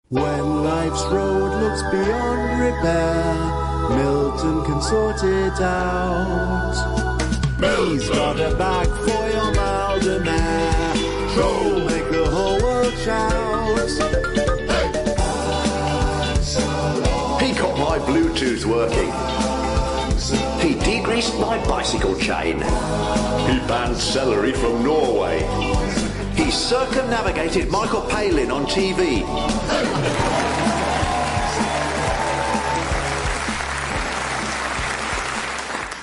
When life's road looks beyond repair, Milton can sort it out. He's got a bag for your Malden air. Troll, make the whole world shout. He got my Bluetooth working. He degreased my bicycle chain. He banned celery from Norway. He circumnavigated Michael Palin on TV.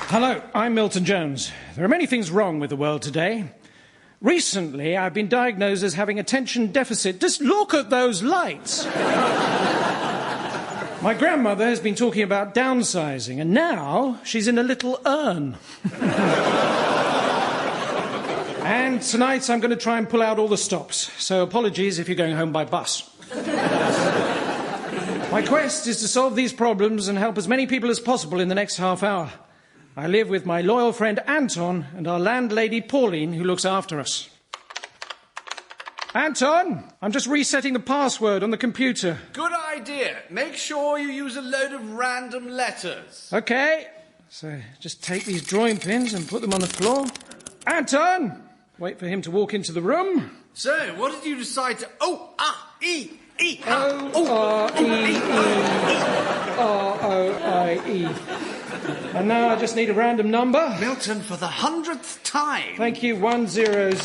Hello, I'm Milton Jones. There are many things wrong with the world today. Recently, I've been diagnosed as having attention deficit. Just look at those lights. My grandmother has been talking about downsizing, and now she's in a little urn. And tonight I'm going to try and pull out all the stops, so apologies if you're going home by bus. My quest is to solve these problems and help as many people as possible in the next half hour. I live with my loyal friend Anton and our landlady Pauline, who looks after us. Anton, I'm just resetting the password on the computer. Good idea. Make sure you use a load of random letters. OK. So just take these drawing pins and put them on the floor. Anton! Wait for him to walk into the room. So, what did you decide to... O-R-E-E. O-R-E-E. And now I just need a random number. Milton, for the 100th time. Thank you, 100.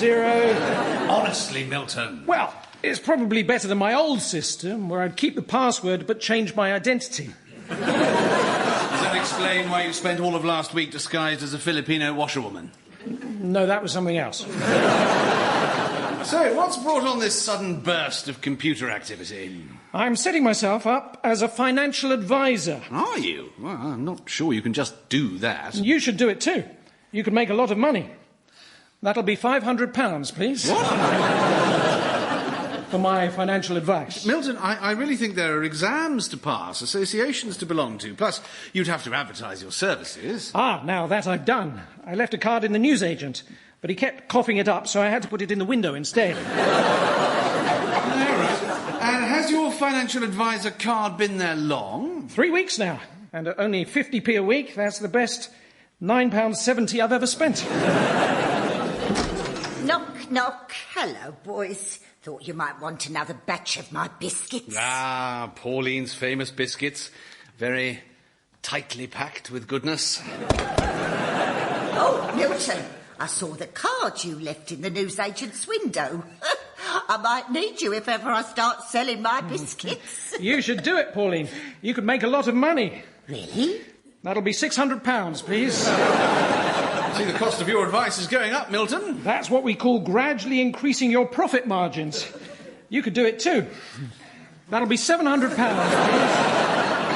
Honestly, Milton. Well, it's probably better than my old system, where I'd keep the password but change my identity. Does that explain why you spent all of last week disguised as a Filipino washerwoman? No, that was something else. So, what's brought on this sudden burst of computer activity? I'm setting myself up as a financial advisor. Are you? Well, I'm not sure you can just do that. You should do it too. You could make a lot of money. That'll be £500, please. What? For my financial advice. Milton, I really think there are exams to pass, associations to belong to, plus you'd have to advertise your services. Ah, now that I've done. I left a card in the newsagent, but he kept coughing it up, so I had to put it in the window instead. All right. And has your financial advisor card been there long? 3 weeks now, and at only 50p a week, that's the best £9.70 I've ever spent. Knock, knock. Hello, boys. Thought you might want another batch of my biscuits. Ah, Pauline's famous biscuits. Very tightly packed with goodness. Oh, Milton, I saw the card you left in the newsagent's window. I might need you if ever I start selling my biscuits. You should do it, Pauline. You could make a lot of money. Really? That'll be £600, please. I see the cost of your advice is going up, Milton. That's what we call gradually increasing your profit margins. You could do it too. That'll be £700, please.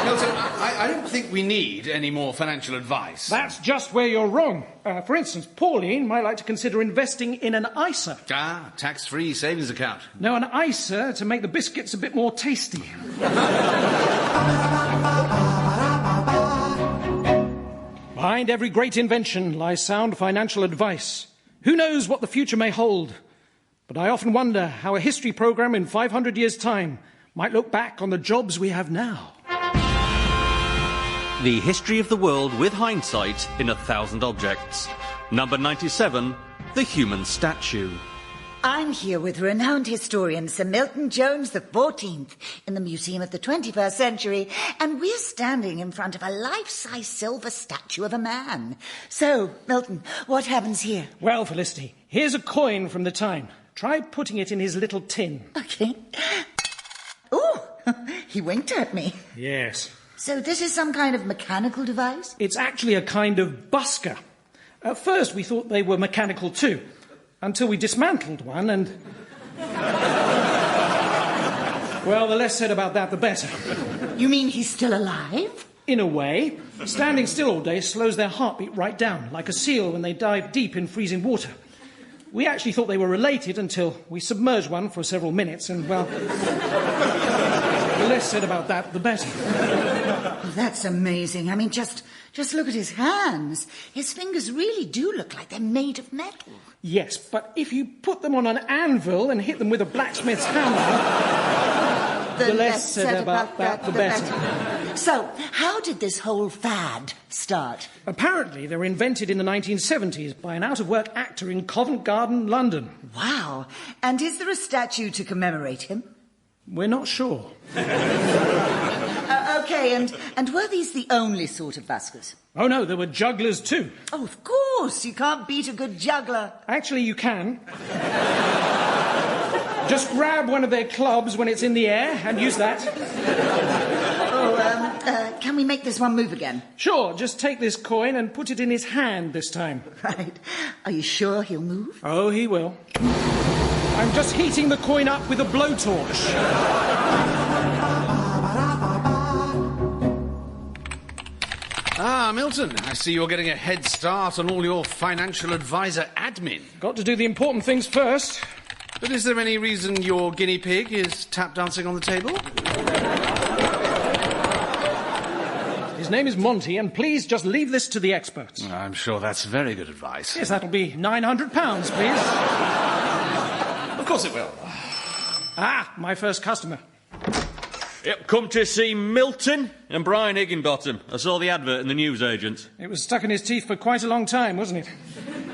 Milton, I don't think we need any more financial advice. That's just where you're wrong. For instance, Pauline might like to consider investing in an ISA. Ah, tax-free savings account. No, an ISA to make the biscuits a bit more tasty. Behind every great invention lies sound financial advice. Who knows what the future may hold? But I often wonder how a history programme in 500 years' time might look back on the jobs we have now. The history of the world with hindsight in 1,000 objects. Number 97, the human statue. I'm here with renowned historian Sir Milton Jones the 14th in the Museum of the 21st Century, and we're standing in front of a life-size silver statue of a man. So, Milton, what happens here? Well, Felicity, here's a coin from the time. Try putting it in his little tin. OK. Oh, he winked at me. Yes. So this is some kind of mechanical device? It's actually a kind of busker. At first we thought they were mechanical too, until we dismantled one and... Well, the less said about that, the better. You mean he's still alive? In a way. Standing still all day slows their heartbeat right down, like a seal when they dive deep in freezing water. We actually thought they were related until we submerged one for several minutes and, well... The less said about that, the better. Oh, that's amazing. I mean, just look at his hands. His fingers really do look like they're made of metal. Yes, but if you put them on an anvil and hit them with a blacksmith's hammer... The less said about that, the better. So, how did this whole fad start? Apparently, they were invented in the 1970s by an out-of-work actor in Covent Garden, London. Wow. And is there a statue to commemorate him? We're not sure. Okay, and were these the only sort of buskers? Oh, no, there were jugglers too. Oh, of course. You can't beat a good juggler. Actually, you can. Just grab one of their clubs when it's in the air and use that. Can we make this one move again? Sure, just take this coin and put it in his hand this time. Right. Are you sure he'll move? Oh, he will. I'm just heating the coin up with a blowtorch. Ah, Milton, I see you're getting a head start on all your financial advisor admin. Got to do the important things first. But is there any reason your guinea pig is tap dancing on the table? His name is Monty, and please just leave this to the experts. I'm sure that's very good advice. Yes, that'll be £900, please. Of course it will. Ah, my first customer. Yep, come to see Milton and Brian Higginbottom. I saw the advert in the newsagents. It was stuck in his teeth for quite a long time, wasn't it?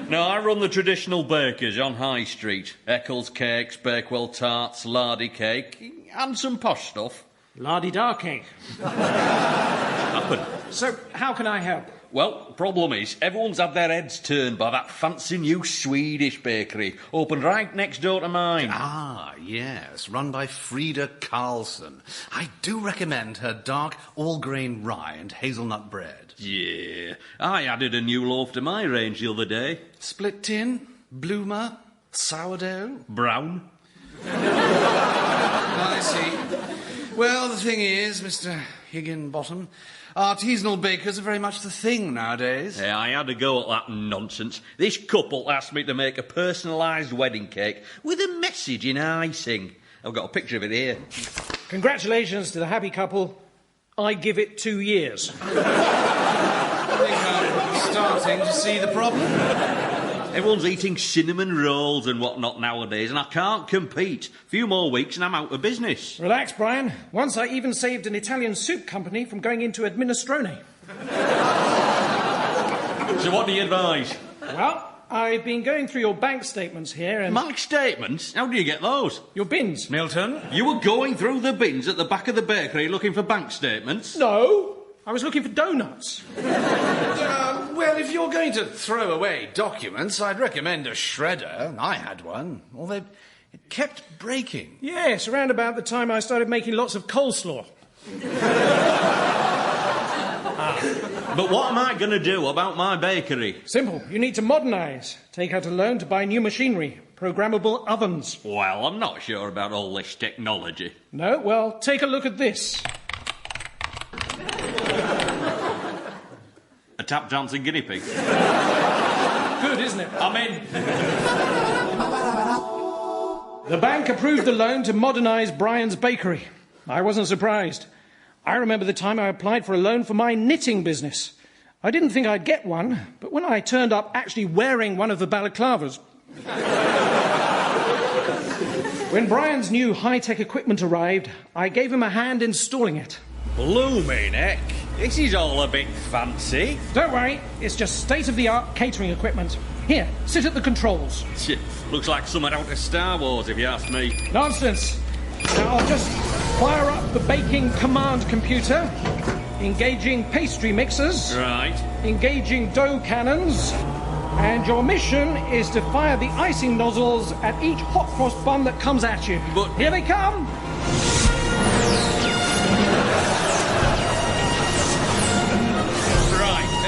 No, I run the traditional bakers on High Street. Eccles cakes, Bakewell tarts, lardy cake, and some posh stuff. La-di-da cake. Happen. So, how can I help? Well, problem is, everyone's had their heads turned by that fancy new Swedish bakery, opened right next door to mine. Ah, yes, run by Frida Karlsson. I do recommend her dark, all-grain rye and hazelnut bread. Yeah, I added a new loaf to my range the other day. Split tin, bloomer, sourdough. Brown. I see. Well, the thing is, Mr. Higginbottom, artisanal bakers are very much the thing nowadays. Yeah, I had a go at that nonsense. This couple asked me to make a personalised wedding cake with a message in icing. I've got a picture of it here. Congratulations to the happy couple. I give it 2 years. I think I'm starting to see the problem. Everyone's eating cinnamon rolls and whatnot nowadays, and I can't compete. A few more weeks and I'm out of business. Relax, Brian. Once I even saved an Italian soup company from going into administrone. So what do you advise? Well, I've been going through your bank statements here and... My statements? How do you get those? Your bins. Milton? You were going through the bins at the back of the bakery looking for bank statements? No, I was looking for donuts. Well, if you're going to throw away documents, I'd recommend a shredder. I had one, although it kept breaking. Yes, around about the time I started making lots of coleslaw. But what am I going to do about my bakery? Simple. You need to modernise. Take out a loan to buy new machinery. Programmable ovens. Well, I'm not sure about all this technology. No? Well, take a look at this. A tap dancing guinea pig. Good, isn't it? I'm in. The bank approved the loan to modernise Brian's bakery. I wasn't surprised. I remember the time I applied for a loan for my knitting business. I didn't think I'd get one, but when I turned up actually wearing one of the balaclavas... When Brian's new high-tech equipment arrived, I gave him a hand installing it. Blooming heck. This is all a bit fancy. Don't worry, it's just state-of-the-art catering equipment. Here, sit at the controls. Looks like something out of Star Wars, if you ask me. Nonsense. Now I'll just fire up the baking command computer, engaging pastry mixers, Right. engaging dough cannons, and your mission is to fire the icing nozzles at each hot cross bun that comes at you. But... Here they come!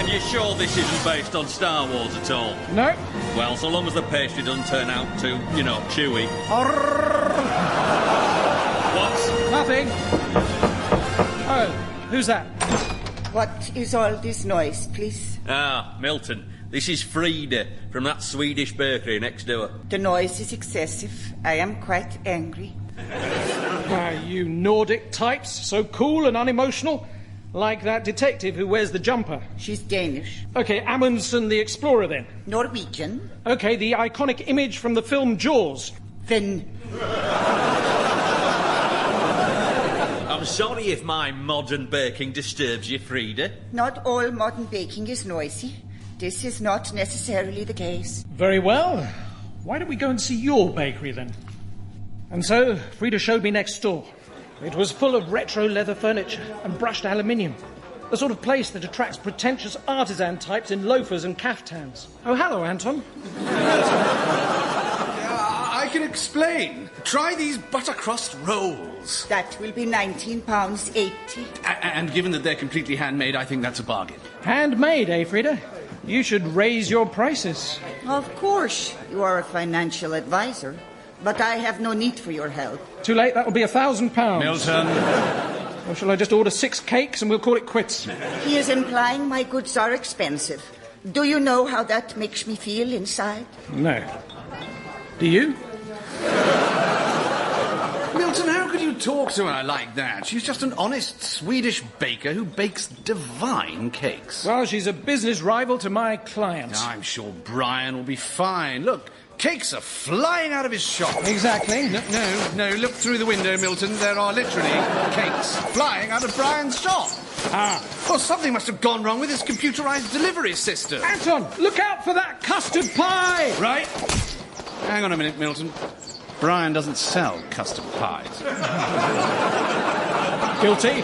You sure this isn't based on Star Wars at all? No. Well, so long as the pastry doesn't turn out too, chewy. What? Nothing. Oh, who's that? What is all this noise, please? Ah, Milton. This is Frida from that Swedish bakery next door. The noise is excessive. I am quite angry. You Nordic types, so cool and unemotional. Like that detective who wears the jumper. She's Danish. OK, Amundsen the Explorer, then. Norwegian. OK, the iconic image from the film Jaws. Finn. I'm sorry if my modern baking disturbs you, Frida. Not all modern baking is noisy. This is not necessarily the case. Very well. Why don't we go and see your bakery, then? And so, Frida showed me next door. It was full of retro leather furniture and brushed aluminium. The sort of place that attracts pretentious artisan types in loafers and caftans. Oh, hello, Anton. I can explain. Try these buttercrust rolls. That will be £19.80. And given that they're completely handmade, I think that's a bargain. Handmade, eh, Frida? You should raise your prices. Of course, you are a financial advisor, but I have no need for your help. Too late, that will be £1,000. Milton. Or shall I just order 6 cakes and we'll call it quits? He is implying my goods are expensive. Do you know how that makes me feel inside? No. Do you? Milton, how could you talk to her like that? She's just an honest Swedish baker who bakes divine cakes. Well, she's a business rival to my clients. I'm sure Brian will be fine. Look, cakes are flying out of his shop. Exactly. No, look through the window, Milton. There are literally cakes flying out of Brian's shop. Well, something must have gone wrong with his computerized delivery system. Anton, look out for that custard pie! Right. Hang on a minute, Milton. Brian doesn't sell custard pies. Guilty.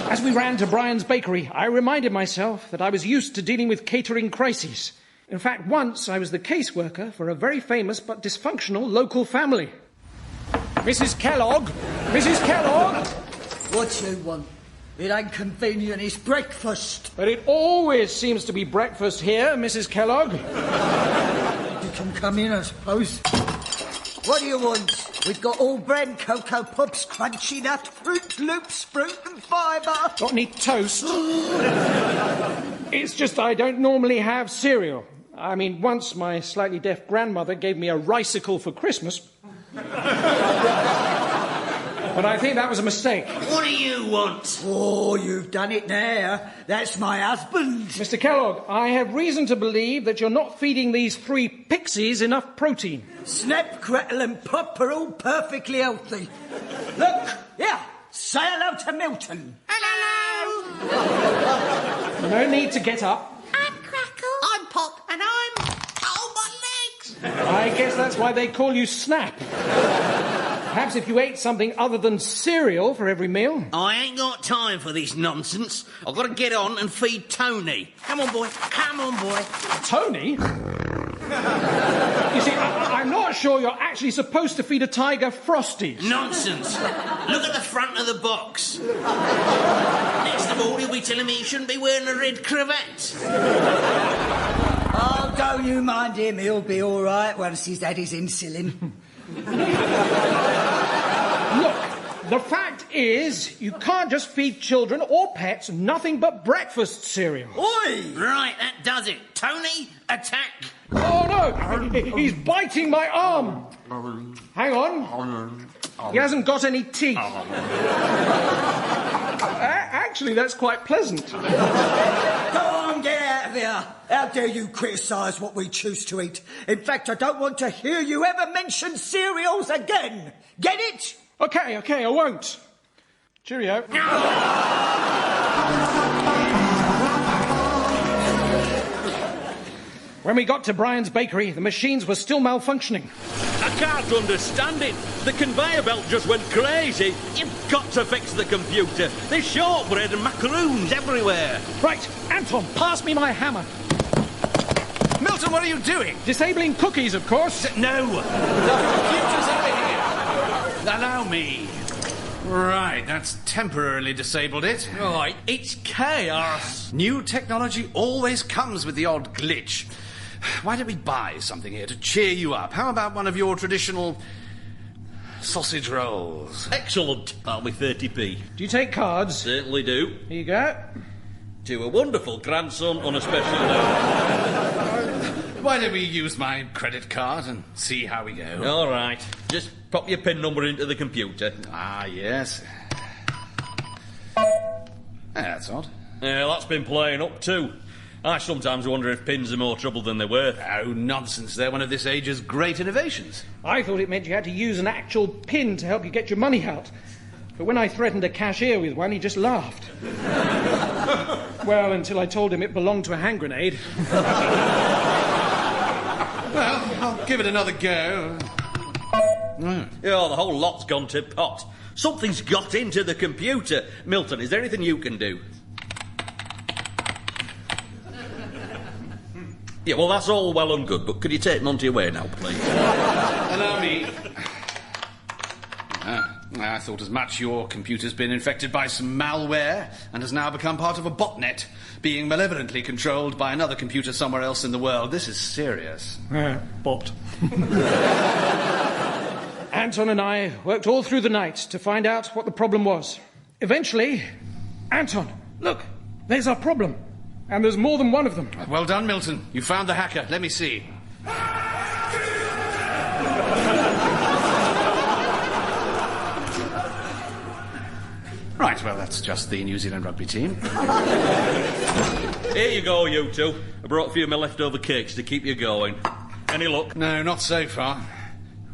As we ran to Brian's bakery, I reminded myself that I was used to dealing with catering crises. In fact, once I was the caseworker for a very famous but dysfunctional local family. Mrs. Kellogg! Mrs. Kellogg! What you want? It ain't convenient, it's breakfast. But it always seems to be breakfast here, Mrs. Kellogg. You can come in, I suppose. What do you want? We've got all brand Cocoa Pops, Crunchy Nut, Fruit Loops, fruit and fibre. Got any toast? It's just I don't normally have cereal. I mean, once my slightly deaf grandmother gave me a ricicle for Christmas. But I think that was a mistake. What do you want? Oh, you've done it now. That's my husband. Mr. Kellogg, I have reason to believe that you're not feeding these 3 pixies enough protein. Snap, Crackle and Pop are all perfectly healthy. Look, here, say hello to Milton. Hello! No need to get up. I'm Crackle. I'm Pop. And I'm... Oh, my legs! I guess that's why they call you Snap. Perhaps if you ate something other than cereal for every meal. I ain't got time for this nonsense. I've got to get on and feed Tony. Come on, boy. Come on, boy. Tony? You see, I'm not sure you're actually supposed to feed a tiger Frosties. Nonsense. Look at the front of the box. Next of all, he'll be telling me he shouldn't be wearing a red cravat. Oh, don't you mind him. He'll be all right once he's had his insulin. Look, the fact is, you can't just feed children or pets nothing but breakfast cereal. Oi! Right, that does it. Tony, attack. Oh, no! He's biting my arm. Hang on. He hasn't got any teeth. Actually, that's quite pleasant. Go on, get out of here. How dare you criticise what we choose to eat? In fact, I don't want to hear you ever mention cereals again. Get it? OK, I won't. Cheerio. When we got to Brian's bakery, the machines were still malfunctioning. I can't understand it. The conveyor belt just went crazy. You've got to fix the computer. There's shortbread and macaroons everywhere. Right, Anton, pass me my hammer. Milton, what are you doing? Disabling cookies, of course. No. The computer's over here. Allow me. Right, that's temporarily disabled it. Right, it's chaos. New technology always comes with the odd glitch. Why don't we buy something here to cheer you up? How about one of your traditional sausage rolls? Excellent. That'll be 30p. Do you take cards? Certainly do. Here you go. To a wonderful grandson on a special note. Why don't we use my credit card and see how we go? All right. Just pop your PIN number into the computer. Ah, yes. That's odd. Yeah, that's been playing up too. I sometimes wonder if pins are more trouble than they're worth. Oh, nonsense. They're one of this age's great innovations. I thought it meant you had to use an actual pin to help you get your money out. But when I threatened a cashier with one, he just laughed. Well, until I told him it belonged to a hand grenade. Well, I'll give it another go. Yeah, the whole lot's gone to pot. Something's got into the computer. Milton, is there anything you can do? Yeah, well, that's all well and good, but could you take Monty away now, please? Allow me. I thought as much. Your computer's been infected by some malware and has now become part of a botnet, being malevolently controlled by another computer somewhere else in the world. This is serious. Bot. Anton and I worked all through the night to find out what the problem was. Eventually, Anton, look, there's our problem. And there's more than one of them. Well done, Milton. You found the hacker. Let me see. Right, well, that's just the New Zealand rugby team. Here you go, you two. I brought a few of my leftover cakes to keep you going. Any luck? No, not so far.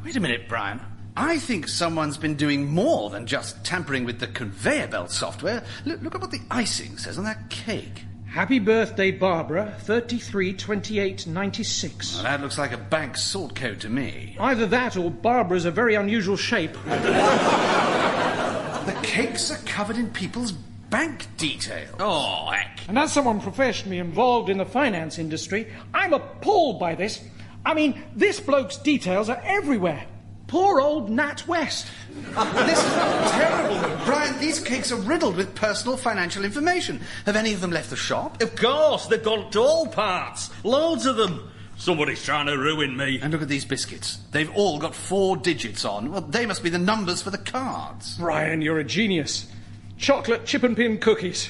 Wait a minute, Brian. I think someone's been doing more than just tampering with the conveyor belt software. Look at what the icing says on that cake. Happy birthday, Barbara, 33/28/96. Well, that looks like a bank sort code to me. Either that or Barbara's a very unusual shape. The cakes are covered in people's bank details. Oh, heck. And as someone professionally involved in the finance industry, I'm appalled by this. I mean, this bloke's details are everywhere. Poor old Nat West. This is terrible. Brian, these cakes are riddled with personal financial information. Have any of them left the shop? Of course, they've gone to all parts. Loads of them. Somebody's trying to ruin me. And look at these biscuits. They've all got 4 digits on. Well, they must be the numbers for the cards. Brian, you're a genius. Chocolate chip and pin cookies.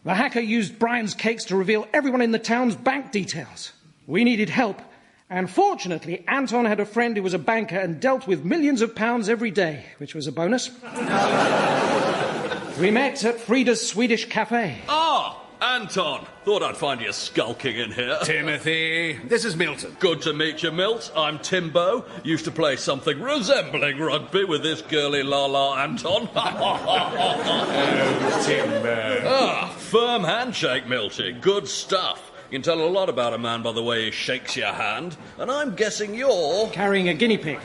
The hacker used Brian's cakes to reveal everyone in the town's bank details. We needed help, and fortunately, Anton had a friend who was a banker and dealt with millions of pounds every day, which was a bonus. We met at Frida's Swedish Cafe. Ah, Anton. Thought I'd find you skulking in here. Timothy, this is Milton. Good to meet you, Milt. I'm Timbo. Used to play something resembling rugby with this girly la-la Anton. Oh, Timbo. Ah, firm handshake, Milty. Good stuff. You can tell a lot about a man by the way he shakes your hand. And I'm guessing you're... Carrying a guinea pig.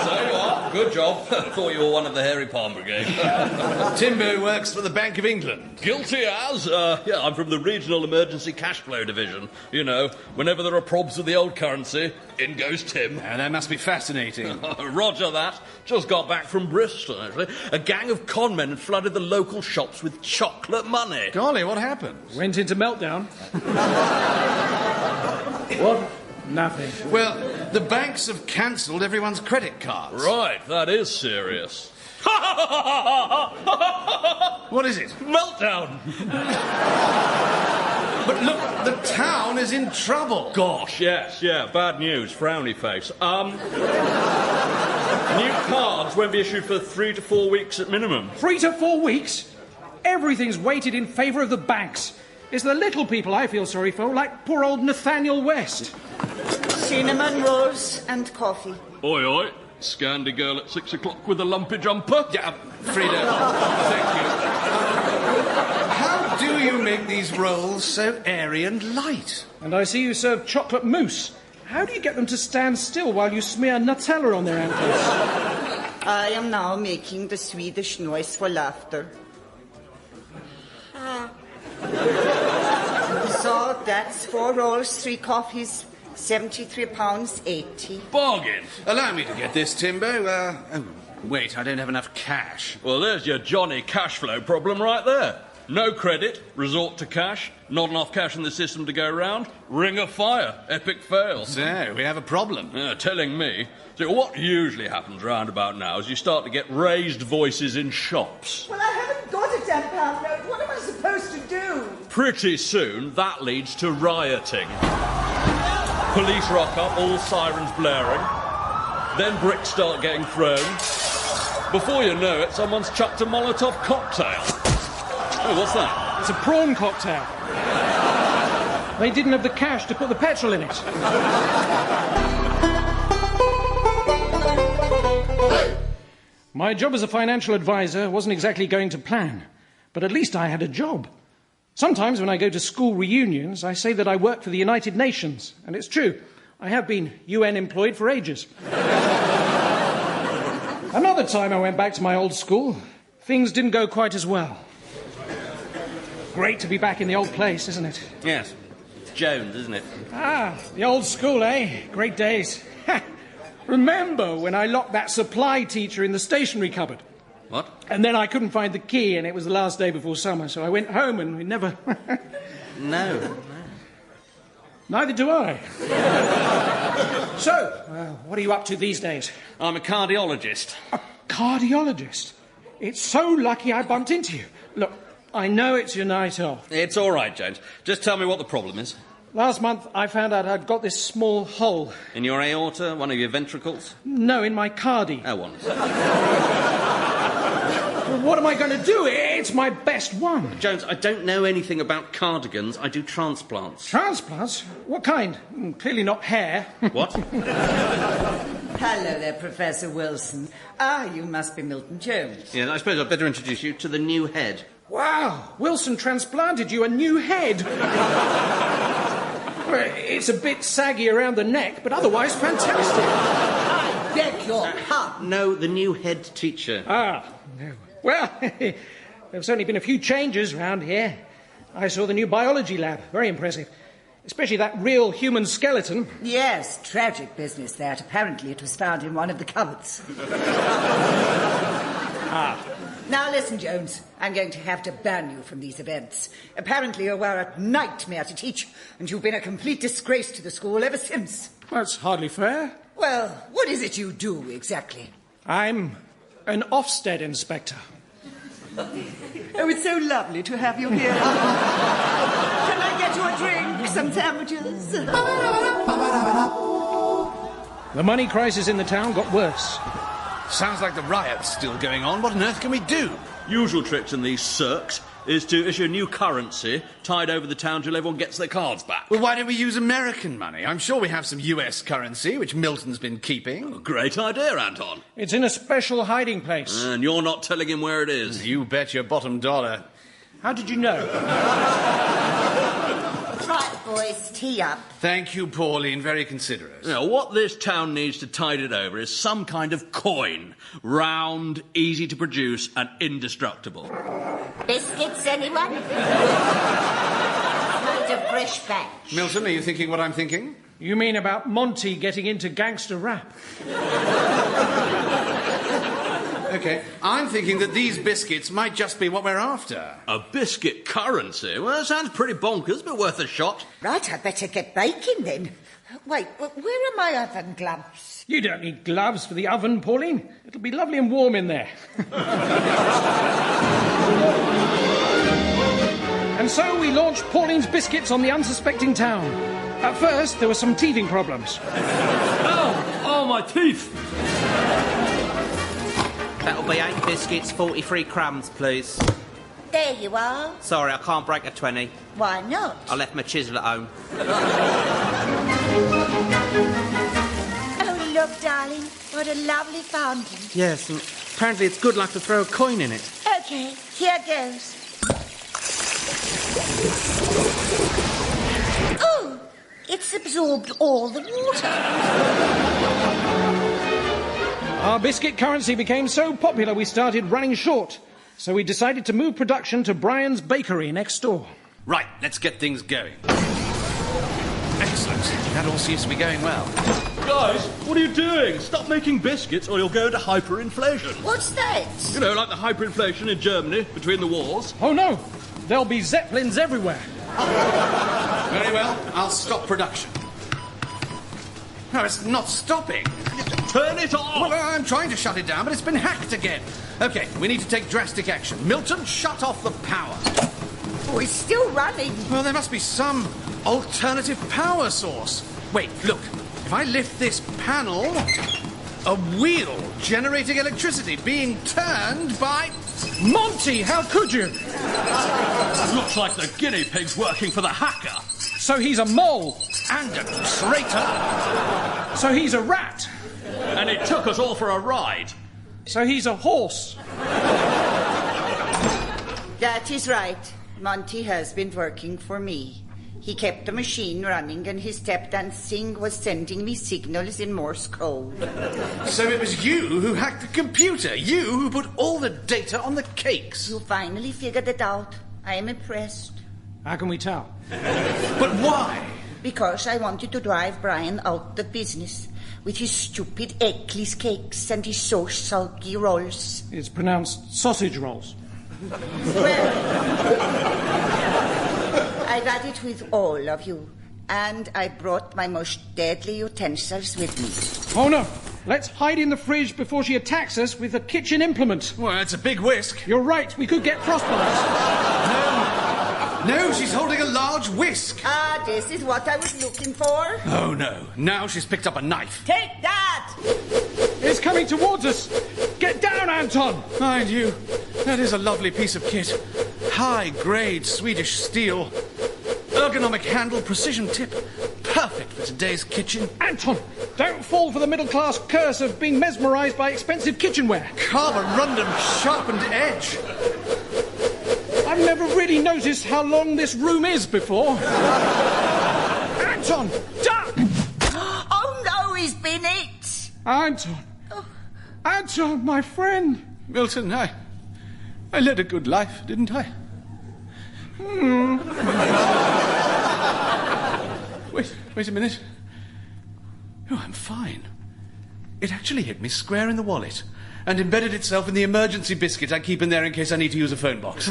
So you are. Good job. Thought you were one of the hairy palm brigade. Timbo works for the Bank of England. Guilty as? Yeah, I'm from the Regional Emergency Cash Flow Division. You know, whenever there are probs with the old currency, in goes Tim. That must be fascinating. Roger that. Just got back from Bristol, actually. A gang of con men had flooded the local shops with chocolate money. Golly, what happened? Went into meltdown. What? Nothing. Well, the banks have cancelled everyone's credit cards. Right, that is serious. What is it? Meltdown! But look, the town is in trouble. Gosh, yes, yeah, bad news, frowny face. New cards won't be issued for 3 to 4 weeks at minimum. 3 to 4 weeks? Everything's weighted in favour of the banks. It's the little people I feel sorry for, like poor old Nathaniel West. Cinnamon rolls and coffee. Oi, oi. Scandi girl at 6 o'clock with a lumpy jumper. Yeah, Frida, thank you. How do you make these rolls so airy and light? And I see you serve chocolate mousse. How do you get them to stand still while you smear Nutella on their ankles? I am now making the Swedish noise for laughter. So that's 4 rolls, 3 coffees, £73.80. Bargain. Allow me to get this, Timbo. Oh, wait, I don't have enough cash. Well, there's your Johnny cash flow problem right there. No credit, resort to cash, not enough cash in the system to go round, ring of fire, epic fail. So, we have a problem. Telling me. So what usually happens round about now is you start to get raised voices in shops. Well, I haven't got a £10 note. What am I supposed to do? Pretty soon, that leads to rioting. Police rock up, all sirens blaring. Then bricks start getting thrown. Before you know it, someone's chucked a Molotov cocktail. Oh, what's that? It's a prawn cocktail. They didn't have the cash to put the petrol in it. My job as a financial advisor wasn't exactly going to plan, but at least I had a job. Sometimes when I go to school reunions, I say that I work for the United Nations, and it's true. I have been UN employed for ages. Another time I went back to my old school, things didn't go quite as well. Great to be back in the old place, isn't it? Yes. It's Jones, isn't it? Ah, the old school, eh? Great days. Remember when I locked that supply teacher in the stationery cupboard? What? And then I couldn't find the key, and it was the last day before summer, so I went home and we never... No. Neither do I. So, what are you up to these days? I'm a cardiologist. A cardiologist? It's so lucky I bumped into you. Look, I know it's your night off. It's all right, Jones. Just tell me what the problem is. Last month, I found out I'd got this small hole. In your aorta? One of your ventricles? No, in my cardi. Oh, one. Well, what am I going to do? It's my best one. Jones, I don't know anything about cardigans. I do transplants. Transplants? What kind? Clearly not hair. What? Hello there, Professor Wilson. Ah, you must be Milton Jones. Yeah, I suppose I'd better introduce you to the new head. Wow, Wilson transplanted you a new head. It's a bit saggy around the neck, but otherwise fantastic. I beg your pardon. No, the new head teacher. Ah, no. Well, there's only been a few changes around here. I saw the new biology lab. Very impressive. Especially that real human skeleton. Yes, tragic business that. Apparently it was found in one of the cupboards. Now listen, Jones. I'm going to have to ban you from these events. Apparently you were a nightmare to teach, and you've been a complete disgrace to the school ever since. That's hardly fair. Well, what is it you do, exactly? I'm an Ofsted inspector. Oh, it's so lovely to have you here. Can I get you a drink? Some sandwiches? The money crisis in the town got worse. Sounds like the riot's still going on. What on earth can we do? Usual tricks in these circs is to issue a new currency tied over the town till everyone gets their cards back. Well, why don't we use American money? I'm sure we have some US currency, which Milton's been keeping. Great idea, Anton. It's in a special hiding place. And you're not telling him where it is. You bet your bottom dollar. How did you know? Right, boys, tee up. Thank you, Pauline. Very considerate. You know, what this town needs to tide it over is some kind of coin. Round, easy to produce, and indestructible. Biscuits, anyone? Made of fresh batch. Milton, are you thinking what I'm thinking? You mean about Monty getting into gangster rap? OK, I'm thinking that these biscuits might just be what we're after. A biscuit currency? Well, that sounds pretty bonkers, but worth a shot. Right, I'd better get baking then. Wait, where are my oven gloves? You don't need gloves for the oven, Pauline. It'll be lovely and warm in there. And so we launched Pauline's Biscuits on the unsuspecting town. At first, there were some teething problems. Oh, my teeth! That'll be 8 biscuits, 43 crumbs, please. There you are. Sorry, I can't break a 20. Why not? I left my chisel at home. Oh, look, darling. What a lovely fountain. Yes, and apparently it's good luck to throw a coin in it. OK, here goes. Oh, it's absorbed all the water. Our biscuit currency became so popular we started running short. So we decided to move production to Brian's bakery next door. Right, let's get things going. Excellent. That all seems to be going well. Guys, what are you doing? Stop making biscuits or you'll go into hyperinflation. What's that? You know, like the hyperinflation in Germany between the wars. Oh, no. There'll be Zeppelins everywhere. Very well, I'll stop production. No, it's not stopping. Turn it off! Well, I'm trying to shut it down, but it's been hacked again. OK, we need to take drastic action. Milton, shut off the power. Oh, it's still running. Well, there must be some alternative power source. Wait, look. If I lift this panel, a wheel generating electricity being turned by... Monty, how could you? Looks like the guinea pig's working for the hacker. So he's a mole. And a traitor. So he's a rat. And it took us all for a ride. So he's a horse. That is right. Monty has been working for me. He kept the machine running and his step dancing was sending me signals in Morse code. So it was you who hacked the computer? You who put all the data on the cakes? You finally figured it out. I am impressed. How can we tell? But why? Because I wanted to drive Brian out of business with his stupid eggless cakes and his so sulky rolls. It's pronounced sausage rolls. Well, I've had it with all of you, and I brought my most deadly utensils with me. Oh, no. Let's hide in the fridge before she attacks us with a kitchen implement. Well, it's a big whisk. You're right. We could get frostbite. No, she's holding a large whisk. Ah, this is what I was looking for. Oh, no. Now she's picked up a knife. Take that! It's coming towards us. Get down, Anton. Mind you, that is a lovely piece of kit. High-grade Swedish steel. Ergonomic handle, precision tip. Perfect for today's kitchen. Anton, don't fall for the middle-class curse of being mesmerised by expensive kitchenware. Carver Rundum sharpened edge. I've never really noticed how long this room is before. Anton, duck! Oh, no, he's been it. Anton. Anton, my friend. Milton, I led a good life, didn't I? Wait a minute. Oh, I'm fine. It actually hit me square in the wallet and embedded itself in the emergency biscuit I keep in there in case I need to use a phone box.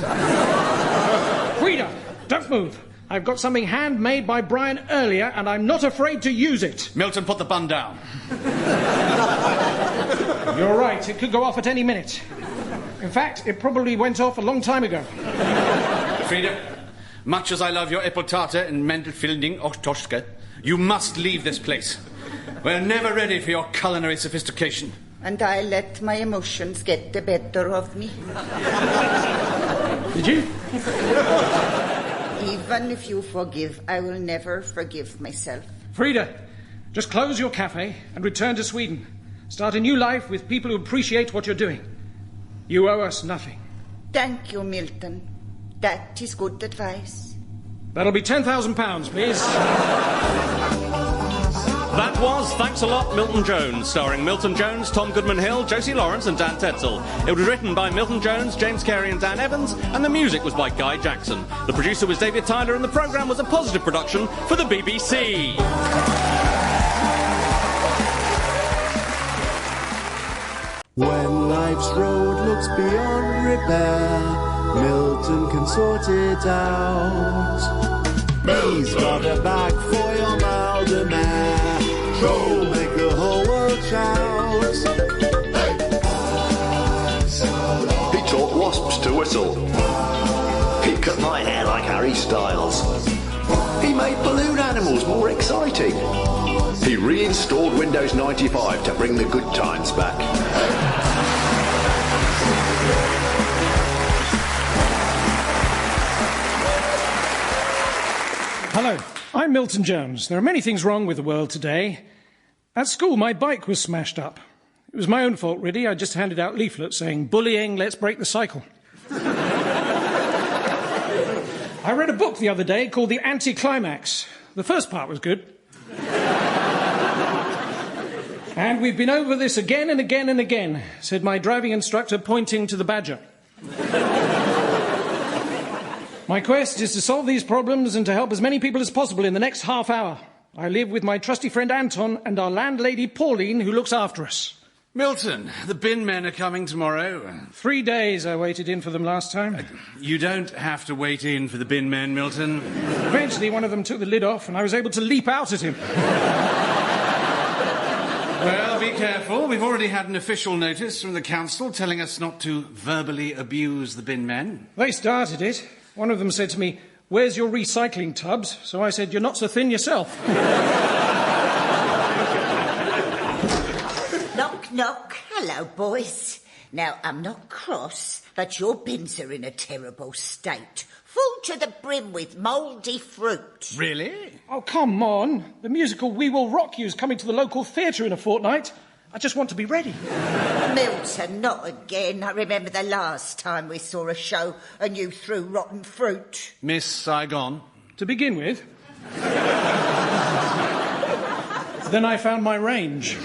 Frida, don't move. I've got something handmade by Brian earlier, and I'm not afraid to use it. Milton, put the bun down. You're right. It could go off at any minute. In fact, it probably went off a long time ago. Frida, much as I love your Äppeltarte and Mandelfilding Ochtoschke, you must leave this place. We're never ready for your culinary sophistication. And I let my emotions get the better of me. Did you? Even if you forgive, I will never forgive myself. Frida, just close your cafe and return to Sweden. Start a new life with people who appreciate what you're doing. You owe us nothing. Thank you, Milton. That is good advice. That'll be £10,000, please. That was Thanks a Lot, Milton Jones, starring Milton Jones, Tom Goodman-Hill, Josie Lawrence and Dan Tetzel. It was written by Milton Jones, James Carey and Dan Evans, and the music was by Guy Jackson. The producer was David Tyler, and the programme was a positive production for the BBC. When life's road looks beyond repair, Milton can sort it out. He's got a bag for your Maldemare. Go make the whole world shout. He taught wasps to whistle. He cut my hair like Harry Styles. He made balloon animals more exciting. He reinstalled Windows 95 to bring the good times back. Hello, I'm Milton Jones. There are many things wrong with the world today. At school, my bike was smashed up. It was my own fault, really. I just handed out leaflets saying, bullying, let's break the cycle. I read a book the other day called The Anticlimax. The first part was good. And we've been over this again and again and again, said my driving instructor, pointing to the Badger. My quest is to solve these problems and to help as many people as possible in the next half hour. I live with my trusty friend Anton and our landlady Pauline, who looks after us. Milton, the bin men are coming tomorrow. 3 days I waited in for them last time. You don't have to wait in for the bin men, Milton. Eventually one of them took the lid off and I was able to leap out at him. Well, be careful. We've already had an official notice from the council telling us not to verbally abuse the bin men. They started it. One of them said to me, "Where's your recycling tubs?" So I said, "You're not so thin yourself." Knock, knock. Hello, boys. Now, I'm not cross, but your bins are in a terrible state. Full to the brim with mouldy fruit. Really? Oh, come on. The musical We Will Rock You's coming to the local theatre in a fortnight. I just want to be ready. Milton, not again. I remember the last time we saw a show and you threw rotten fruit. Miss Saigon. To begin with. Then I found my range.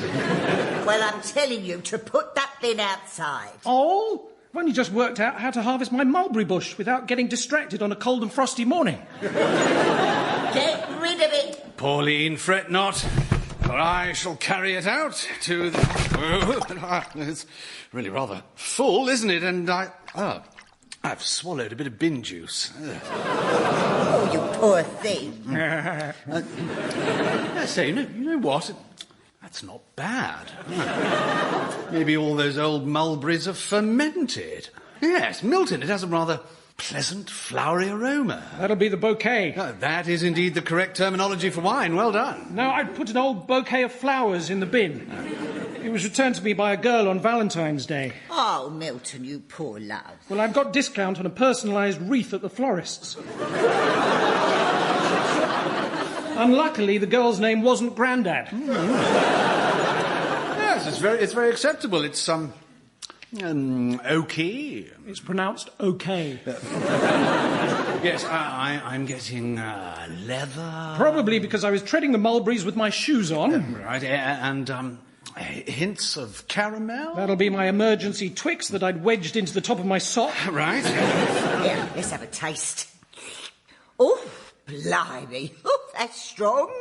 Well, I'm telling you to put that bin outside. Oh? I've only just worked out how to harvest my mulberry bush without getting distracted on a cold and frosty morning. Get rid of it. Pauline, fret not, for I shall carry it out to the... It's really rather full, isn't it? And I've swallowed a bit of bin juice. Oh, you poor thing. I say, you know what? That's not bad. Maybe all those old mulberries are fermented. Yes, Milton, it has a rather pleasant, flowery aroma. That'll be the bouquet. That is indeed the correct terminology for wine. Well done. No, I'd put an old bouquet of flowers in the bin. It was returned to me by a girl on Valentine's Day. Oh, Milton, you poor love. Well, I've got discount on a personalised wreath at the florist's. Unluckily, the girl's name wasn't Grandad. Yes, it's very acceptable. It's, okay. It's pronounced okay. Yes, I'm getting, leather. Probably because I was treading the mulberries with my shoes on. Right, and, hints of caramel. That'll be my emergency Twix that I'd wedged into the top of my sock. Right. Here, let's have a taste. Oh, blimey. Oh, that's strong.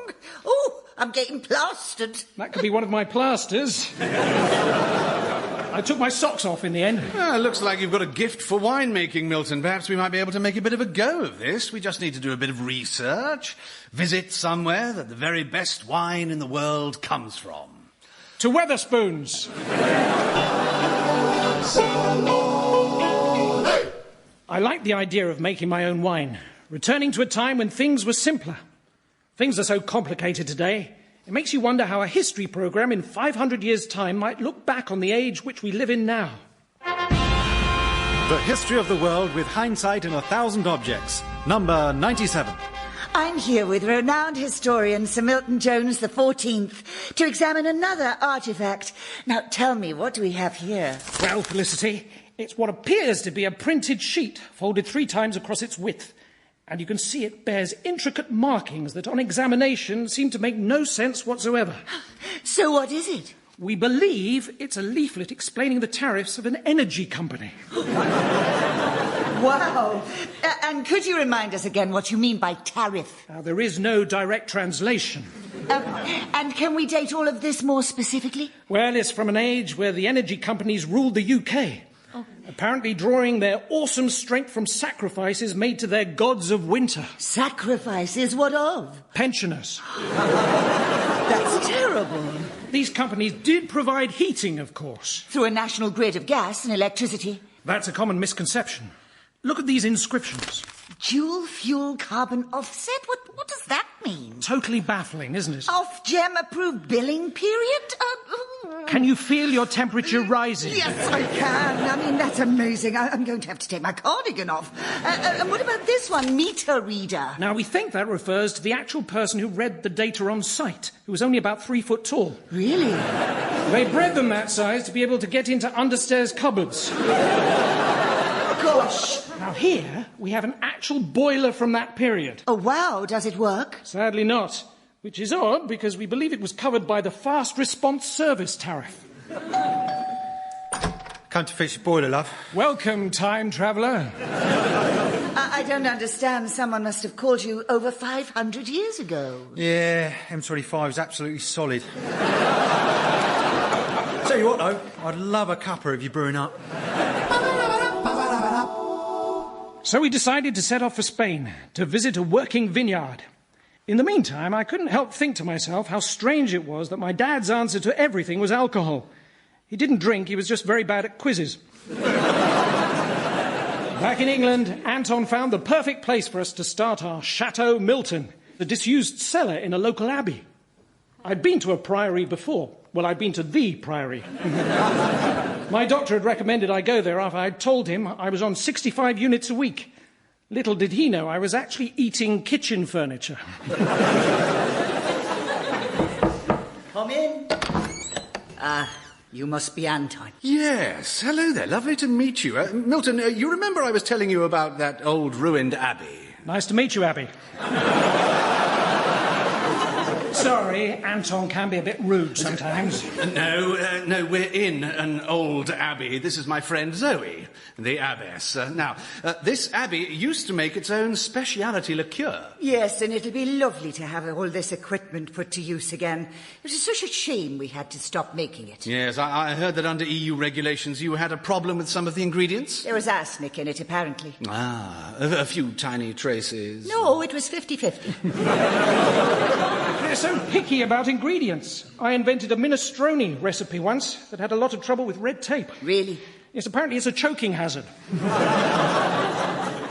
Oh, I'm getting plastered. That could be one of my plasters. I took my socks off in the end. Looks like you've got a gift for winemaking, Milton. Perhaps we might be able to make a bit of a go of this. We just need to do a bit of research, visit somewhere that the very best wine in the world comes from. To Wetherspoons. I like the idea of making my own wine, returning to a time when things were simpler. Things are so complicated today. It makes you wonder how a history programme in 500 years' time might look back on the age which we live in now. The History of the World with Hindsight in 1,000 Objects, number 97. I'm here with renowned historian Sir Milton Jones the 14th to examine another artefact. Now, tell me, what do we have here? Well, Felicity, it's what appears to be a printed sheet folded 3 times across its width. And you can see it bears intricate markings that on examination seem to make no sense whatsoever. So what is it? We believe it's a leaflet explaining the tariffs of an energy company. Wow. And could you remind us again what you mean by tariff? There is no direct translation. And can we date all of this more specifically? Well, it's from an age where the energy companies ruled the UK. Apparently drawing their awesome strength from sacrifices made to their gods of winter. Sacrifices? What of? Pensioners. That's terrible. These companies did provide heating, of course. Through a national grid of gas and electricity. That's a common misconception. Look at these inscriptions. Dual fuel carbon offset? What does that mean? Totally baffling, isn't it? Off-gem approved billing period? Can you feel your temperature rising? Yes, I can. I mean, that's amazing. I'm going to have to take my cardigan off. And what about this one, meter reader? Now, we think that refers to the actual person who read the data on site, who was only about 3 foot tall. Really? They bred them that size to be able to get into understairs cupboards. Gosh. Now, here we have an actual boiler from that period. Oh, wow. Does it work? Sadly not. Which is odd, because we believe it was covered by the Fast Response Service tariff. Come to fix your boiler, love. Welcome, time traveller. I don't understand. Someone must have called you over 500 years ago. Yeah, M25 is absolutely solid. Tell you what, though, I'd love a cuppa if you're brewing up. So we decided to set off for Spain to visit a working vineyard. In the meantime, I couldn't help think to myself how strange it was that my dad's answer to everything was alcohol. He didn't drink, he was just very bad at quizzes. Back in England, Anton found the perfect place for us to start our Chateau Milton, the disused cellar in a local abbey. I'd been to a priory before. Well, I'd been to the priory. My doctor had recommended I go there after I'd told him I was on 65 units a week. Little did he know I was actually eating kitchen furniture. Come in. You must be Anton. Yes, hello there. Lovely to meet you. Milton, you remember I was telling you about that old ruined abbey? Nice to meet you, Abby. Sorry, Anton can be a bit rude sometimes. No, we're in an old abbey. This is my friend Zoe, the abbess. This abbey used to make its own speciality liqueur. Yes, and it'll be lovely to have all this equipment put to use again. It was such a shame we had to stop making it. Yes, I heard that under EU regulations you had a problem with some of the ingredients. There was arsenic in it, apparently. A few tiny traces. No, it was 50-50. They're so picky about ingredients. I invented a minestrone recipe once that had a lot of trouble with red tape. Really? Yes, apparently it's a choking hazard.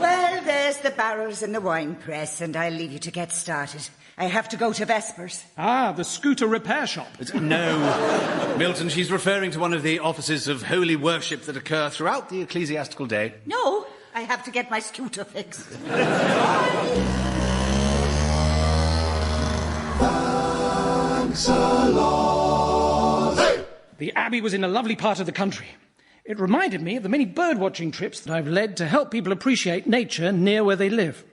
Well, there's the barrels and the wine press, and I'll leave you to get started. I have to go to Vespers. The scooter repair shop. No, Milton, she's referring to one of the offices of holy worship that occur throughout the ecclesiastical day. No, I have to get my scooter fixed. Thanks a lot. Hey! The Abbey was in a lovely part of the country. It reminded me of the many bird-watching trips that I've led to help people appreciate nature near where they live.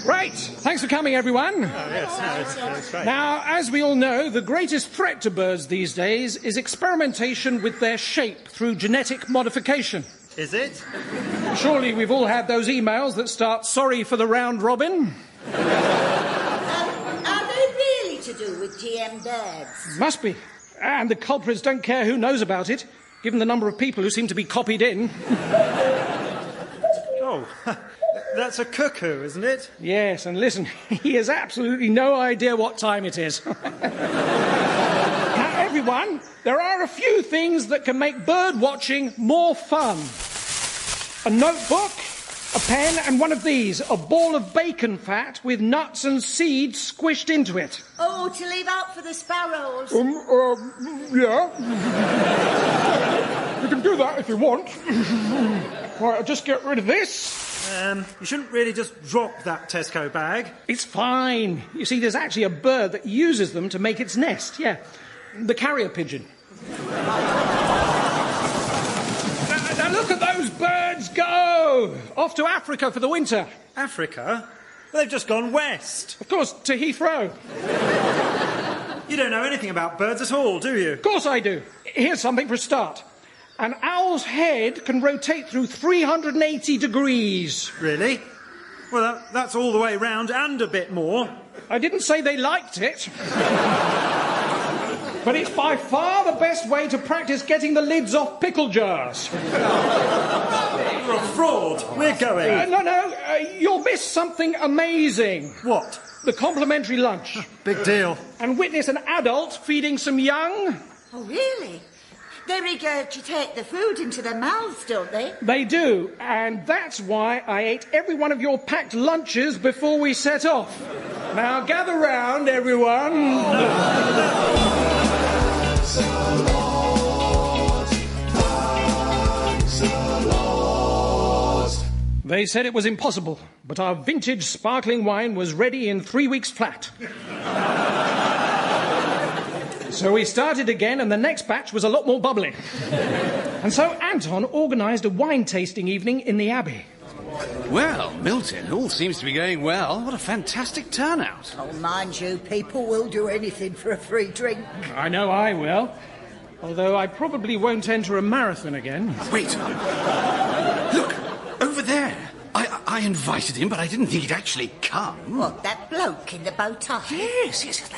Right, thanks for coming, everyone. That's right. Now, as we all know, the greatest threat to birds these days is experimentation with their shape through genetic modification. Is it? Surely we've all had those emails that start, "Sorry for the round robin." Are they really to do with GM birds? Must be. And the culprits don't care who knows about it, given the number of people who seem to be copied in. Oh, that's a cuckoo, isn't it? Yes, and listen, he has absolutely no idea what time it is. Now, everyone, there are a few things that can make bird watching more fun. A notebook, a pen, and one of these, a ball of bacon fat with nuts and seeds squished into it. Oh, to leave out for the sparrows. Yeah. You can do that if you want. Right, I'll just get rid of this. You shouldn't really just drop that Tesco bag. It's fine. You see, there's actually a bird that uses them to make its nest, yeah. The carrier pigeon. Now look at those birds go! Off to Africa for the winter. Africa? They've just gone west. Of course, to Heathrow. You don't know anything about birds at all, do you? Of course I do. Here's something for a start. An owl's head can rotate through 380 degrees. Really? Well, that's all the way round and a bit more. I didn't say they liked it. But it's by far the best way to practice getting the lids off pickle jars. You're a fraud. We're going. No, you'll miss something amazing. What? The complimentary lunch. Big deal. And witness an adult feeding some young. Oh, really? They regurgitate the food into their mouths, don't they? They do, and that's why I ate every one of your packed lunches before we set off. Now gather round, everyone. Thanks a lot. Thanks a lot. They said it was impossible, but our vintage sparkling wine was ready in 3 weeks flat. So we started again, and the next batch was a lot more bubbly. And so Anton organised a wine tasting evening in the Abbey. Well, Milton, all seems to be going well. What a fantastic turnout. Oh, mind you, people will do anything for a free drink. I know I will. Although I probably won't enter a marathon again. Wait. Look, over there. I invited him, but I didn't think he'd actually come. What, that bloke in the bow tie? Yes,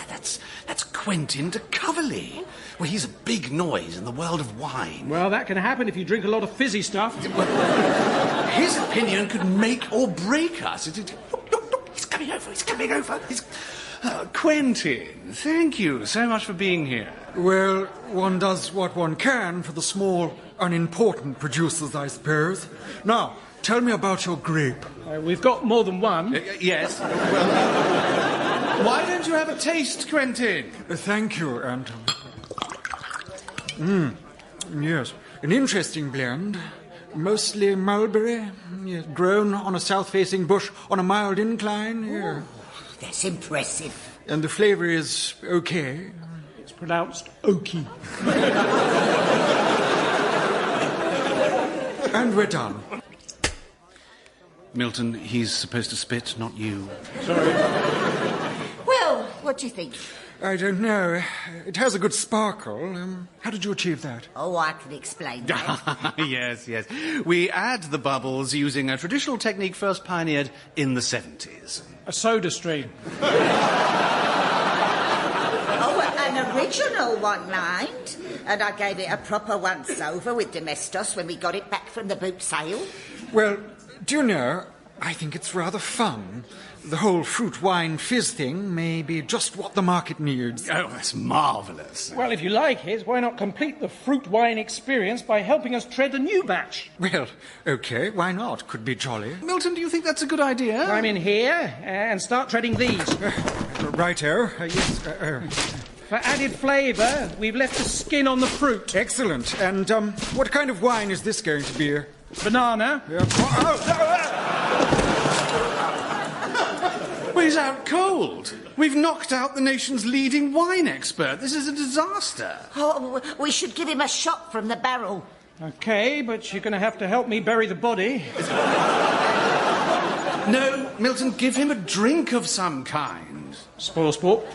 that's Quentin de Coverley. Well, he's a big noise in the world of wine. Well, that can happen if you drink a lot of fizzy stuff. His opinion could make or break us. Look, he's coming over. Quentin, thank you so much for being here. Well, one does what one can for the small, unimportant producers, I suppose. Now, tell me about your grape. We've got more than one. Yes. Well, why don't you have a taste, Quentin? Thank you, Anton. Yes, an interesting blend. Mostly mulberry, yes, grown on a south-facing bush on a mild incline. Yeah. That's impressive. And the flavour is okay. pronounced oaky. And we're done. Milton, he's supposed to spit, not you. Sorry. Well, what do you think? I don't know. It has a good sparkle. How did you achieve that? Oh, I can explain that. Yes. We add the bubbles using a traditional technique first pioneered in the 70s. A soda stream. An original one, mind. And I gave it a proper once-over with Domestos when we got it back from the boot sale. Well, do you know, I think it's rather fun. The whole fruit wine fizz thing may be just what the market needs. Oh, that's marvellous. Well, if you like it, why not complete the fruit wine experience by helping us tread a new batch? Well, OK, why not? Could be jolly. Milton, do you think that's a good idea? I'm in here and start treading these. Righto. Yes. For added flavour, we've left the skin on the fruit. Excellent. And what kind of wine is this going to be? Banana. Well, he's out cold. We've knocked out the nation's leading wine expert. This is a disaster. Oh, we should give him a shot from the barrel. OK, but you're going to have to help me bury the body. No, Milton, give him a drink of some kind. Spoil sport.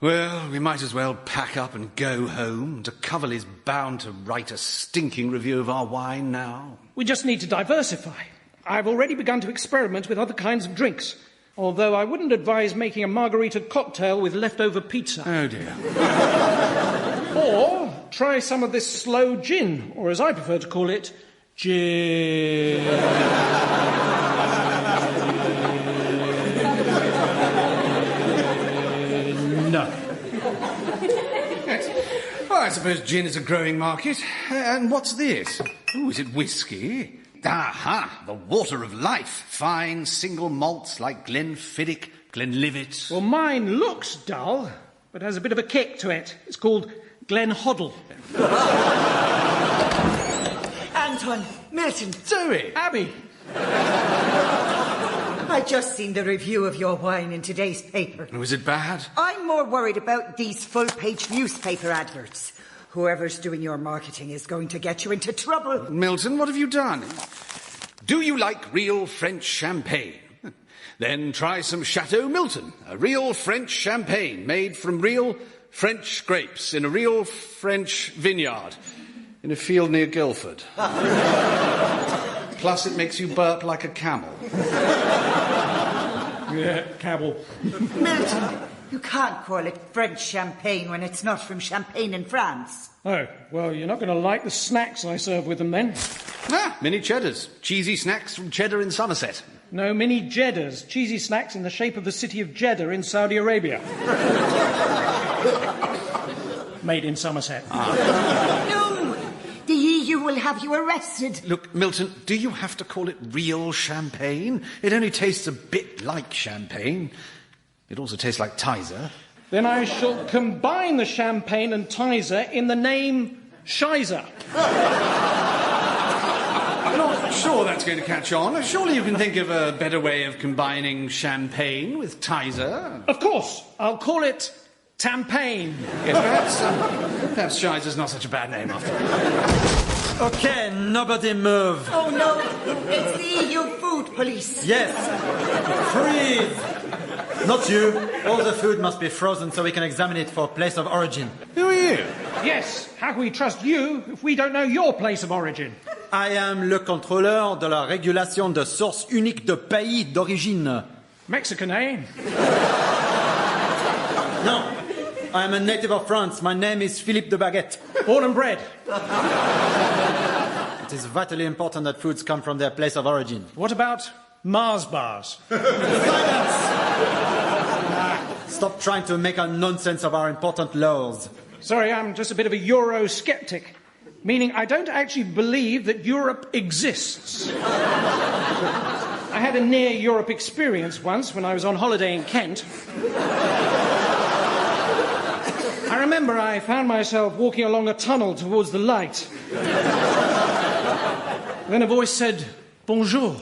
Well, we might as well pack up and go home. De Coverley's bound to write a stinking review of our wine now. We just need to diversify. I've already begun to experiment with other kinds of drinks, although I wouldn't advise making a margarita cocktail with leftover pizza. Oh, dear. Or try some of this slow gin, or as I prefer to call it, gin. No. Well, I suppose gin is a growing market. And what's this? Oh, is it whiskey? Aha! The water of life. Fine single malts like Glenfiddich, Glenlivet. Well, mine looks dull, but has a bit of a kick to it. It's called Glenhoddle. Anton, Milton. Zoe. Abby. I just seen the review of your wine in today's paper. Was it bad? I'm more worried about these full-page newspaper adverts. Whoever's doing your marketing is going to get you into trouble. Milton, what have you done? Do you like real French champagne? Then try some Chateau Milton, a real French champagne made from real French grapes in a real French vineyard in a field near Guildford. Plus, it makes you burp like a camel. Yeah, camel. Milton, you can't call it French champagne when it's not from Champagne in France. Oh, well, you're not going to like the snacks I serve with them then. Ah, mini cheddars. Cheesy snacks from Cheddar in Somerset. No, mini Jeddahs. Cheesy snacks in the shape of the city of Jeddah in Saudi Arabia. Made in Somerset. No! The EU will have you arrested. Look, Milton, do you have to call it real champagne? It only tastes a bit like champagne. It also tastes like Tizer. Then I shall combine the champagne and Tizer in the name Shizer. I'm not sure that's going to catch on. Surely you can think of a better way of combining champagne with Tizer. Of course. I'll call it Tampagne. Yes, perhaps Shizer's not such a bad name after all. Okay, nobody move. Oh, no. It's the EU food police. Yes. Freeze. Not you. All the food must be frozen so we can examine it for place of origin. Who are you? Yes, how can we trust you if we don't know your place of origin? I am le contrôleur de la régulation de source unique de pays d'origine. Mexican, eh? No, I am a native of France. My name is Philippe de Baguette. Born and bred. It is vitally important that foods come from their place of origin. What about Mars bars? Silence! Stop trying to make a nonsense of our important laws. Sorry, I'm just a bit of a Euro-skeptic, meaning I don't actually believe that Europe exists. I had a near-Europe experience once when I was on holiday in Kent. I remember I found myself walking along a tunnel towards the light. Then a voice said, "Bonjour."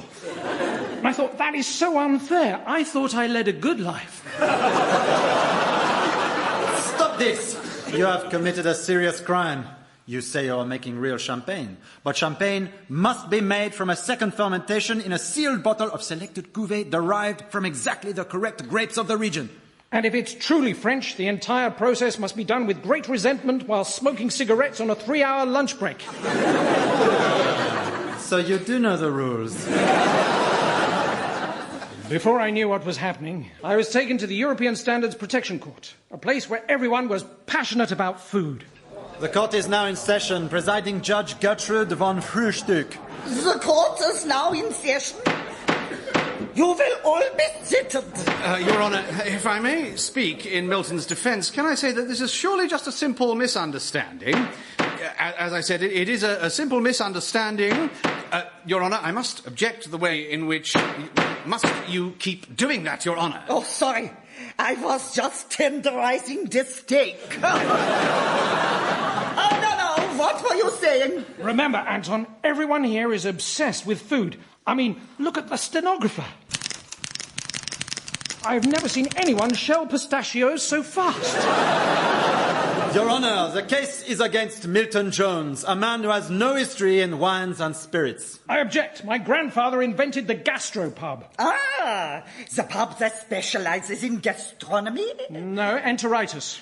And I thought, that is so unfair. I thought I led a good life. Stop this! You have committed a serious crime. You say you're making real champagne, but champagne must be made from a second fermentation in a sealed bottle of selected cuvée derived from exactly the correct grapes of the region. And if it's truly French, the entire process must be done with great resentment while smoking cigarettes on a 3-hour lunch break. So you do know the rules. Before I knew what was happening, I was taken to the European Standards Protection Court, a place where everyone was passionate about food. The court is now in session. Presiding Judge Gertrude von Frühstück. The court is now in session. You will all be seated. Your Honour, if I may speak in Milton's defence, can I say that this is surely just a simple misunderstanding? As I said, it is a simple misunderstanding. Your Honour, I must object to the way in which... Must you keep doing that, Your Honour? Oh, sorry. I was just tenderizing the steak. Oh, no. What were you saying? Remember, Anton, everyone here is obsessed with food. I mean, look at the stenographer. I've never seen anyone shell pistachios so fast. Your Honour, the case is against Milton Jones, a man who has no history in wines and spirits. I object. My grandfather invented the gastropub. Ah, the pub that specializes in gastronomy? No, enteritis.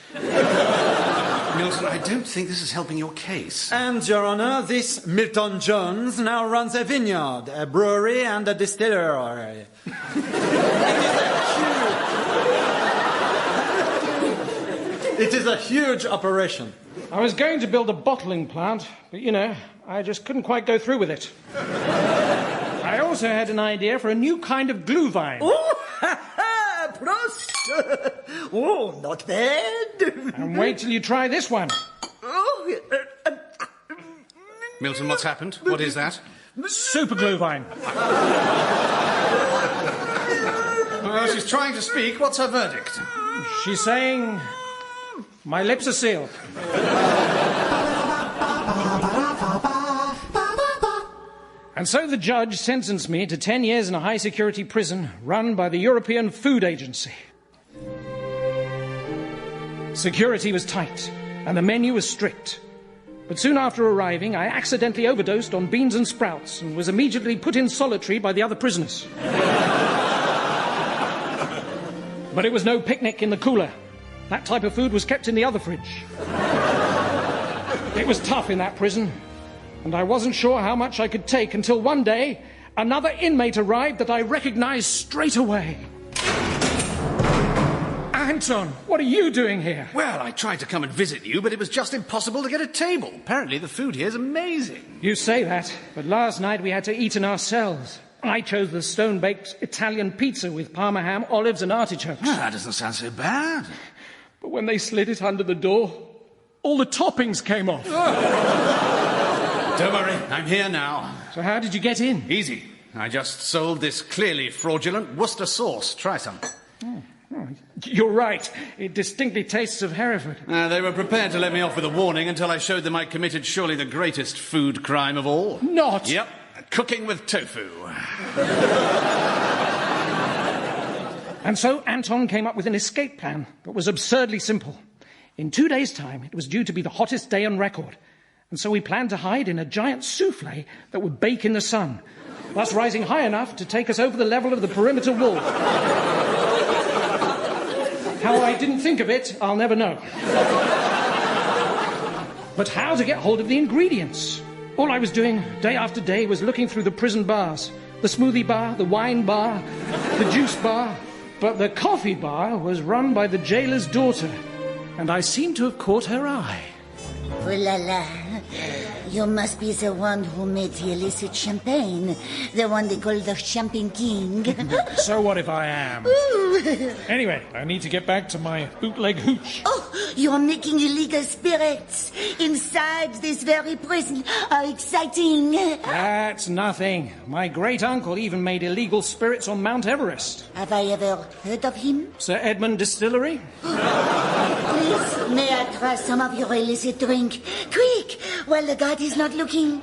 Milton, I don't think this is helping your case. And, Your Honour, this Milton Jones now runs a vineyard, a brewery and a distillery. It is a huge operation. I was going to build a bottling plant, but, I just couldn't quite go through with it. I also had an idea for a new kind of glühwein. Oh, Prost! Oh, not bad. And wait till you try this one. Oh, Milton, what's happened? What is that? Super glühwein. Well, she's trying to speak. What's her verdict? She's saying... My lips are sealed. And so the judge sentenced me to 10 years in a high-security prison run by the European Food Agency. Security was tight, and the menu was strict. But soon after arriving, I accidentally overdosed on beans and sprouts and was immediately put in solitary by the other prisoners. But it was no picnic in the cooler. That type of food was kept in the other fridge. It was tough in that prison, and I wasn't sure how much I could take until one day another inmate arrived that I recognized straight away. Anton, what are you doing here? Well, I tried to come and visit you, but it was just impossible to get a table. Apparently the food here is amazing. You say that, but last night we had to eat in our cells. I chose the stone-baked Italian pizza with parma ham, olives and artichokes. Well, that doesn't sound so bad. But when they slid it under the door, all the toppings came off. Don't worry, I'm here now. So how did you get in? Easy. I just sold this clearly fraudulent Worcester sauce. Try some. Oh, you're right. It distinctly tastes of Hereford. They were prepared to let me off with a warning until I showed them I'd committed surely the greatest food crime of all. Not? Yep. Cooking with tofu. And so Anton came up with an escape plan that was absurdly simple. In 2 days' time, it was due to be the hottest day on record. And so we planned to hide in a giant souffle that would bake in the sun, thus rising high enough to take us over the level of the perimeter wall. How I didn't think of it, I'll never know. But how to get hold of the ingredients? All I was doing day after day was looking through the prison bars. The smoothie bar, the wine bar, the juice bar. But the coffee bar was run by the jailer's daughter, and I seemed to have caught her eye. Oh la la. You must be the one who made the illicit champagne. The one they call the Champagne King. So what if I am? Anyway, I need to get back to my bootleg hooch. Oh, you're making illegal spirits inside this very prison. How exciting. That's nothing. My great-uncle even made illegal spirits on Mount Everest. Have I ever heard of him? Sir Edmund Distillery? Please, may I try some of your illicit drink? Quick, while the guard is not looking.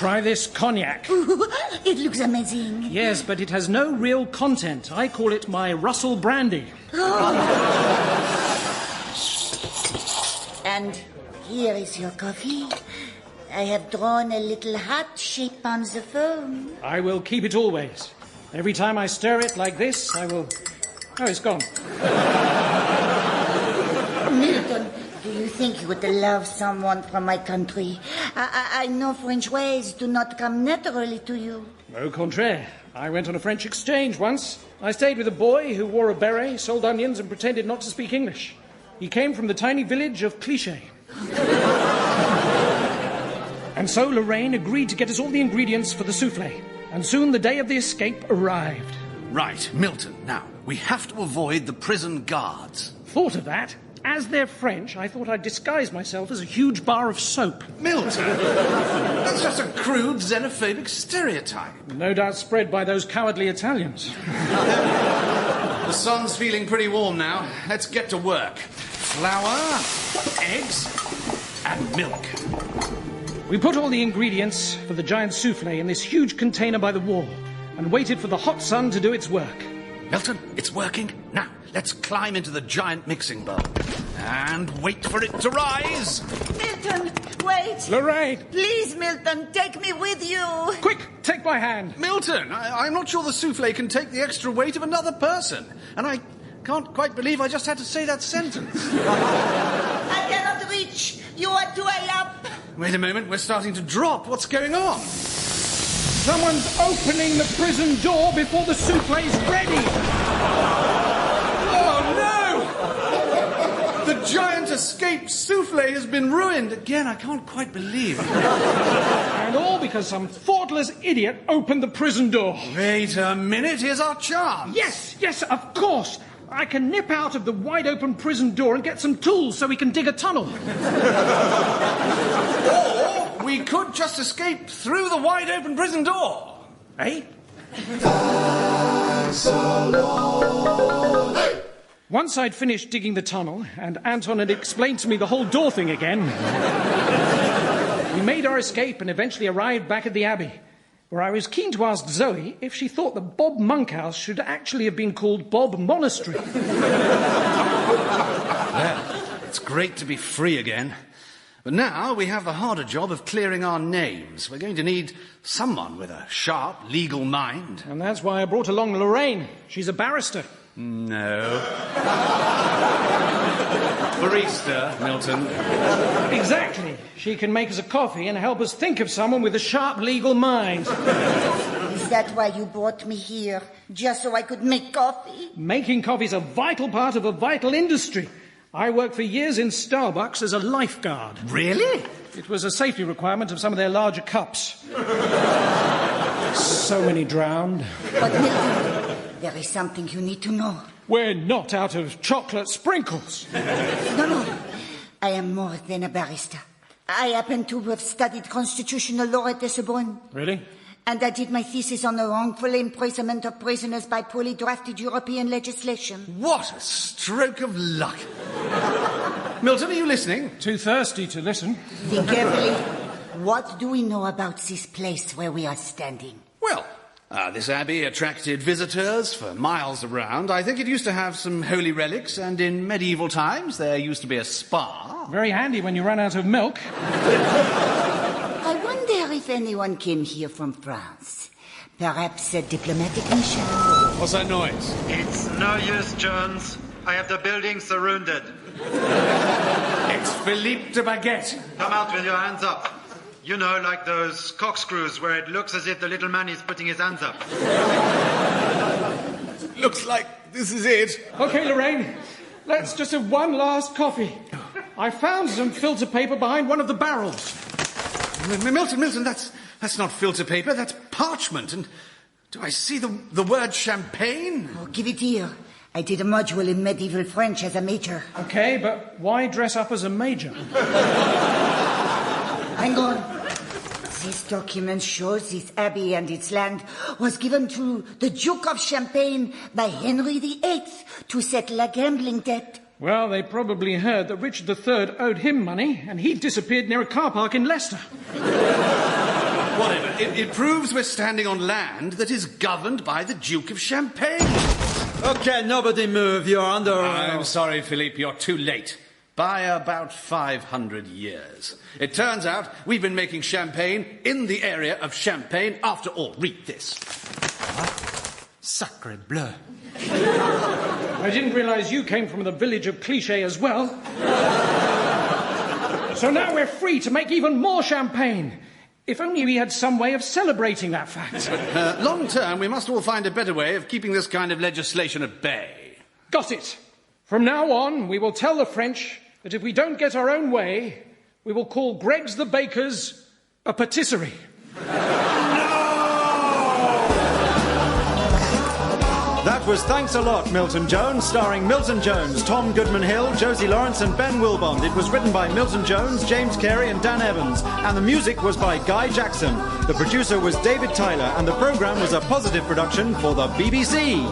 Try this cognac. Ooh, it looks amazing. Yes, but it has no real content. I call it my Russell brandy. And here is your coffee. I have drawn a little heart shape on the foam. I will keep it always. Every time I stir it like this, I will... Oh, it's gone. Milton, do you think you would love someone from my country? I know French ways do not come naturally to you. Au contraire. I went on a French exchange once. I stayed with a boy who wore a beret, sold onions, and pretended not to speak English. He came from the tiny village of Cliché. And so Lorraine agreed to get us all the ingredients for the soufflé. And soon the day of the escape arrived. Right, Milton. Now, we have to avoid the prison guards. Thought of that. As they're French, I thought I'd disguise myself as a huge bar of soap. Milton! That's just a crude xenophobic stereotype. No doubt spread by those cowardly Italians. The sun's feeling pretty warm now. Let's get to work. Flour, eggs, and milk. We put all the ingredients for the giant soufflé in this huge container by the wall and waited for the hot sun to do its work. Milton, it's working. Now, let's climb into the giant mixing bowl and wait for it to rise. Milton, wait. Lorraine. Please, Milton, take me with you. Quick, take my hand. Milton, I'm not sure the soufflé can take the extra weight of another person. And I can't quite believe I just had to say that sentence. I cannot reach. You are too high up. Wait a moment, we're starting to drop. What's going on? Someone's opening the prison door before the soufflé's ready. Oh, no! The giant escape soufflé has been ruined. Again, I can't quite believe it. And all because some thoughtless idiot opened the prison door. Wait a minute, here's our chance. Yes, of course. I can nip out of the wide-open prison door and get some tools so we can dig a tunnel. Or we could just escape through the wide-open prison door. Eh? Once I'd finished digging the tunnel, and Anton had explained to me the whole door thing again, we made our escape and eventually arrived back at the Abbey, where I was keen to ask Zoe if she thought that Bob Monkhouse should actually have been called Bob Monastery. Well, it's great to be free again. But now we have the harder job of clearing our names. We're going to need someone with a sharp legal mind. And that's why I brought along Lorraine. She's a barrister. No. Barista, Milton. Exactly. She can make us a coffee and help us think of someone with a sharp legal mind. Is that why you brought me here? Just so I could make coffee? Making coffee's a vital part of a vital industry. I worked for years in Starbucks as a lifeguard. Really? It was a safety requirement of some of their larger cups. So many drowned. But Milton, there is something you need to know. We're not out of chocolate sprinkles. No. I am more than a barrister. I happen to have studied constitutional law at the Sorbonne. Really? And I did my thesis on the wrongful imprisonment of prisoners by poorly drafted European legislation. What a stroke of luck. Milton, are you listening? Too thirsty to listen. Think carefully. What do we know about this place where we are standing? Well, this abbey attracted visitors for miles around. I think it used to have some holy relics, and in medieval times there used to be a spa. Very handy when you run out of milk. I wonder if anyone came here from France. Perhaps a diplomatic mission. What's that noise? It's no use, Jones. I have the building surrounded. It's Philippe de Baguette. Come out with your hands up. You know, like those corkscrews where it looks as if the little man is putting his hands up. Looks like this is it. Okay, Lorraine. Let's just have one last coffee. I found some filter paper behind one of the barrels. Milton, that's not filter paper, that's parchment. And do I see the word champagne? Oh, give it here. I did a module in medieval French as a major. Okay, but why dress up as a major? Hang on. This document shows this abbey and its land was given to the Duke of Champagne by Henry VIII to settle a gambling debt. Well, they probably heard that Richard III owed him money, and he disappeared near a car park in Leicester. Whatever. It proves we're standing on land that is governed by the Duke of Champagne. Okay, nobody move. You're under... I'm sorry, Philippe, you're too late. By about 500 years. It turns out we've been making champagne in the area of Champagne after all. Read this. Sacre bleu. I didn't realise you came from the village of Cliché as well. So now we're free to make even more champagne. If only we had some way of celebrating that fact. Long term, we must all find a better way of keeping this kind of legislation at bay. Got it. From now on, we will tell the French that if we don't get our own way, we will call Greg's the Baker's a patisserie. That was Thanks a Lot, Milton Jones, starring Milton Jones, Tom Goodman-Hill, Josie Lawrence and Ben Wilbond. It was written by Milton Jones, James Carey and Dan Evans, and the music was by Guy Jackson. The producer was David Tyler, and the programme was a positive production for the BBC.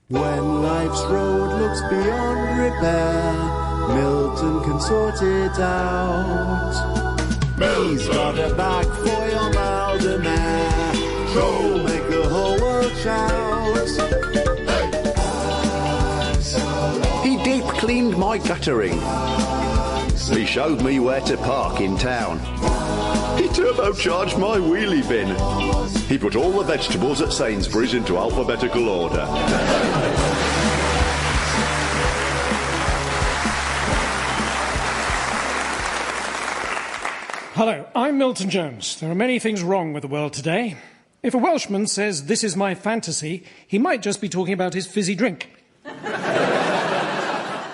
When life's road looks beyond repair, Milton can sort it out. He's got a bag for your Maldemare, so make the whole world shout. He deep cleaned my guttering. He showed me where to park in town. He turbocharged my wheelie bin. He put all the vegetables at Sainsbury's into alphabetical order. Hello, I'm Milton Jones. There are many things wrong with the world today. If a Welshman says, "This is my fantasy," he might just be talking about his fizzy drink.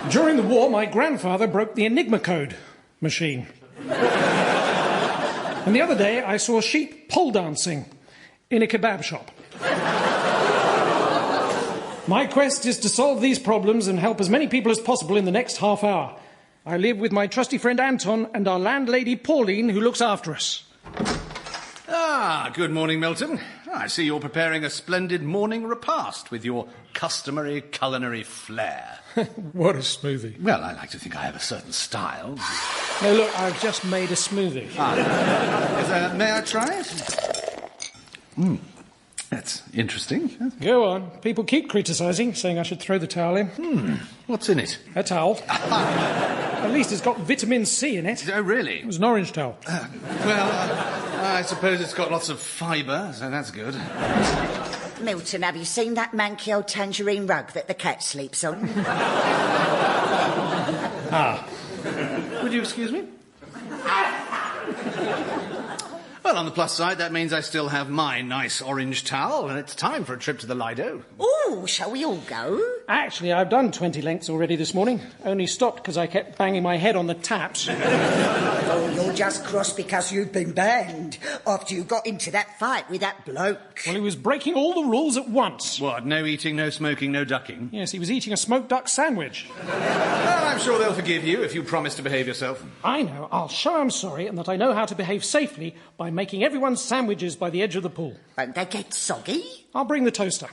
During the war, my grandfather broke the Enigma code machine. And the other day, I saw sheep pole dancing in a kebab shop. My quest is to solve these problems and help as many people as possible in the next half hour. I live with my trusty friend Anton and our landlady Pauline, who looks after us. Ah, good morning, Milton. I see you're preparing a splendid morning repast with your customary culinary flair. What a smoothie. Well, I like to think I have a certain style. No, look, I've just made a smoothie. May I try it? That's interesting. Go on. People keep criticising, saying I should throw the towel in. What's in it? A towel. At least it's got vitamin C in it. Oh, really? It was an orange towel. I suppose it's got lots of fibre, so that's good. Milton, have you seen that manky old tangerine rug that the cat sleeps on? Would you excuse me? Well, on the plus side, that means I still have my nice orange towel, and it's time for a trip to the Lido. Ooh, shall we all go? Actually, I've done 20 lengths already this morning. Only stopped because I kept banging my head on the taps. Oh, you're just cross because you've been banned after you got into that fight with that bloke. Well, he was breaking all the rules at once. What, no eating, no smoking, no ducking? Yes, he was eating a smoked duck sandwich. Well, I'm sure they'll forgive you if you promise to behave yourself. I know. I'll show I'm sorry and that I know how to behave safely by making everyone sandwiches by the edge of the pool. Won't they get soggy? I'll bring the toaster.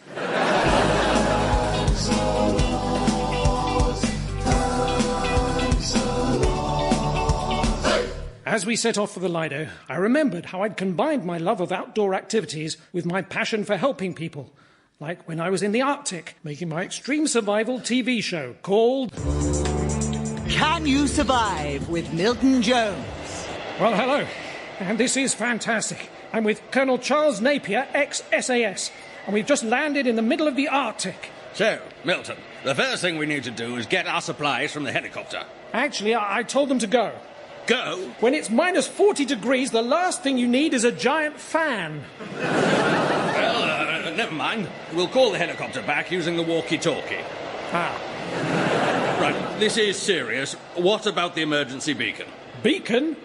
As we set off for the Lido, I remembered how I'd combined my love of outdoor activities with my passion for helping people. Like when I was in the Arctic, making my extreme survival TV show called... Can You Survive with Milton Jones? Well, hello. And this is fantastic. I'm with Colonel Charles Napier, ex-SAS, and we've just landed in the middle of the Arctic. So, Milton, the first thing we need to do is get our supplies from the helicopter. Actually, I told them to go. Go? When it's minus 40 degrees, the last thing you need is a giant fan. Well, never mind. We'll call the helicopter back using the walkie-talkie. Right, this is serious. What about the emergency beacon? Beacon?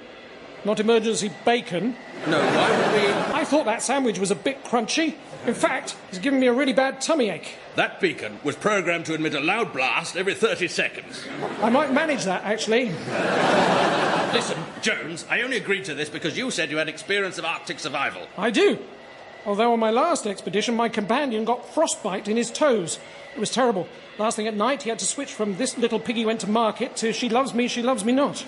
Not emergency bacon. No, why would we... I thought that sandwich was a bit crunchy. In fact, it's giving me a really bad tummy ache. That beacon was programmed to emit a loud blast every 30 seconds. I might manage that, actually. Listen, Jones, I only agreed to this because you said you had experience of Arctic survival. I do. Although on my last expedition, my companion got frostbite in his toes. It was terrible. Last thing at night, he had to switch from "This little piggy went to market" to "She loves me not."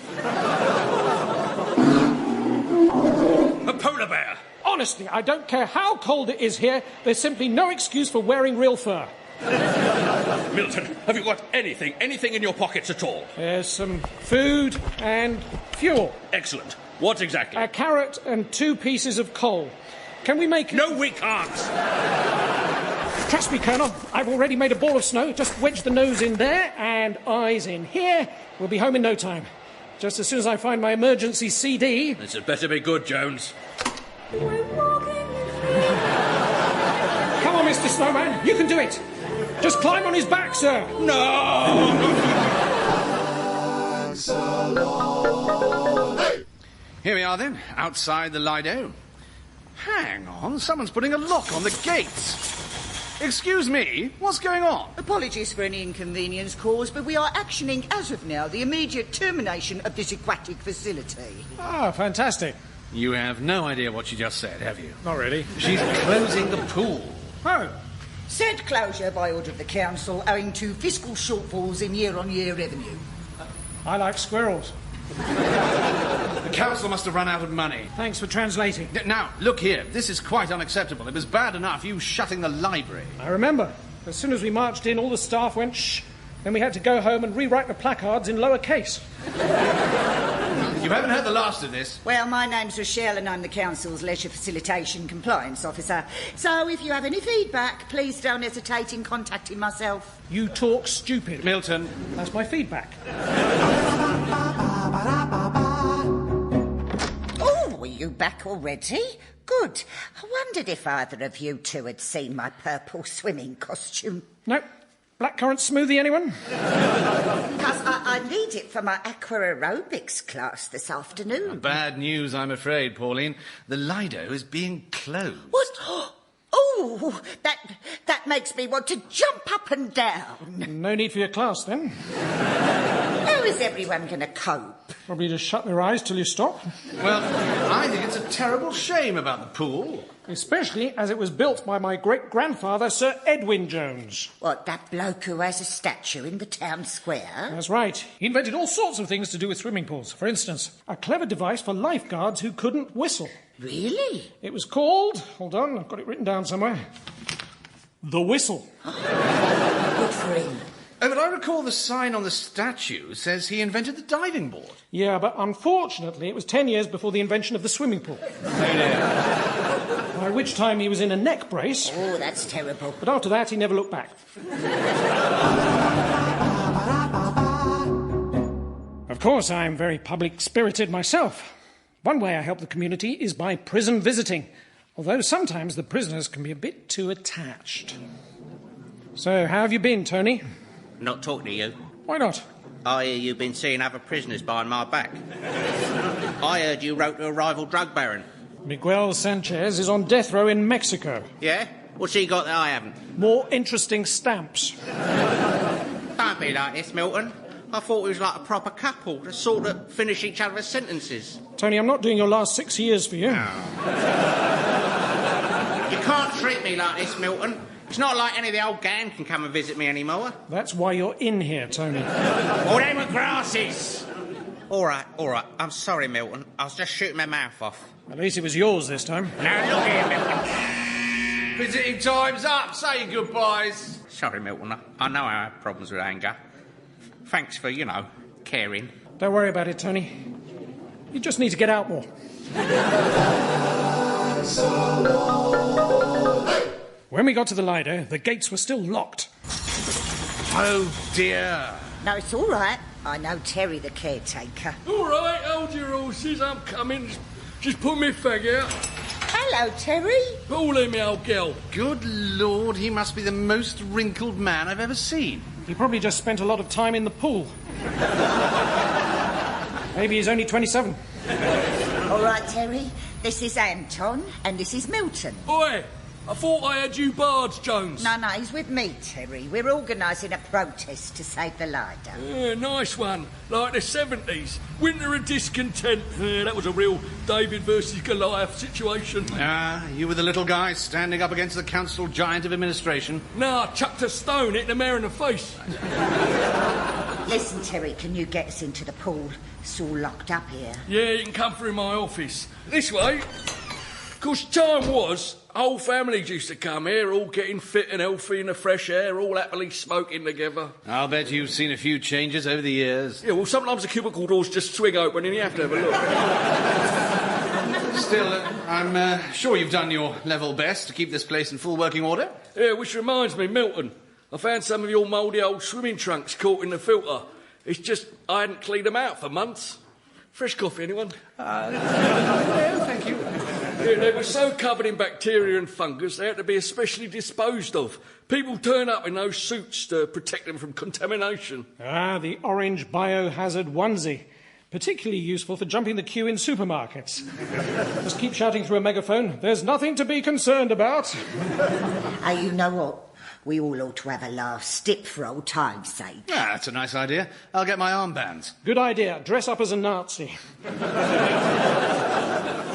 A polar bear. Honestly, I don't care how cold it is here, there's simply no excuse for wearing real fur. Milton, have you got anything in your pockets at all? There's some food and fuel. Excellent. What exactly? A carrot and 2 pieces of coal. Can we make... No, we can't. Trust me, Colonel, I've already made a ball of snow. Just wedge the nose in there and eyes in here. We'll be home in no time. Just as soon as I find my emergency CD... This had better be good, Jones. Come on, Mr. Snowman, you can do it. Just climb on his back, sir. No! Here we are, then, outside the Lido. Hang on, someone's putting a lock on the gates. Excuse me, what's going on? Apologies for any inconvenience caused, but we are actioning, as of now, the immediate termination of this aquatic facility. Ah, fantastic. You have no idea what you just said, have you? Not really. She's closing the pool. Oh. Said closure by order of the council owing to fiscal shortfalls in year-on-year revenue. I like squirrels. The council must have run out of money. Thanks for translating. Now, look here. This is quite unacceptable. It was bad enough you shutting the library. I remember. As soon as we marched in, all the staff went shh. Then we had to go home and rewrite the placards in lower case. You haven't heard the last of this. Well, my name's Rochelle and I'm the council's leisure facilitation compliance officer. So if you have any feedback, please don't hesitate in contacting myself. You talk stupid. Milton. That's my feedback. Oh, are you back already? Good. I wondered if either of you two had seen my purple swimming costume. Nope. Blackcurrant smoothie, anyone? Because I need it for my aqua aerobics class this afternoon. Bad news, I'm afraid, Pauline. The Lido is being closed. What? Oh, that makes me want to jump up and down. No need for your class, then. How is everyone going to cope? Probably just shut their eyes till you stop. Well, I think it's a terrible shame about the pool. Especially as it was built by my great-grandfather, Sir Edwin Jones. What, that bloke who has a statue in the town square? That's right. He invented all sorts of things to do with swimming pools. For instance, a clever device for lifeguards who couldn't whistle. Really? It was called... Hold on, I've got it written down somewhere. The Whistle. Good for him. Oh, but I recall the sign on the statue says he invented the diving board. Yeah, but unfortunately it was 10 years before the invention of the swimming pool. By which time he was in a neck brace. Oh, that's terrible. But after that, he never looked back. Of course, I'm very public-spirited myself. One way I help the community is by prison visiting, although sometimes the prisoners can be a bit too attached. So, how have you been, Tony? Not talking to you. Why not? I hear you've been seeing other prisoners behind my back. I heard you wrote to a rival drug baron. Miguel Sanchez is on death row in Mexico. Yeah? What's he got that I haven't? More interesting stamps. Don't be like this, Milton. I thought we was like a proper couple to sort of finish each other's sentences. Tony, I'm not doing your last 6 years for you. No. You can't treat me like this, Milton. It's not like any of the old gang can come and visit me anymore. That's why you're in here, Tony. Oh, they were grasses. All right. I'm sorry, Milton. I was just shooting my mouth off. At least it was yours this time. Now, look here, Milton. Visiting time's up. Say your goodbyes. Sorry, Milton. I know I have problems with anger. Thanks for, caring. Don't worry about it, Tony. You just need to get out more. When we got to the Lido, the gates were still locked. Oh, dear. No, it's all right. I know Terry, the caretaker. All right, hold your horses. I'm coming. Just put me fag out. Hello, Terry. Pull him, old girl. Good Lord, he must be the most wrinkled man I've ever seen. He probably just spent a lot of time in the pool. Maybe he's only 27. All right, Terry. This is Anton, and this is Milton. Oi! I thought I had you barred, Jones. No, he's with me, Terry. We're organising a protest to save the Lido. Yeah, nice one. Like the 70s. Winter of discontent. Yeah, that was a real David versus Goliath situation. Ah, you were the little guy standing up against the council giant of administration. Nah, I chucked a stone, hit the mayor in the face. Listen, Terry, can you get us into the pool? It's all locked up here. Yeah, you can come through my office. This way. Of course, time was, whole families used to come here, all getting fit and healthy in the fresh air, all happily smoking together. I'll bet you've seen a few changes over the years. Yeah, well, sometimes the cubicle doors just swing open and you have to have a look. Still, I'm sure you've done your level best to keep this place in full working order. Yeah, which reminds me, Milton, I found some of your mouldy old swimming trunks caught in the filter. It's just I hadn't cleaned them out for months. Fresh coffee, anyone? No, thank you. Yeah, they were so covered in bacteria and fungus they had to be especially disposed of. People turn up in those suits to protect them from contamination. Ah, the orange biohazard onesie. Particularly useful for jumping the queue in supermarkets. Just keep shouting through a megaphone, there's nothing to be concerned about. You know what? We all ought to have a laugh, stick for old time's sake. Ah, that's a nice idea. I'll get my armbands. Good idea. Dress up as a Nazi.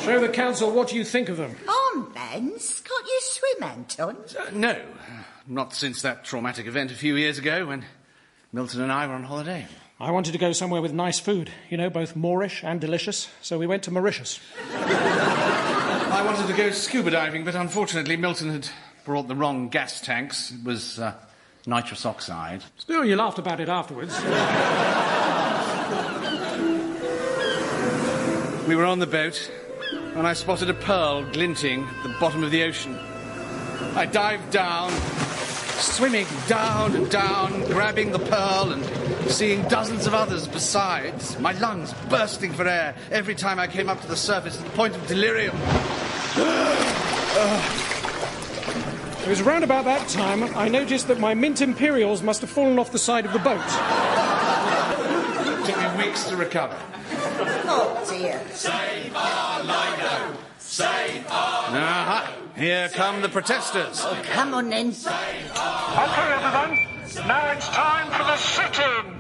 Show the council what you think of them. Armbands? Can't you swim, Anton? No, not since that traumatic event a few years ago when Milton and I were on holiday. I wanted to go somewhere with nice food, you know, both Moorish and delicious, so we went to Mauritius. I wanted to go scuba diving, but unfortunately Milton had brought the wrong gas tanks. It was nitrous oxide. Still, you laughed about it afterwards. We were on the boat, and I spotted a pearl glinting at the bottom of the ocean. I dived down, swimming down and down, grabbing the pearl and seeing dozens of others besides, my lungs bursting for air every time I came up to the surface to the point of delirium. It was round about that time I noticed that my mint imperials must have fallen off the side of the boat. It took me weeks to recover. Oh, dear. Save our Lido! Save our Aha! Here come the protesters. Oh, come on, then. OK, everyone. Now it's time for the sit-in.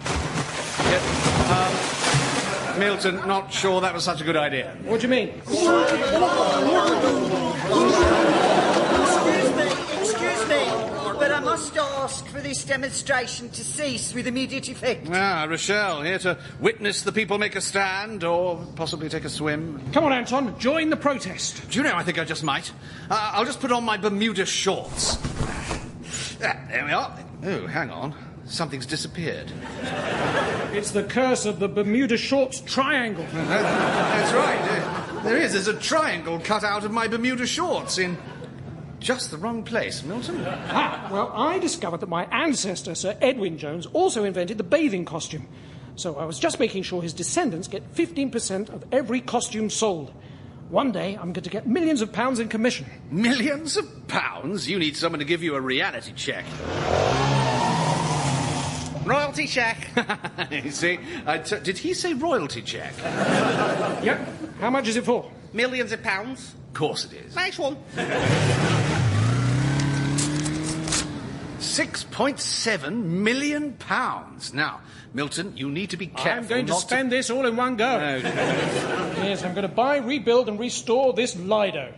Milton, not sure that was such a good idea. What do you mean? Excuse me, but I must ask for this demonstration to cease with immediate effect. Ah, Rochelle, here to witness the people make a stand or possibly take a swim. Come on, Anton, join the protest. Do you know, I think I just might. I'll just put on my Bermuda shorts. There we are. Oh, hang on. Something's disappeared. It's the curse of the Bermuda Shorts triangle. That's right. There is. There's a triangle cut out of my Bermuda shorts in just the wrong place, Milton. Well, I discovered that my ancestor, Sir Edwin Jones, also invented the bathing costume. So I was just making sure his descendants get 15% of every costume sold. One day, I'm going to get millions of pounds in commission. Millions of pounds? You need someone to give you a reality check. Royalty check. You see, did he say royalty check? Yep. How much is it for? Millions of pounds. Of course it is. Nice one. 6.7 million pounds. Now, Milton, you need to be careful. I'm going to spend this all in one go. No. Yes, I'm going to buy, rebuild and restore this Lido.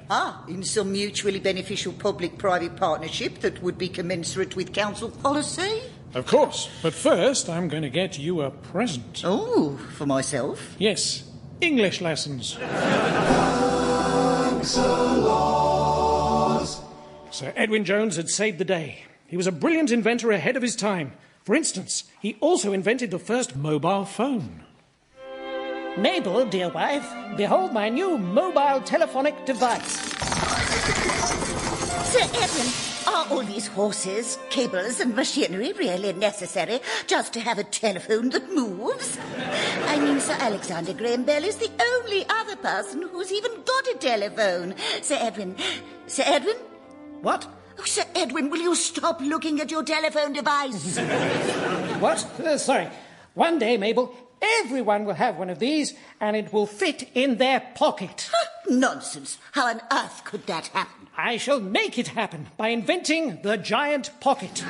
In some mutually beneficial public-private partnership that would be commensurate with council policy? Of course. But first, I'm going to get you a present. Oh, for myself? Yes. English lessons. Thanks a lot. Sir Edwin Jones had saved the day. He was a brilliant inventor ahead of his time. For instance, he also invented the first mobile phone. Mabel, dear wife, behold my new mobile telephonic device. Sir Edwin, are all these horses, cables and machinery really necessary just to have a telephone that moves? I mean, Sir Alexander Graham Bell is the only other person who's even got a telephone. Sir Edwin? What? Oh, Sir Edwin, will you stop looking at your telephone device? What? Sorry. One day, Mabel, everyone will have one of these, and it will fit in their pocket. Nonsense. How on earth could that happen? I shall make it happen by inventing the giant pocket.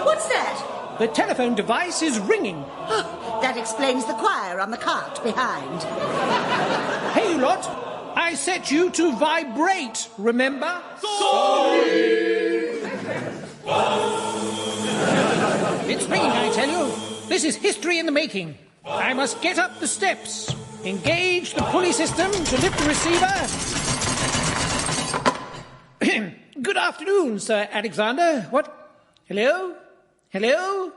What's that? The telephone device is ringing. That explains the choir on the cart behind. Hey, you lot. I I set you to vibrate, remember? Sorry! It's ringing, I tell you. This is history in the making. I must get up the steps, engage the pulley system to lift the receiver. Good afternoon, Sir Alexander. What? Hello? Hello?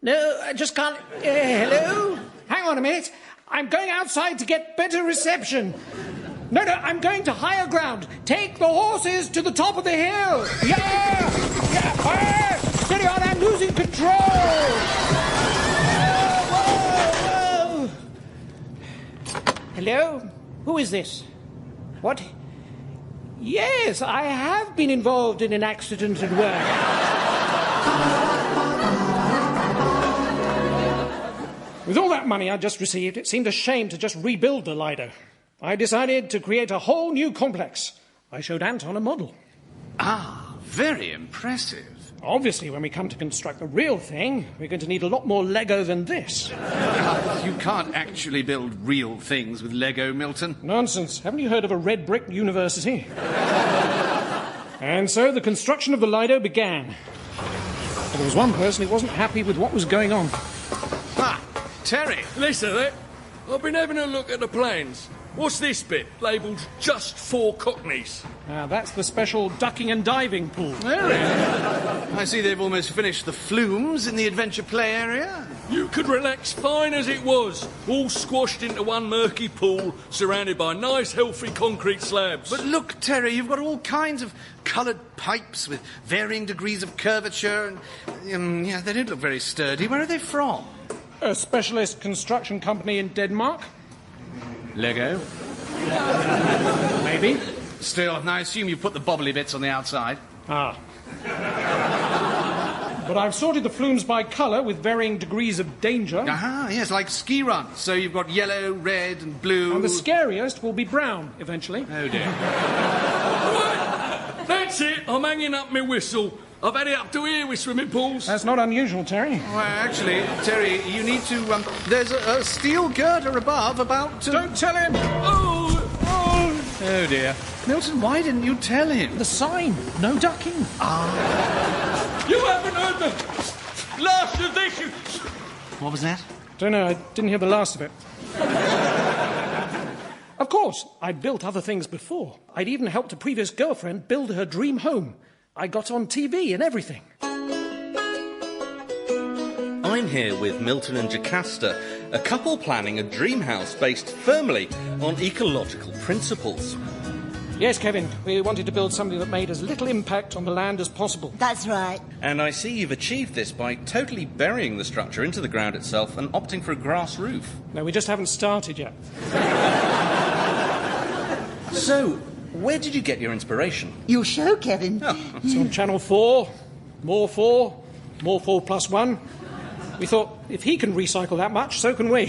No, I just can't... hello? Hang on a minute. I'm going outside to get better reception. No, I'm going to higher ground. Take the horses to the top of the hill. Yeah! Steady on, I'm losing control. Whoa. Hello? Who is this? What? Yes, I have been involved in an accident at work. With all that money I just received, it seemed a shame to just rebuild the Lido. I decided to create a whole new complex. I showed Anton a model. Ah, very impressive. Obviously, when we come to construct the real thing, we're going to need a lot more Lego than this. You can't actually build real things with Lego, Milton. Nonsense. Haven't you heard of a red brick university? And so the construction of the Lido began. But there was one person who wasn't happy with what was going on. Ah, Terry. Listen, I've been having a look at the plans. What's this bit, labelled just for Cockneys? That's the special ducking and diving pool. Oh, really? I see they've almost finished the flumes in the adventure play area. You could relax fine as it was, all squashed into one murky pool, surrounded by nice, healthy concrete slabs. But look, Terry, you've got all kinds of coloured pipes with varying degrees of curvature, and yeah, they don't look very sturdy. Where are they from? A specialist construction company in Denmark. Lego? Maybe. Still, I assume you put the bobbly bits on the outside. Ah. But I've sorted the flumes by colour with varying degrees of danger. Aha, yes, like ski runs. So you've got yellow, red and blue. And the scariest will be brown, eventually. Oh, dear. Right. That's it. I'm hanging up my whistle. I've had it up to here with swimming pools. That's not unusual, Terry. Well, actually, Terry, you need to... there's a steel girder above about to... Don't tell him! Oh, dear. Milton, why didn't you tell him? The sign. No ducking. You haven't heard the last of this. What was that? Don't know. I didn't hear the last of it. Of course, I'd built other things before. I'd even helped a previous girlfriend build her dream home. I got on TV and everything. I'm here with Milton and Jocasta, a couple planning a dream house based firmly on ecological principles. Yes, Kevin, we wanted to build something that made as little impact on the land as possible. That's right. And I see you've achieved this by totally burying the structure into the ground itself and opting for a grass roof. No, we just haven't started yet. So, where did you get your inspiration? Your show, Kevin. Oh. It's on Channel 4, more 4 plus 1. We thought, if he can recycle that much, so can we.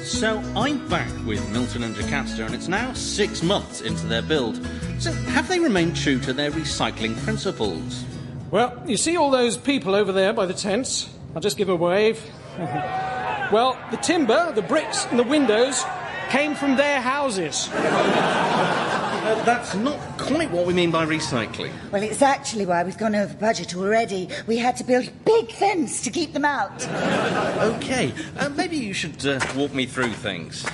So, I'm back with Milton and Jocasta, and it's now 6 months into their build. So, have they remained true to their recycling principles? Well, you see all those people over there by the tents? I'll just give a wave. Well, the timber, the bricks and the windows came from their houses. That's not quite what we mean by recycling. Well, it's actually why we've gone over budget already. We had to build a big fence to keep them out. OK. Maybe you should walk me through things.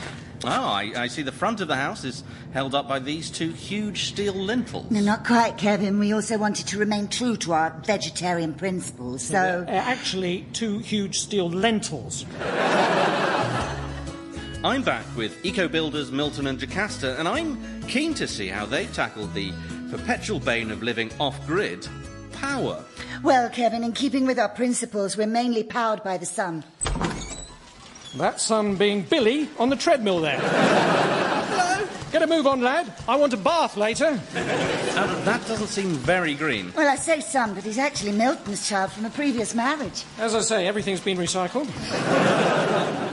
I see the front of the house is held up by these two huge steel lintels. No, not quite, Kevin. We also wanted to remain true to our vegetarian principles, so... Actually, two huge steel lentils. I'm back with eco-builders Milton and Jocasta, and I'm keen to see how they've tackled the perpetual bane of living off-grid, power. Well, Kevin, in keeping with our principles, we're mainly powered by the sun. That sun being Billy on the treadmill there. Hello. Get a move on, lad. I want a bath later. That doesn't seem very green. Well, I say son, but he's actually Milton's child from a previous marriage. As I say, everything's been recycled.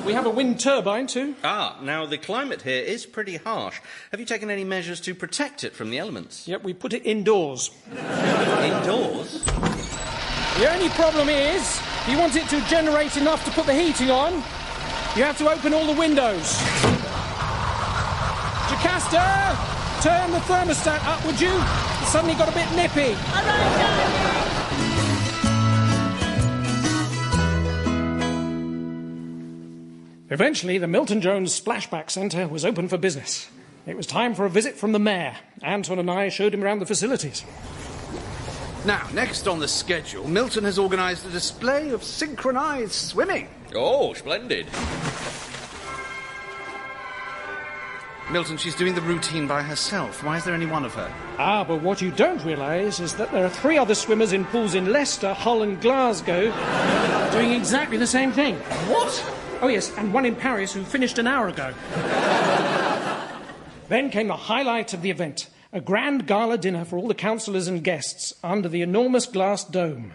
We have a wind turbine, too. Now the climate here is pretty harsh. Have you taken any measures to protect it from the elements? Yep, we put it indoors. Indoors? The only problem is, if you want it to generate enough to put the heating on, you have to open all the windows. Caster! Turn the thermostat up, would you? It suddenly got a bit nippy. Eventually, the Milton Jones Splashback Centre was open for business. It was time for a visit from the mayor. Anton and I showed him around the facilities. Now, next on the schedule, Milton has organised a display of synchronised swimming. Oh, splendid. Milton, she's doing the routine by herself. Why is there only one of her? Ah, but what you don't realise is that there are 3 other swimmers in pools in Leicester, Hull and Glasgow doing exactly the same thing. What? Oh, yes, and one in Paris who finished an hour ago. Then came the highlight of the event, a grand gala dinner for all the councillors and guests under the enormous glass dome.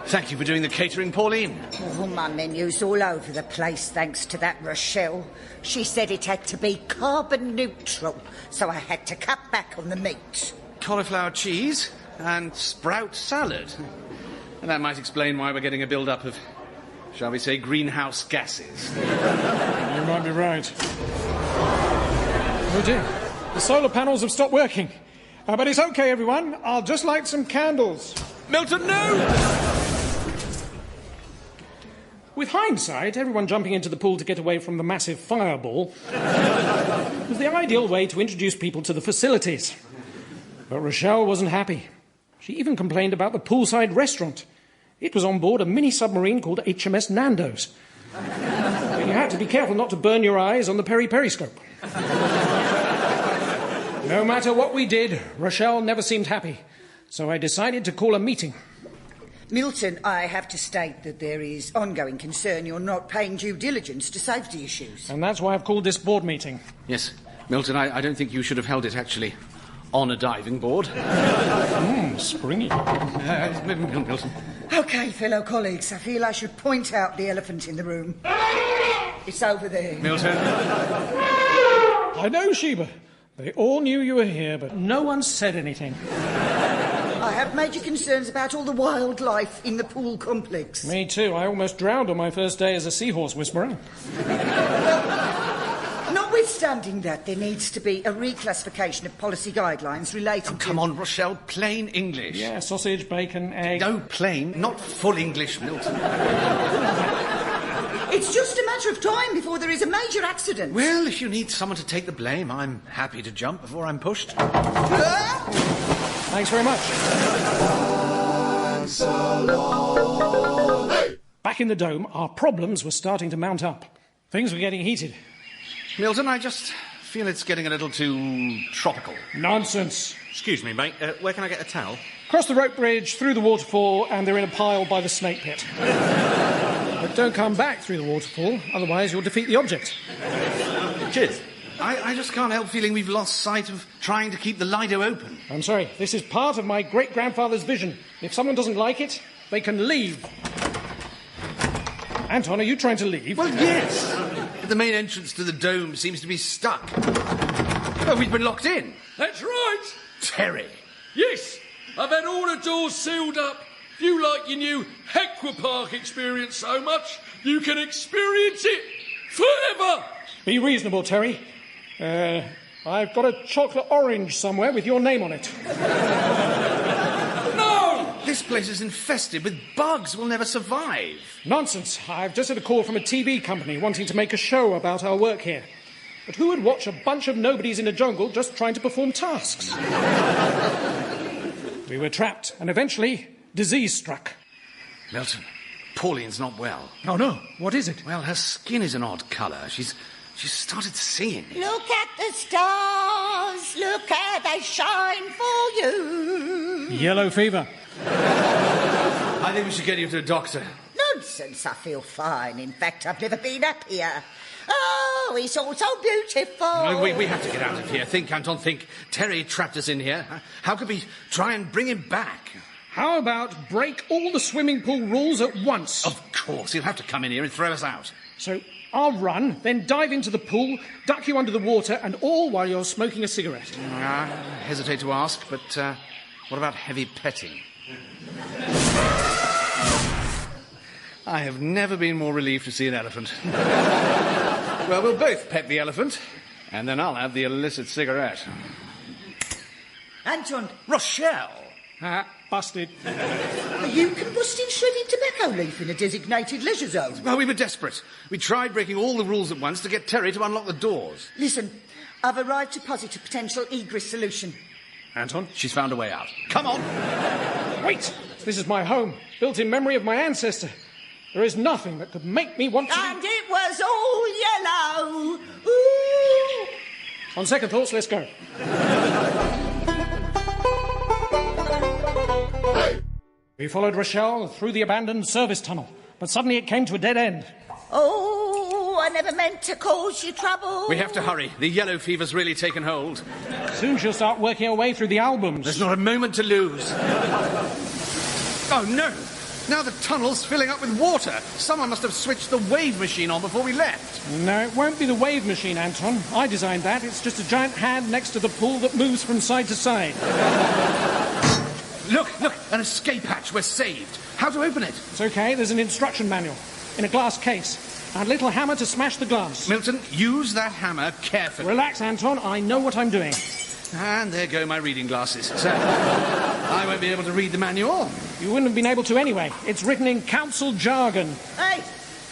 Thank you for doing the catering, Pauline. Oh, my menu's all over the place, thanks to that Rochelle. She said it had to be carbon neutral, so I had to cut back on the meat. Cauliflower cheese and sprout salad. And that might explain why we're getting a build-up of, shall we say, greenhouse gases. You might be right. Oh, dear. The solar panels have stopped working. But it's OK, everyone. I'll just light some candles. Milton, no! With hindsight, everyone jumping into the pool to get away from the massive fireball was the ideal way to introduce people to the facilities. But Rochelle wasn't happy. She even complained about the poolside restaurant. It was on board a mini-submarine called HMS Nando's. But you had to be careful not to burn your eyes on the periscope. No matter what we did, Rochelle never seemed happy. So I decided to call a meeting. Milton, I have to state that there is ongoing concern you're not paying due diligence to safety issues. And that's why I've called this board meeting. Yes. Milton, I don't think you should have held it, actually, on a diving board. Springy. Milton. OK, fellow colleagues, I feel I should point out the elephant in the room. It's over there. Milton. I know, Sheba. They all knew you were here, but no one said anything. I have major concerns about all the wildlife in the pool complex. Me too. I almost drowned on my first day as a seahorse whisperer. Notwithstanding that, there needs to be a reclassification of policy guidelines related to... Come on, Rochelle, plain English. Yeah, sausage, bacon, egg... No, plain, not full English, Milton. It's just a matter of time before there is a major accident. Well, if you need someone to take the blame, I'm happy to jump before I'm pushed. Thanks very much. Back in the dome, our problems were starting to mount up. Things were getting heated. Milton, I just feel it's getting a little too tropical. Nonsense. Excuse me, mate. Where can I get a towel? Cross the rope bridge, through the waterfall, and they're in a pile by the snake pit. But don't come back through the waterfall, otherwise you'll defeat the object. Cheers. I just can't help feeling we've lost sight of trying to keep the Lido open. I'm sorry, this is part of my great-grandfather's vision. If someone doesn't like it, they can leave. Anton, are you trying to leave? Well, yes. The main entrance to the dome seems to be stuck. Oh, we've been locked in. That's right. Terry. Yes, I've had all the doors sealed up. If you like your new Aquapark experience so much, you can experience it forever. Be reasonable, Terry. I've got a chocolate orange somewhere with your name on it. No! This place is infested with bugs. We'll never survive. Nonsense. I've just had a call from a TV company wanting to make a show about our work here. But who would watch a bunch of nobodies in a jungle just trying to perform tasks? We were trapped, and eventually, disease struck. Milton, Pauline's not well. Oh, no. What is it? Well, her skin is an odd colour. She's started seeing. Look at the stars. Look how they shine for you. Yellow fever. I think we should get you to a doctor. Nonsense. I feel fine. In fact, I've never been happier. Oh, it's all so beautiful. We have to get out of here. Think, Anton, think. Terry trapped us in here. How could we try and bring him back? How about break all the swimming pool rules at once? Of course. He'll have to come in here and throw us out. So I'll run, then dive into the pool, duck you under the water, and all while you're smoking a cigarette. I hesitate to ask, but what about heavy petting? I have never been more relieved to see an elephant. Well, we'll both pet the elephant. And then I'll have the illicit cigarette. Anton. Rochelle! Busted. You combusting shredded tobacco leaf in a designated leisure zone? Well, we were desperate. We tried breaking all the rules at once to get Terry to unlock the doors. Listen, I've arrived to posit a potential egress solution. Anton, she's found a way out. Come on! Wait! This is my home, built in memory of my ancestor. There is nothing that could make me want to... And it was all yellow! Ooh! On second thoughts, let's go. We followed Rochelle through the abandoned service tunnel, but suddenly it came to a dead end. Oh, I never meant to cause you trouble. We have to hurry. The yellow fever's really taken hold. Soon she'll start working her way through the albums. There's not a moment to lose. Oh, no! Now the tunnel's filling up with water. Someone must have switched the wave machine on before we left. No, it won't be the wave machine, Anton. I designed that. It's just a giant hand next to the pool that moves from side to side. Look, an escape hatch. We're saved. How to open it? It's okay. There's an instruction manual in a glass case. And a little hammer to smash the glass. Milton, use that hammer carefully. Relax, Anton. I know what I'm doing. And there go my reading glasses. So, I won't be able to read the manual. You wouldn't have been able to anyway. It's written in council jargon. Hey,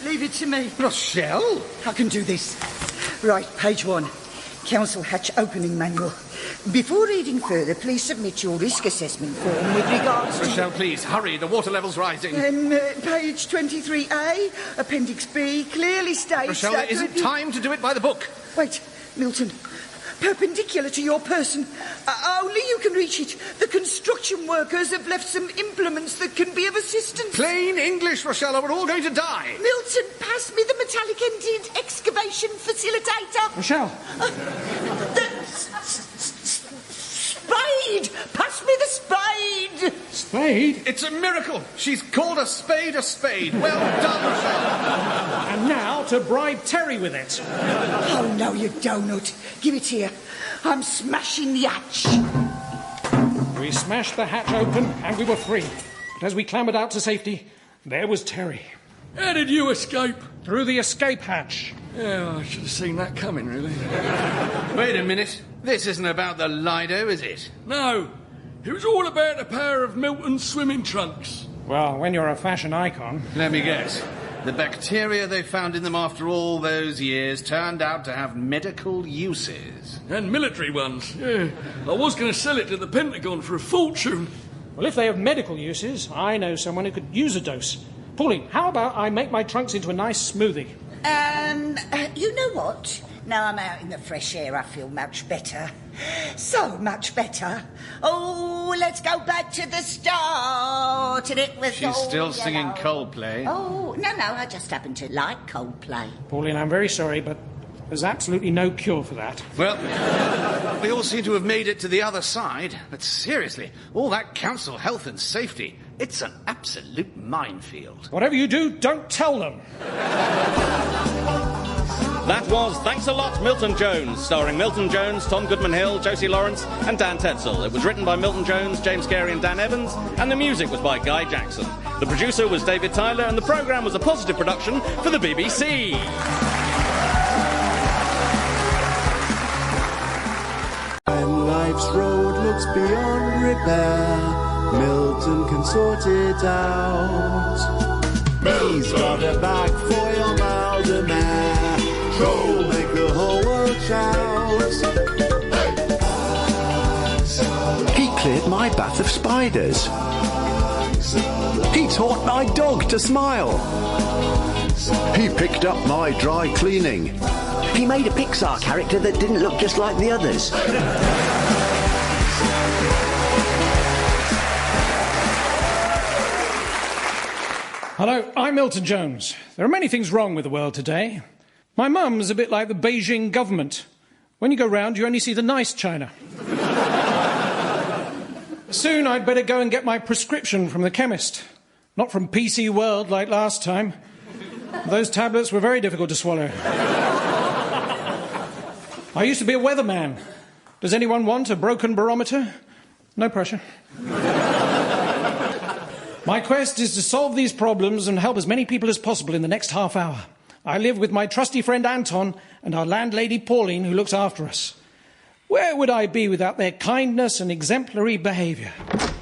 leave it to me. Rochelle? I can do this. Right, page 1. Council hatch opening manual. Before reading further, please submit your risk assessment form with regards to... Rochelle, please, hurry. The water level's rising. Page 23A, Appendix B, clearly states Rochelle, that... there isn't time to do it by the book. Wait, Milton. Perpendicular to your person. Only you can reach it. The construction workers have left some implements that can be of assistance. Plain English, Rochelle, or we're all going to die. Milton, pass me the metallic-ended excavation facilitator. Rochelle. Spade! Pass me the spade! Spade? It's a miracle. She's called a spade a spade. Well done, Rochelle. And now to bribe Terry with it. Oh, no, you donut. Give it here. I'm smashing the hatch. We smashed the hatch open and we were free. But as we clambered out to safety, there was Terry. How did you escape? Through the escape hatch. Yeah, I should have seen that coming, really. Wait a minute. This isn't about the Lido, is it? No. It was all about the power of Milton's swimming trunks. Well, when you're a fashion icon... Let me guess. The bacteria they found in them after all those years turned out to have medical uses. And military ones, yeah. I was going to sell it to the Pentagon for a fortune. Well, if they have medical uses, I know someone who could use a dose. Pauline, how about I make my trunks into a nice smoothie? You know what? Now I'm out in the fresh air, I feel much better. So much better. Oh, let's go back to the start. And it was She's still singing Coldplay. Oh, no, I just happen to like Coldplay. Pauline, I'm very sorry, but there's absolutely no cure for that. Well, we all seem to have made it to the other side. But seriously, all that council health and safety, it's an absolute minefield. Whatever you do, don't tell them. That was Thanks a Lot, Milton Jones, starring Milton Jones, Tom Goodman-Hill, Josie Lawrence and Dan Tetzel. It was written by Milton Jones, James Carey and Dan Evans, and the music was by Guy Jackson. The producer was David Tyler, and the programme was a positive production for the BBC. When life's road looks beyond repair, Milton can sort it out. He's got a bag for your Maldemare. Troll, make the whole world shout. He cleared my bath of spiders. He taught my dog to smile. He picked up my dry cleaning. He made a Pixar character that didn't look just like the others. Hello, I'm Milton Jones. There are many things wrong with the world today. My mum's a bit like the Beijing government. When you go round, you only see the nice china. Soon I'd better go and get my prescription from the chemist. Not from PC World like last time. Those tablets were very difficult to swallow. I used to be a weatherman. Does anyone want a broken barometer? No pressure. My quest is to solve these problems and help as many people as possible in the next half hour. I live with my trusty friend Anton and our landlady Pauline, who looks after us. Where would I be without their kindness and exemplary behaviour?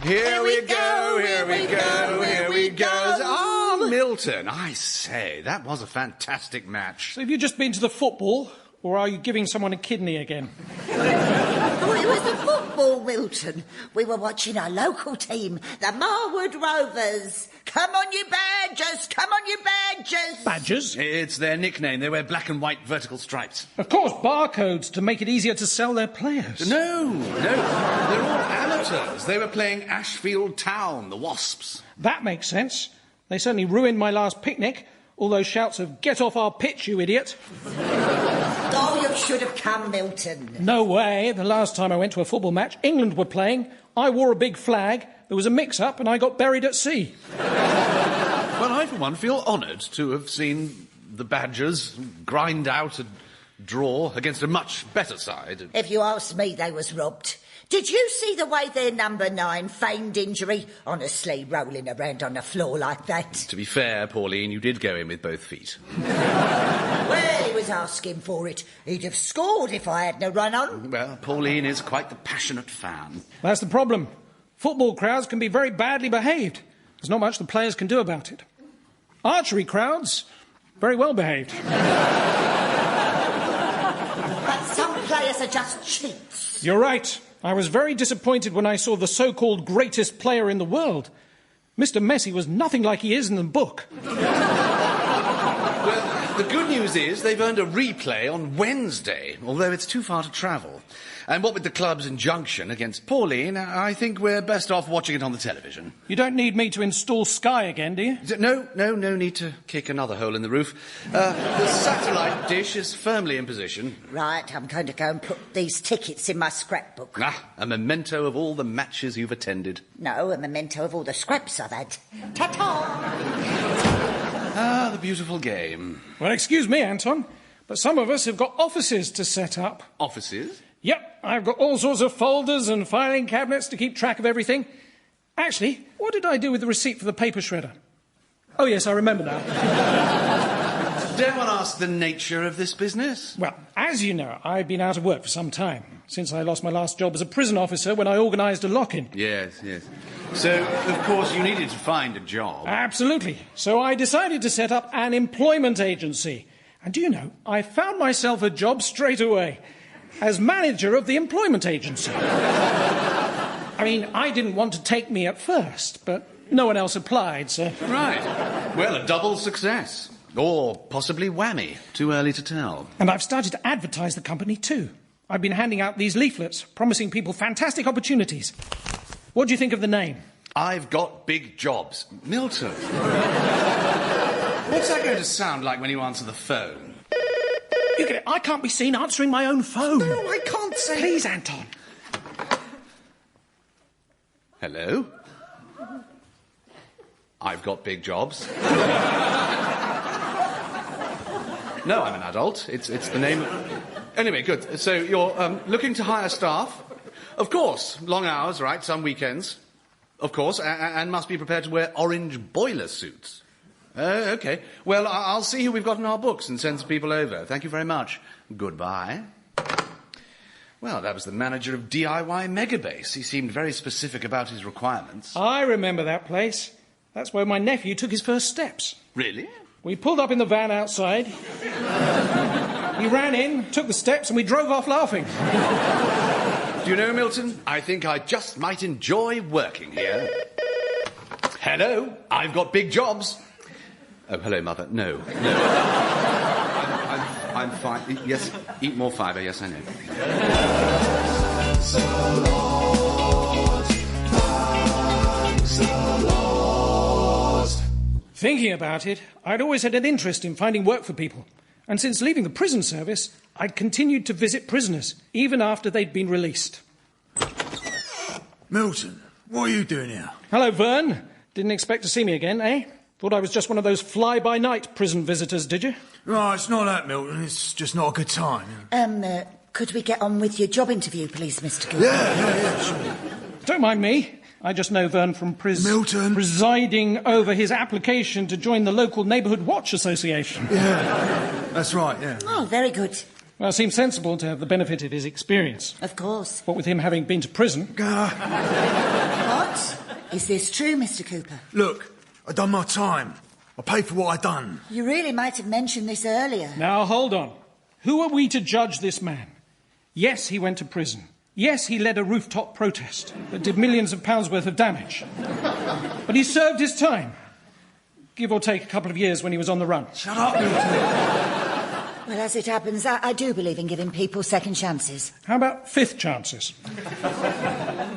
Here we go, here we go, here we go. Oh, Milton, I say, that was a fantastic match. So have you just been to the football, or are you giving someone a kidney again? Oh, it was the football, Milton. We were watching our local team, the Marwood Rovers. Come on, you Badgers! Come on, you Badgers! Badgers? It's their nickname. They wear black and white vertical stripes. Of course, barcodes to make it easier to sell their players. No. They're all amateurs. They were playing Ashfield Town, the Wasps. That makes sense. They certainly ruined my last picnic. All those shouts of, "Get off our pitch, you idiot." Oh, you should have come, Milton. No way. The last time I went to a football match, England were playing. I wore a big flag. There was a mix-up and I got buried at sea. Well, I, for one, feel honoured to have seen the Badgers grind out a draw against a much better side. If you ask me, they was robbed. Did you see the way their number 9 feigned injury? Honestly, rolling around on the floor like that. To be fair, Pauline, you did go in with both feet. Well, he was asking for it. He'd have scored if I hadn't run on. Well, Pauline is quite the passionate fan. That's the problem. Football crowds can be very badly behaved. There's not much the players can do about it. Archery crowds, very well behaved. But some players are just cheats. You're right. I was very disappointed when I saw the so-called greatest player in the world. Mr. Messi was nothing like he is in the book. Well, the good news is they've earned a replay on Wednesday, although it's too far to travel. And what with the club's injunction against Pauline, I think we're best off watching it on the television. You don't need me to install Sky again, do you? No need to kick another hole in the roof. The satellite dish is firmly in position. Right, I'm going to go and put these tickets in my scrapbook. A memento of all the matches you've attended. No, a memento of all the scraps I've had. Ta-ta! Ah, the beautiful game. Well, excuse me, Anton, but some of us have got offices to set up. Offices? Yep, I've got all sorts of folders and filing cabinets to keep track of everything. Actually, what did I do with the receipt for the paper shredder? Oh, yes, I remember now. Dare one ask the nature of this business? Well, as you know, I've been out of work for some time, since I lost my last job as a prison officer when I organised a lock-in. Yes. So, of course, you needed to find a job. Absolutely. So I decided to set up an employment agency. And do you know, I found myself a job straight away. As manager of the employment agency. I mean, I didn't want to take me at first, but no one else applied, so... Right. Well, a double success. Or possibly whammy. Too early to tell. And I've started to advertise the company too. I've been handing out these leaflets, promising people fantastic opportunities. What do you think of the name? I've got big jobs. Milton. What's that going to sound like when you answer the phone? You get it? I can't be seen answering my own phone. No, I can't say... Please, Anton. Hello? I've got big jobs. No, I'm an adult. It's the name of... Anyway, good. So you're looking to hire staff? Of course. Long hours, right? Some weekends. Of course. And must be prepared to wear orange boiler suits. OK. Well, I'll see who we've got in our books and send some people over. Thank you very much. Goodbye. Well, that was the manager of DIY Megabase. He seemed very specific about his requirements. I remember that place. That's where my nephew took his first steps. Really? We pulled up in the van outside. He ran in, took the steps, and we drove off laughing. Do you know, Milton, I think I just might enjoy working here. Hello, I've got big jobs. Oh, hello, Mother. No. I'm fine. Yes, eat more fibre. Yes, I know. Thanks a lot. Thinking about it, I'd always had an interest in finding work for people. And since leaving the prison service, I'd continued to visit prisoners, even after they'd been released. Milton, what are you doing here? Hello, Vern. Didn't expect to see me again, eh? Thought I was just one of those fly-by-night prison visitors, did you? No, it's not that, Milton. It's just not a good time. Could we get on with your job interview, please, Mr. Gould? Yeah, sure. Don't mind me. I just know Vern from Milton. presiding over his application to join the local Neighbourhood Watch Association. Yeah, that's right, yeah. Oh, very good. Well, it seems sensible to have the benefit of his experience. Of course. What with him having been to prison. What? Is this true, Mr. Cooper? Look, I done my time. I paid for what I done. You really might have mentioned this earlier. Now, hold on. Who are we to judge this man? Yes, he went to prison. Yes, he led a rooftop protest that did millions of pounds worth of damage. But he served his time. Give or take a couple of years when he was on the run. Shut up, Milton. Well, as it happens, I do believe in giving people second chances. How about fifth chances?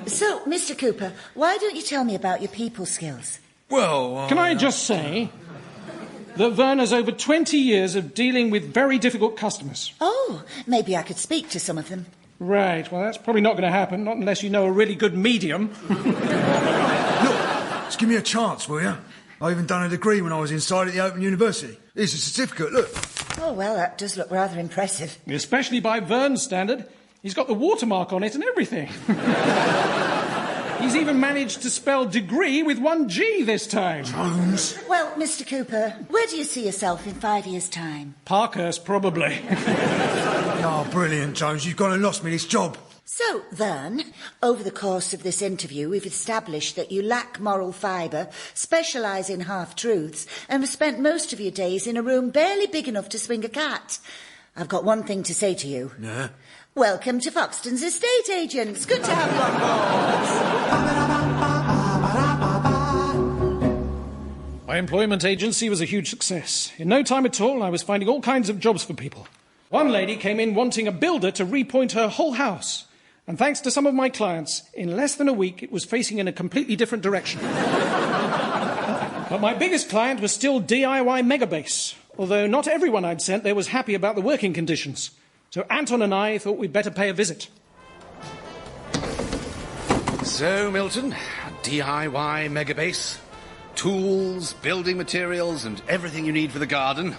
So, Mr. Cooper, why don't you tell me about your people skills? Well, Can I just say that Vern has over 20 years of dealing with very difficult customers. Oh, maybe I could speak to some of them. Right, well, that's probably not going to happen, not unless you know a really good medium. Look, just give me a chance, will you? I even done a degree when I was inside at the Open University. Here's a certificate, look. Oh, well, that does look rather impressive. Especially by Vern's standard. He's got the watermark on it and everything. He's even managed to spell degree with one G this time. Jones. Well, Mr. Cooper, where do you see yourself in 5 years' time? Parkhurst, probably. Oh, brilliant, Jones. You've gone and lost me this job. So, Vern, over the course of this interview, we've established that you lack moral fibre, specialise in half-truths, and have spent most of your days in a room barely big enough to swing a cat. I've got one thing to say to you. Yeah? Welcome to Foxton's estate agents. Good to have you on board. My employment agency was a huge success. In no time at all, I was finding all kinds of jobs for people. One lady came in wanting a builder to repoint her whole house. And thanks to some of my clients, in less than a week, it was facing in a completely different direction. But my biggest client was still DIY Megabase, although not everyone I'd sent there was happy about the working conditions. So Anton and I thought we'd better pay a visit. So, Milton, DIY Megabase, tools, building materials, and everything you need for the garden.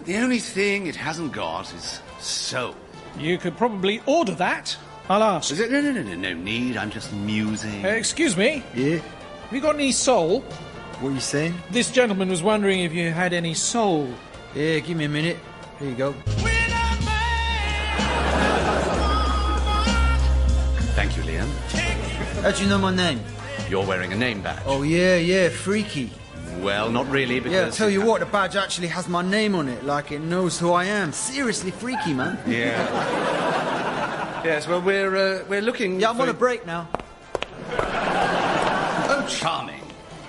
The only thing it hasn't got is soul. You could probably order that. I'll ask. Is it? No need. I'm just musing. Excuse me? Yeah? Have you got any soul? What are you saying? This gentleman was wondering if you had any soul. Yeah, give me a minute. Here you go. Thank you, Liam. How'd you know my name? You're wearing a name badge. Oh, yeah, freaky. Well, not really, because... Yeah, I'll tell you what, the badge actually has my name on it, like it knows who I am. Seriously freaky, man. Yeah. Yes, well, we're looking... Yeah, I'm on a break now. Oh, charming.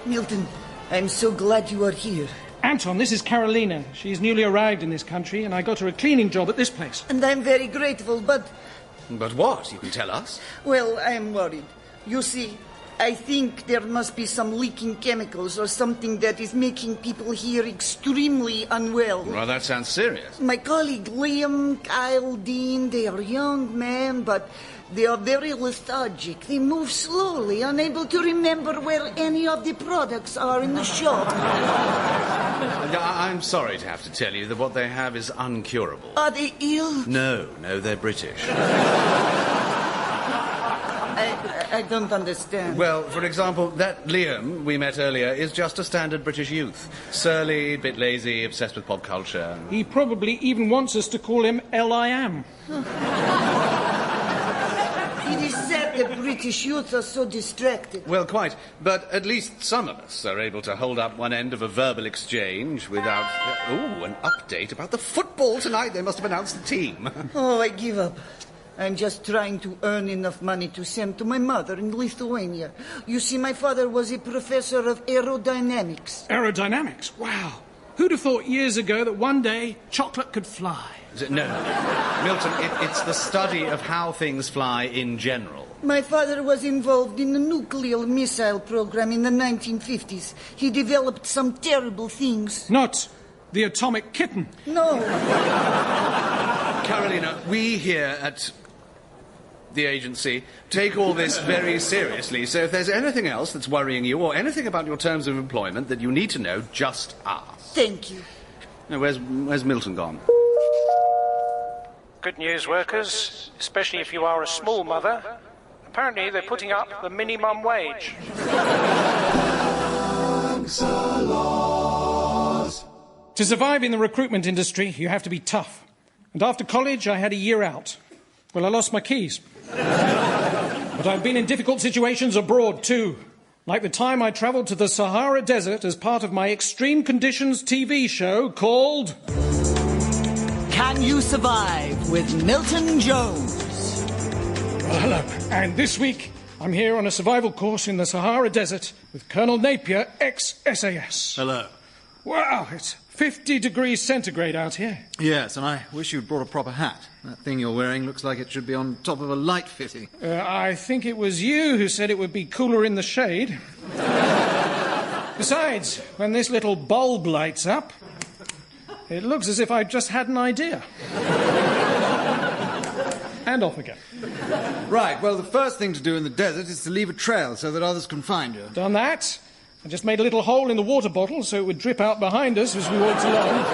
Milton, I'm so glad you are here. Anton, this is Carolina. She's newly arrived in this country, and I got her a cleaning job at this place. And I'm very grateful, but... But what? You can tell us. Well, I'm worried. You see, I think there must be some leaking chemicals or something that is making people here extremely unwell. Well, that sounds serious. My colleague Liam, Kyle, Dean, they are young men, but they are very lethargic. They move slowly, unable to remember where any of the products are in the shop. I'm sorry to have to tell you that what they have is uncurable. Are they ill? No, they're British. I don't understand. Well, for example, that Liam we met earlier is just a standard British youth. Surly, bit lazy, obsessed with pop culture. He probably even wants us to call him L.I.am. It is sad that British youth are so distracted. Well, quite. But at least some of us are able to hold up one end of a verbal exchange without... Ooh, an update about the football tonight. They must have announced the team. Oh, I give up. I'm just trying to earn enough money to send to my mother in Lithuania. You see, my father was a professor of aerodynamics. Aerodynamics? Wow. Who'd have thought years ago that one day chocolate could fly? No. Milton, it's the study of how things fly in general. My father was involved in the nuclear missile program in the 1950s. He developed some terrible things. Not the atomic kitten. No. Carolina, we here at the agency take all this very seriously, so if there's anything else that's worrying you or anything about your terms of employment that you need to know, just ask. Thank you. Now, where's Milton gone? Good news, workers, especially if you are a small mother. Apparently they're putting up the minimum wage. Thanks a lot. To survive in the recruitment industry, you have to be tough. And after college, I had a year out. Well, I lost my keys. But I've been in difficult situations abroad, too. Like the time I travelled to the Sahara Desert as part of my Extreme Conditions TV show called... Can You Survive with Milton Jones? Well, hello. And this week, I'm here on a survival course in the Sahara Desert with Colonel Napier, ex-SAS. Hello. Wow, it's 50 degrees centigrade out here. Yes, and I wish you'd brought a proper hat. That thing you're wearing looks like it should be on top of a light fitting. I think it was you who said it would be cooler in the shade. Besides, when this little bulb lights up, it looks as if I've just had an idea. And off again. Right, well, the first thing to do in the desert is to leave a trail so that others can find you. Done that. I just made a little hole in the water bottle so it would drip out behind us as we walked along.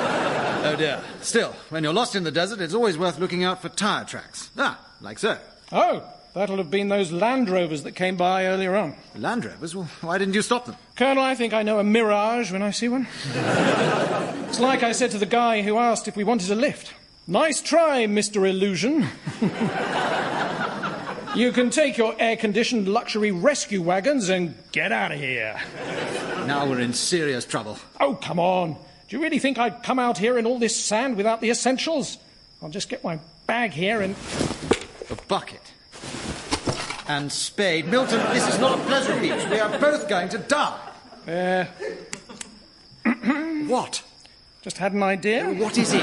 Oh, dear. Still, when you're lost in the desert, it's always worth looking out for tyre tracks. Ah, like so. Oh, that'll have been those Land Rovers that came by earlier on. Land Rovers? Well, why didn't you stop them? Colonel, I think I know a mirage when I see one. It's like I said to the guy who asked if we wanted a lift. Nice try, Mr. Illusion. You can take your air-conditioned luxury rescue wagons and get out of here. Now we're in serious trouble. Oh, come on. Do you really think I'd come out here in all this sand without the essentials? I'll just get my bag here and... A bucket. And spade. Milton, this is not a pleasure beach. We are both going to die. What? Just had an idea. What is it?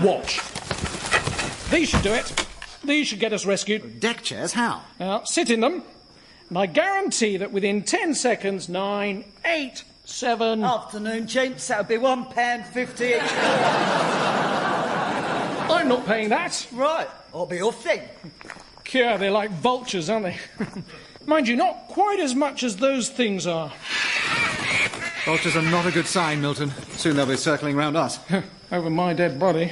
Watch. These should do it. These should get us rescued. Deck chairs? How? Now, sit in them, and I guarantee that within 10 seconds, 9, 8, 7... Afternoon, gents. That'll be £1.50 each. I'm not paying that. Right. I'll be off then. Yeah, they're like vultures, aren't they? Mind you, not quite as much as those things are. Vultures are not a good sign, Milton. Soon they'll be circling round us. Over my dead body.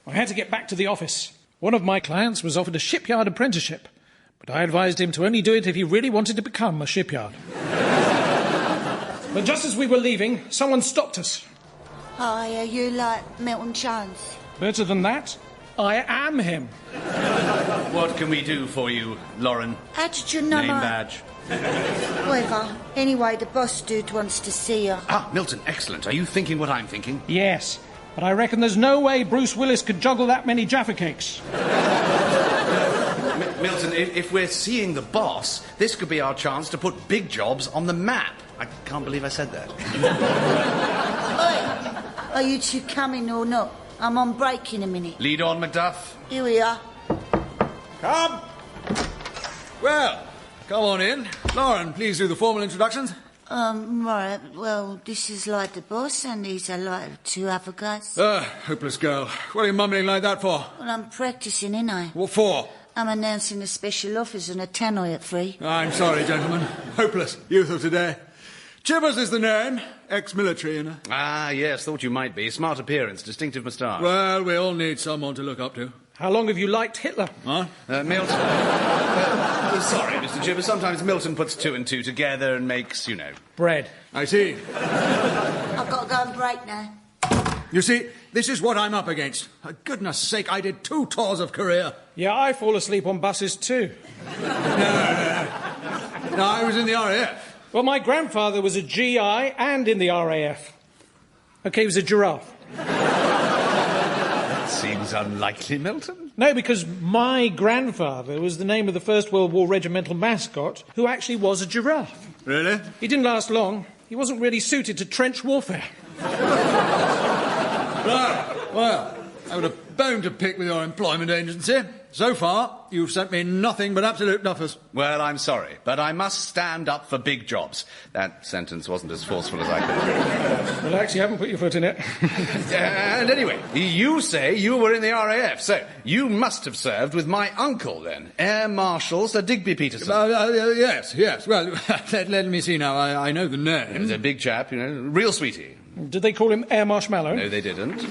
I had to get back to the office. One of my clients was offered a shipyard apprenticeship, but I advised him to only do it if he really wanted to become a shipyard. But just as we were leaving, someone stopped us. Hi, are you like Milton Jones? Better than that, I am him. What can we do for you, Lauren? How did you know Name my... badge. Whatever. Anyway, the boss dude wants to see you. Ah, Milton, excellent. Are you thinking what I'm thinking? Yes, but I reckon there's no way Bruce Willis could juggle that many Jaffa cakes. Milton, if we're seeing the boss, this could be our chance to put big jobs on the map. I can't believe I said that. Oi, are you two coming or not? I'm on break in a minute. Lead on, Macduff. Here we are. Come. Well, come on in. Lauren, please do the formal introductions. Right. Well, this is like the boss, and these are like two other guys. Hopeless girl. What are you mumbling like that for? Well, I'm practising, ain't I? What for? I'm announcing a special offers and a tannoy at 3. I'm sorry, gentlemen. Hopeless youth of today. Chibbers is the name. Ex-military, you know. Ah, yes, thought you might be. Smart appearance, distinctive moustache. Well, we all need someone to look up to. How long have you liked Hitler? Huh? Milton. Sorry, Mr. Chibbers. Sometimes Milton puts 2 and 2 together and makes, you know... bread. I see. I've got to go and break now. You see, this is what I'm up against. For goodness sake, I did 2 tours of Korea. Yeah, I fall asleep on buses too. No, I was in the RAF. Well, my grandfather was a GI and in the RAF. OK, he was a giraffe. That seems unlikely, Milton. No, because my grandfather was the name of the First World War regimental mascot who actually was a giraffe. Really? He didn't last long. He wasn't really suited to trench warfare. Right, well, I would have bone to pick with your employment agency. So far, you've sent me nothing but absolute duffers. Well, I'm sorry, but I must stand up for big jobs. That sentence wasn't as forceful as I could. Relax, you haven't put your foot in it. And anyway, you say you were in the RAF, so you must have served with my uncle, then, Air Marshal Sir Digby Peterson. Yes. Well, let me see now. I know the name. He was a big chap, you know, real sweetie. Did they call him Air Marshmallow? No, they didn't.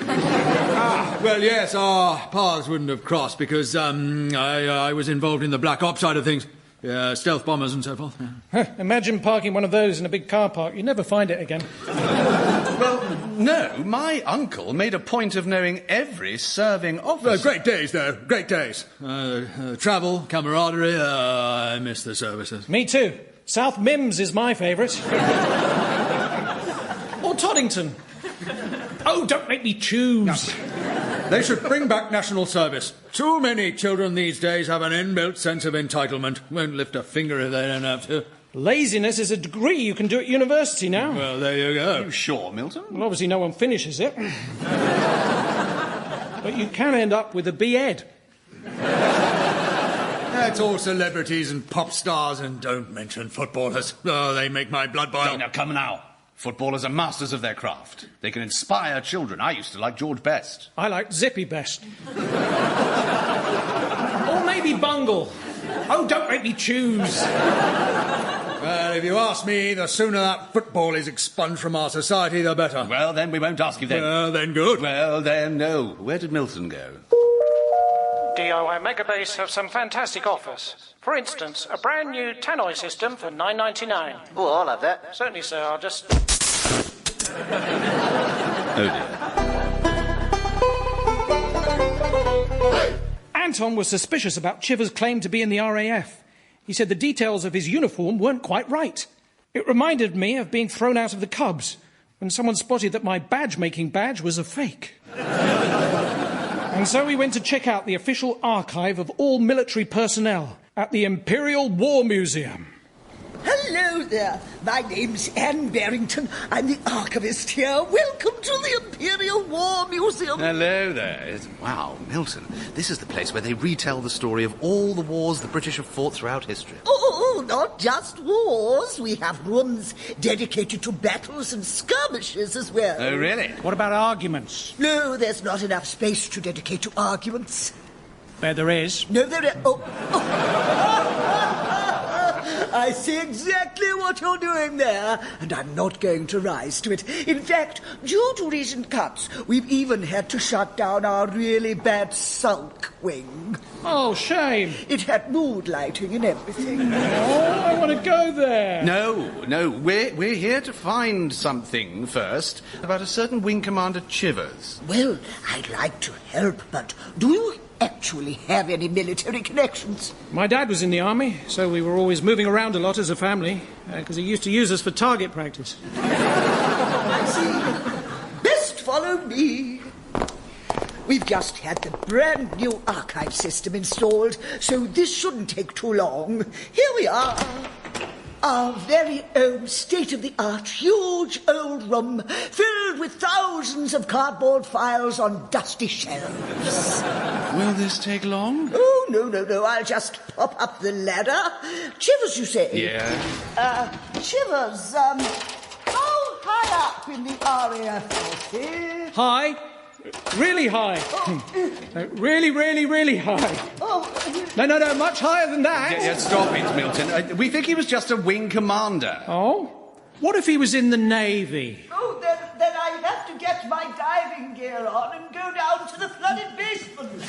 Well, yes, our paths wouldn't have crossed because I was involved in the black ops side of things. Stealth bombers and so forth. Yeah. Imagine parking one of those in a big car park. You'd never find it again. Well, no, my uncle made a point of knowing every serving officer. Great days, though. Great days. Travel, camaraderie. I miss the services. Me too. South Mims is my favourite. Or Toddington. Oh, don't make me choose. No. They should bring back national service. Too many children these days have an inbuilt sense of entitlement. Won't lift a finger if they don't have to. Laziness is a degree you can do at university now. Well, there you go. Are you sure, Milton? Well, obviously no one finishes it. But you can end up with a B.Ed. That's all celebrities and pop stars, and don't mention footballers. Oh, they make my blood boil. No, now, come now. Footballers are masters of their craft. They can inspire children. I used to like George best. I liked Zippy best. Or maybe Bungle. Oh, don't make me choose. Well, if you ask me, the sooner that football is expunged from our society, the better. Well, then we won't ask you then. Well, then good. Well, then no. Where did Milton go? DIY Megabase have some fantastic offers. For instance, a brand new tannoy system for $9.99. Oh, I'll have that. Certainly, sir. I'll just... Oh, dear. Anton was suspicious about Chivers' claim to be in the RAF. He said the details of his uniform weren't quite right. It reminded me of being thrown out of the Cubs when someone spotted that my badge-making badge was a fake. And so we went to check out the official archive of all military personnel at the Imperial War Museum. Hello there. My name's Anne Barrington. I'm the archivist here. Welcome to the Imperial War Museum. Hello there. Wow, Milton, this is the place where they retell the story of all the wars the British have fought throughout history. Oh, not just wars. We have rooms dedicated to battles and skirmishes as well. Oh, really? What about arguments? No, there's not enough space to dedicate to arguments. There is. No, there is. Oh. I see exactly what you're doing there, and I'm not going to rise to it. In fact, due to recent cuts, we've even had to shut down our really bad sulk wing. Oh, shame. It had mood lighting and everything. Oh, I want to go there. No, we're here to find something first about a certain wing commander Chivers. Well, I'd like to help, but do you actually have any military connections? My dad was in the army, so we were always moving around a lot as a family, because he used to use us for target practice. I see. Best follow me. We've just had the brand new archive system installed, so this shouldn't take too long. Here we are. Our very own state-of-the-art, huge old room filled with thousands of cardboard files on dusty shelves. Will this take long? Oh, no. I'll just pop up the ladder. Chivers, you say? Yeah. Chivers, how high up in the RAF office? High. Really high. Oh. Really high. Oh. No, much higher than that. Yeah, stop it, Milton. We think he was just a wing commander. Oh? What if he was in the Navy? Oh, then I have to get my diving gear on and go down to the flooded basement.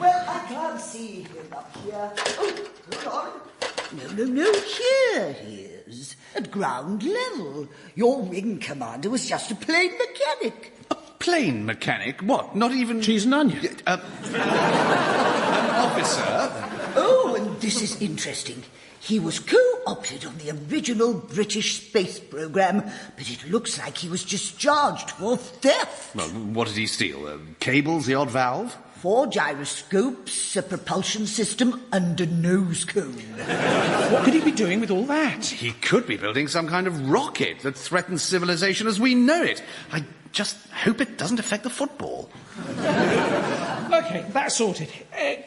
Well, I can't see him up here. Oh, hold on. No, here he is, at ground level. Your wing commander was just a plain mechanic. A plain mechanic? What, not even... Cheese and onion? An officer? Oh, and this is interesting. He was co-opted on the original British space programme, but it looks like he was discharged for theft. Well, what did he steal? Cables, the odd valve? 4 gyroscopes, a propulsion system, and a nose cone. What could he be doing with all that? He could be building some kind of rocket that threatens civilization as we know it. I just hope it doesn't affect the football. OK, that's sorted.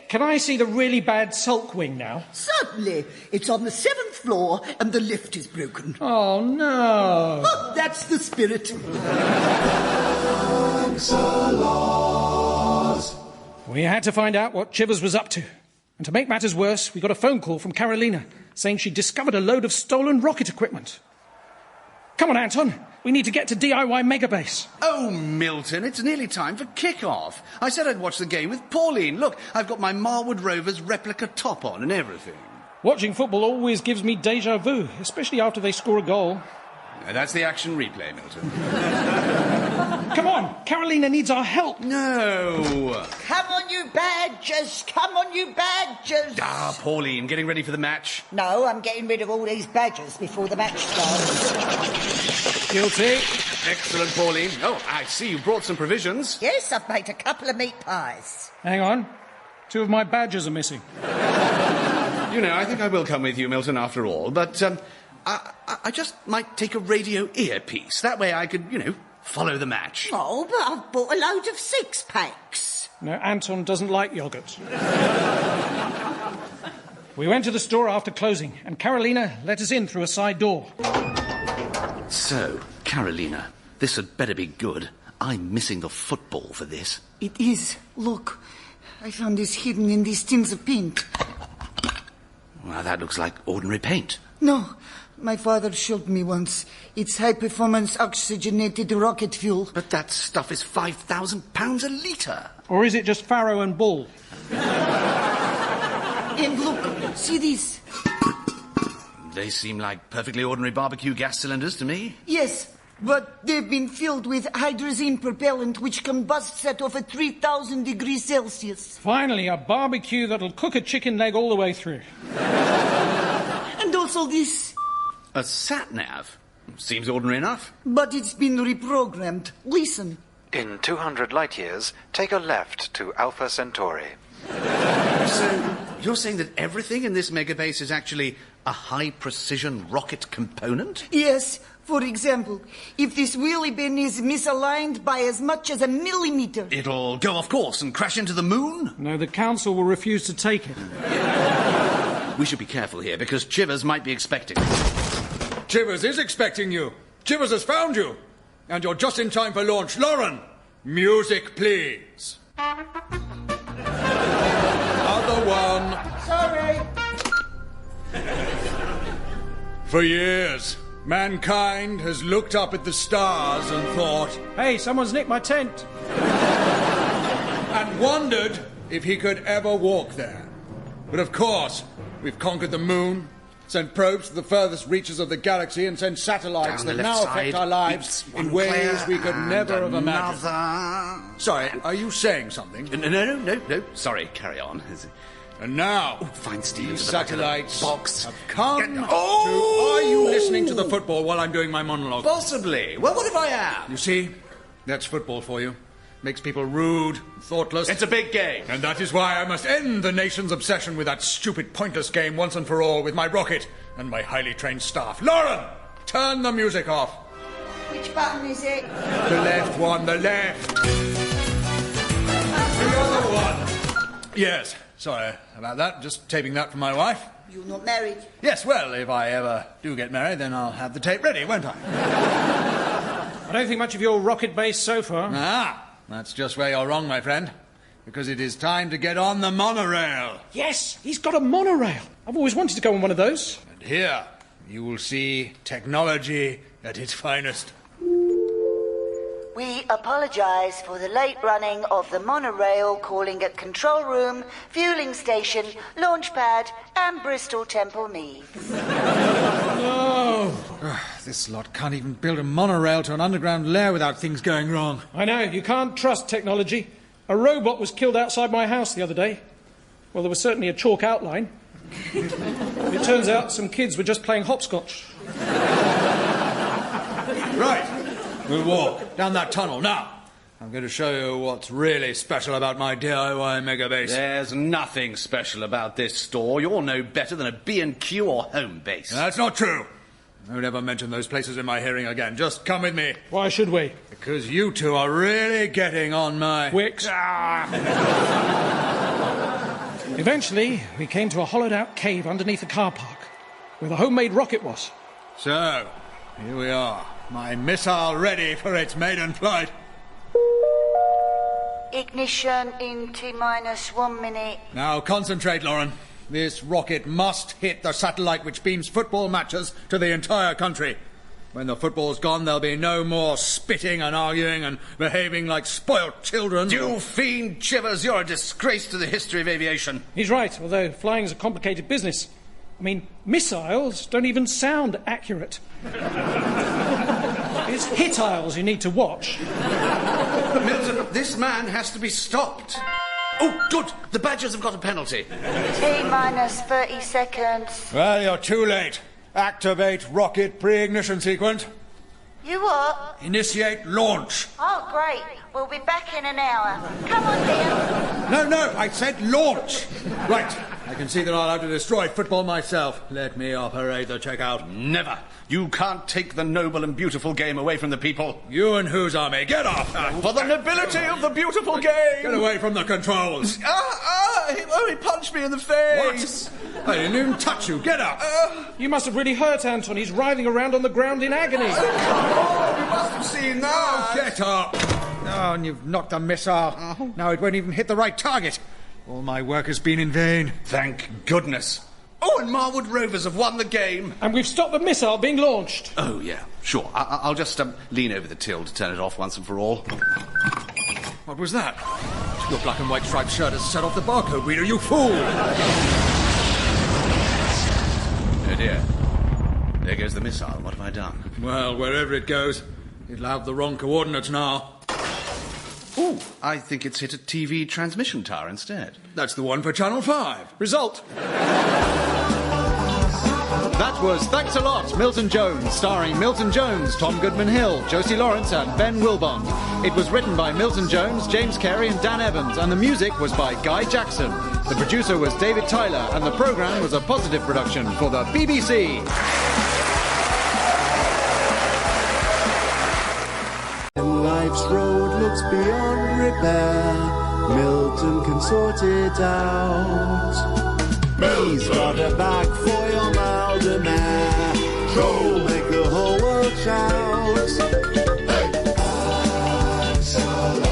Can I see the really bad sulk wing now? Certainly. It's on the 7th floor, and the lift is broken. Oh, no. Oh, that's the spirit. Thanks a lot. We had to find out what Chivers was up to. And to make matters worse, we got a phone call from Carolina saying she'd discovered a load of stolen rocket equipment. Come on, Anton. We need to get to DIY Megabase. Oh, Milton, it's nearly time for kick-off. I said I'd watch the game with Pauline. Look, I've got my Marwood Rovers replica top on and everything. Watching football always gives me déjà vu, especially after they score a goal. That's the action replay, Milton. Come on, Carolina needs our help. No. Come on, you badgers. Come on, you badgers. Ah, Pauline, getting ready for the match? No, I'm getting rid of all these badgers before the match starts. Guilty. Excellent, Pauline. Oh, I see you brought some provisions. Yes, I've made a couple of meat pies. Hang on. 2 of my badgers are missing. You know, I think I will come with you, Milton, after all, but I just might take a radio earpiece. That way I could, follow the match. Oh, but I've bought a load of 6-packs. No, Anton doesn't like yoghurt. We went to the store after closing, and Carolina let us in through a side door. So, Carolina, this had better be good. I'm missing the football for this. It is. Look, I found this hidden in these tins of paint. Well, that looks like ordinary paint. No, my father showed me once. It's high-performance oxygenated rocket fuel. But that stuff is £5,000 a litre. Or is it just farrow and bull? And look, see these? They seem like perfectly ordinary barbecue gas cylinders to me. Yes, but they've been filled with hydrazine propellant which combusts at over 3,000 degrees Celsius. Finally, a barbecue that'll cook a chicken leg all the way through. And also this. A sat-nav? Seems ordinary enough. But it's been reprogrammed. Listen. In 200 light-years, take a left to Alpha Centauri. So, you're saying that everything in this megabase is actually a high-precision rocket component? Yes. For example, if this wheelie bin is misaligned by as much as a millimetre... It'll go off course and crash into the moon? No, the council will refuse to take it. We should be careful here, because Chivers might be expecting. Chivers is expecting you. Chivers has found you. And you're just in time for launch. Lauren, music, please. Other one. Sorry. For years, mankind has looked up at the stars and thought... Hey, someone's nicked my tent. And wondered if he could ever walk there. But of course, we've conquered the moon, sent probes to the furthest reaches of the galaxy, and sent satellites that now affect our lives in ways we could never have imagined. Sorry, are you saying something? No. Sorry, carry on. And now, find these satellites have come to... Are you listening to the football while I'm doing my monologue? Possibly. Well, what if I am? You see, that's football for you. Makes people rude, thoughtless. It's a big game. And that is why I must end the nation's obsession with that stupid, pointless game once and for all with my rocket and my highly trained staff. Lauren, turn the music off. Which button is it? The left one, the left. The other one. Yes, sorry about that. Just taping that for my wife. You're not married? Yes, well, if I ever do get married, then I'll have the tape ready, won't I? I don't think much of your rocket base so far. Ah, that's just where you're wrong, my friend. Because it is time to get on the monorail. Yes, he's got a monorail. I've always wanted to go on one of those. And here, you will see technology at its finest. We apologise for the late running of the monorail, calling at control room, fueling station, launch pad and Bristol Temple Meads. No. This lot can't even build a monorail to an underground lair without things going wrong. I know, you can't trust technology. A robot was killed outside my house the other day. Well, there was certainly a chalk outline. It turns out some kids were just playing hopscotch. Right. We'll walk down that tunnel. Now, I'm going to show you what's really special about my DIY megabase. There's nothing special about this store. You're no better than a B&Q or home base. That's not true. Don't ever mention those places in my hearing again. Just come with me. Why should we? Because you two are really getting on my... Wicks. Eventually, we came to a hollowed-out cave underneath a car park, where the homemade rocket was. So, here we are. My missile ready for its maiden flight. Ignition in T-1 minute. Now concentrate, Lauren. This rocket must hit the satellite which beams football matches to the entire country. When the football's gone, there'll be no more spitting and arguing and behaving like spoilt children. You fiend Chivers, you're a disgrace to the history of aviation. He's right, although flying's a complicated business. I mean, missiles don't even sound accurate. It's hit-iles you need to watch. Milton, this man has to be stopped. Oh, good. The Badgers have got a penalty. T-minus 30 seconds. Well, you're too late. Activate rocket pre-ignition sequence. You what? Initiate launch. Oh, great. We'll be back in an hour. Come on, dear. No, I said launch. Right. I can see that I'll have to destroy football myself. Let me operate the checkout. Never. You can't take the noble and beautiful game away from the people. You and whose army? Get off! For the nobility of the beautiful game! Get away from the controls! He punched me in the face! What? I didn't even touch you. Get up! You must have really hurt Anton. He's writhing around on the ground in agony. Come on! You must have seen that! Oh, get up! Oh, and you've knocked a missile. Now it won't even hit the right target. All my work has been in vain. Thank goodness. Oh, and Marwood Rovers have won the game. And we've stopped the missile being launched. Oh, yeah, sure. I'll just lean over the till to turn it off once and for all. What was that? Your black and white striped shirt has set off the barcode reader, you fool! Oh, dear. There goes the missile. What have I done? Well, wherever it goes, it'll have the wrong coordinates now. Ooh, I think it's hit a TV transmission tower instead. That's the one for Channel 5. Result. That was Thanks a Lot, Milton Jones, starring Milton Jones, Tom Goodman-Hill, Josie Lawrence and Ben Wilbond. It was written by Milton Jones, James Carey and Dan Evans, and the music was by Guy Jackson. The producer was David Tyler, and the programme was a Positive production for the BBC. Life's road looks beyond repair. Milton can sort it out. He's got a bag for your Maldemare. He'll make the whole world shout.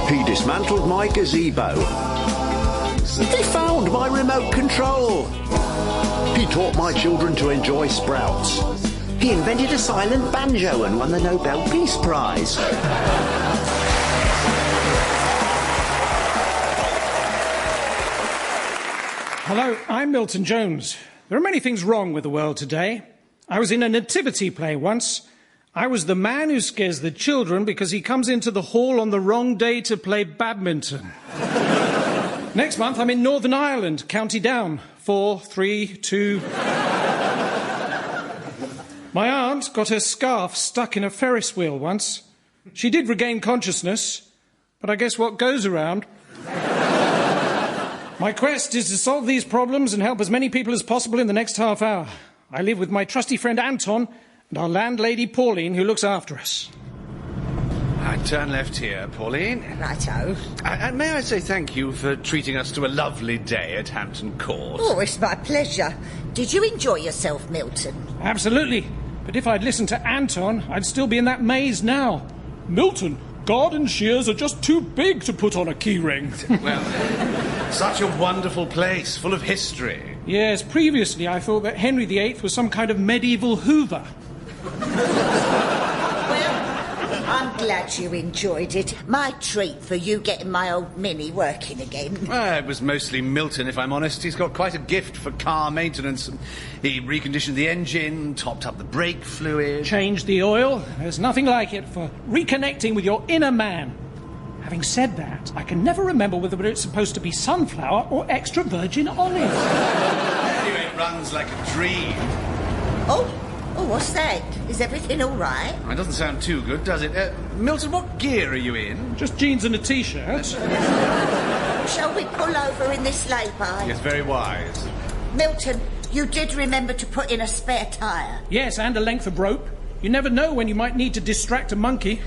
He dismantled my gazebo. He found my remote control. He taught my children to enjoy sprouts. He invented a silent banjo and won the Nobel Peace Prize. Hello, I'm Milton Jones. There are many things wrong with the world today. I was in a nativity play once. I was the man who scares the children because he comes into the hall on the wrong day to play badminton. Next month, I'm in Northern Ireland, County Down. 4, 3, 2... My aunt got her scarf stuck in a Ferris wheel once. She did regain consciousness, but I guess what goes around. My quest is to solve these problems and help as many people as possible in the next half hour. I live with my trusty friend Anton and our landlady Pauline, who looks after us. I turn left here, Pauline. Righto. And may I say thank you for treating us to a lovely day at Hampton Court? Oh, it's my pleasure. Did you enjoy yourself, Milton? Absolutely. But if I'd listened to Anton, I'd still be in that maze now. Milton, garden shears are just too big to put on a keyring. Well, such a wonderful place, full of history. Yes, previously I thought that Henry VIII was some kind of medieval Hoover. I'm glad you enjoyed it. My treat for you getting my old Mini working again. Well, it was mostly Milton, if I'm honest. He's got quite a gift for car maintenance. He reconditioned the engine, topped up the brake fluid. Changed the oil. There's nothing like it for reconnecting with your inner man. Having said that, I can never remember whether it's supposed to be sunflower or extra virgin olive. Anyway, it runs like a dream. Oh, what's that? Is everything all right? It doesn't sound too good, does it? Milton, what gear are you in? Just jeans and a T-shirt. Shall we pull over in this lay-by? Yes, very wise. Milton, you did remember to put in a spare tyre. Yes, and a length of rope. You never know when you might need to distract a monkey.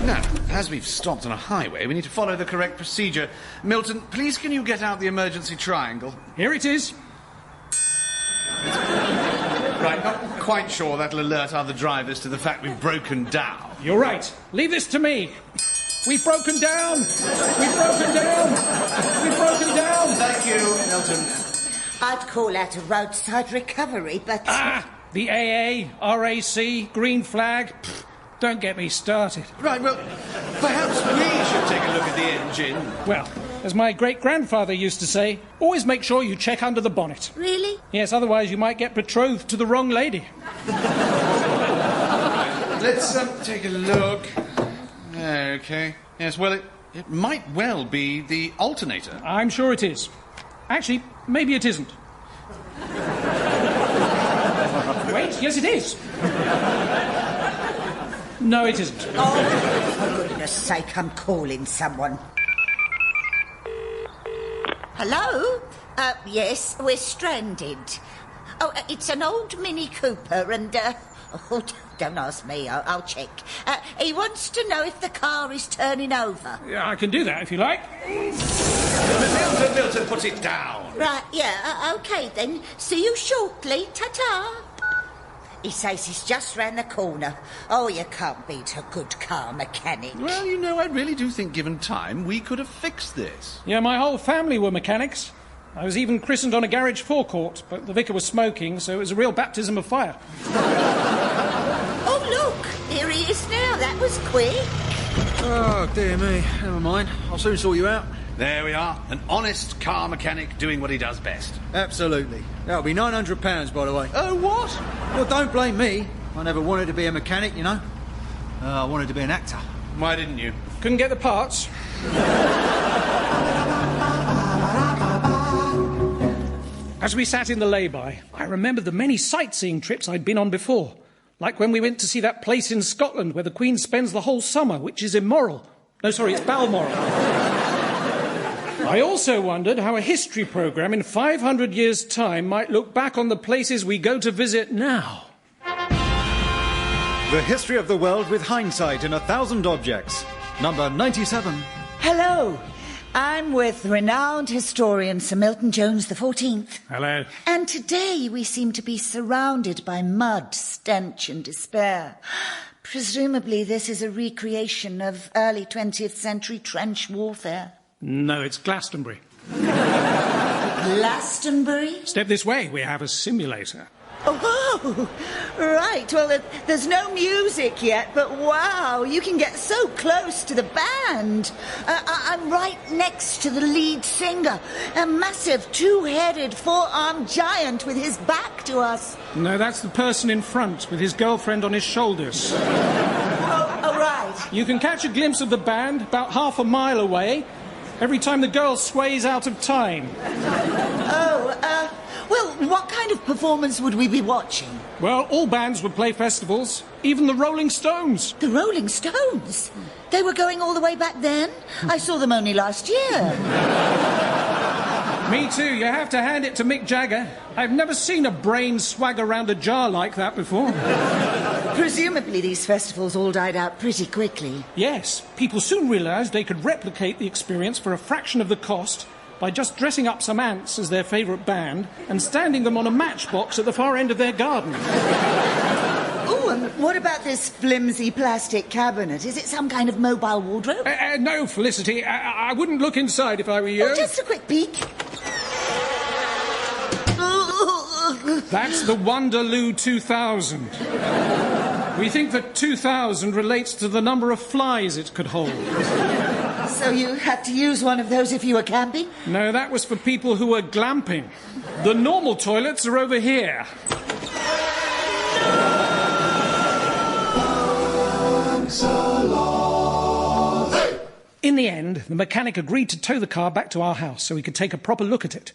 Now, as we've stopped on a highway, we need to follow the correct procedure. Milton, please can you get out the emergency triangle? Here it is. Right, not quite sure that'll alert other drivers to the fact we've broken down. You're right. Leave this to me. We've broken down. We've broken down. We've broken down. Thank you, Milton. I'd call that a roadside recovery, but... The AA, RAC, green flag. Pfft, don't get me started. Right, well, perhaps we should take a look at the engine. Well, as my great-grandfather used to say, always make sure you check under the bonnet. Really? Yes, otherwise you might get betrothed to the wrong lady. Let's take a look. Okay. Yes, well, it might well be the alternator. I'm sure it is. Actually, maybe it isn't. Wait, yes it is. No, it isn't. Oh, for goodness sake, I'm calling someone. Hello? Yes, we're stranded. Oh, it's an old Mini Cooper and, oh, don't ask me, I'll check. He wants to know if the car is turning over. Yeah, I can do that if you like. Milton, put it down. Right, yeah, OK then. See you shortly. Ta-ta. He says he's just round the corner. Oh, you can't beat a good car mechanic. Well, you know, I really do think, given time, we could have fixed this. Yeah, my whole family were mechanics. I was even christened on a garage forecourt, but the vicar was smoking, so it was a real baptism of fire. Oh, look, here he is now. That was quick. Oh, dear me. Never mind. I'll soon sort you out. There we are. An honest car mechanic doing what he does best. Absolutely. That'll be £900, by the way. Oh, what? Well, don't blame me. I never wanted to be a mechanic, you know. I wanted to be an actor. Why didn't you? Couldn't get the parts. As we sat in the lay-by, I remembered the many sightseeing trips I'd been on before. Like when we went to see that place in Scotland where the Queen spends the whole summer, which is immoral. No, sorry, it's Balmoral. I also wondered how a history programme in 500 years' time might look back on the places we go to visit now. The history of the world with hindsight in 1,000 objects. Number 97. Hello. I'm with renowned historian Sir Milton Jones the 14th. Hello. And today we seem to be surrounded by mud, stench and despair. Presumably this is a recreation of early 20th century trench warfare. No, it's Glastonbury. Glastonbury? Step this way, we have a simulator. Oh, right. Well, there's no music yet, but wow, you can get so close to the band. I'm right next to the lead singer, a massive two-headed, four-armed giant with his back to us. No, that's the person in front with his girlfriend on his shoulders. Oh, right. You can catch a glimpse of the band about half a mile away every time the girl sways out of time. Well, what kind of performance would we be watching? Well, all bands would play festivals, even the Rolling Stones. The Rolling Stones? They were going all the way back then? I saw them only last year. Me too, you have to hand it to Mick Jagger. I've never seen a brain swag around a jar like that before. Presumably these festivals all died out pretty quickly. Yes, people soon realised they could replicate the experience for a fraction of the cost by just dressing up some ants as their favourite band and standing them on a matchbox at the far end of their garden. Oh, and what about this flimsy plastic cabinet? Is it some kind of mobile wardrobe? No, Felicity. I wouldn't look inside if I were you. Oh, just a quick peek. That's the Wonderloo 2000. We think that 2000 relates to the number of flies it could hold. So you had to use one of those if you were camping? No, that was for people who were glamping. The normal toilets are over here. In the end, the mechanic agreed to tow the car back to our house so we could take a proper look at it.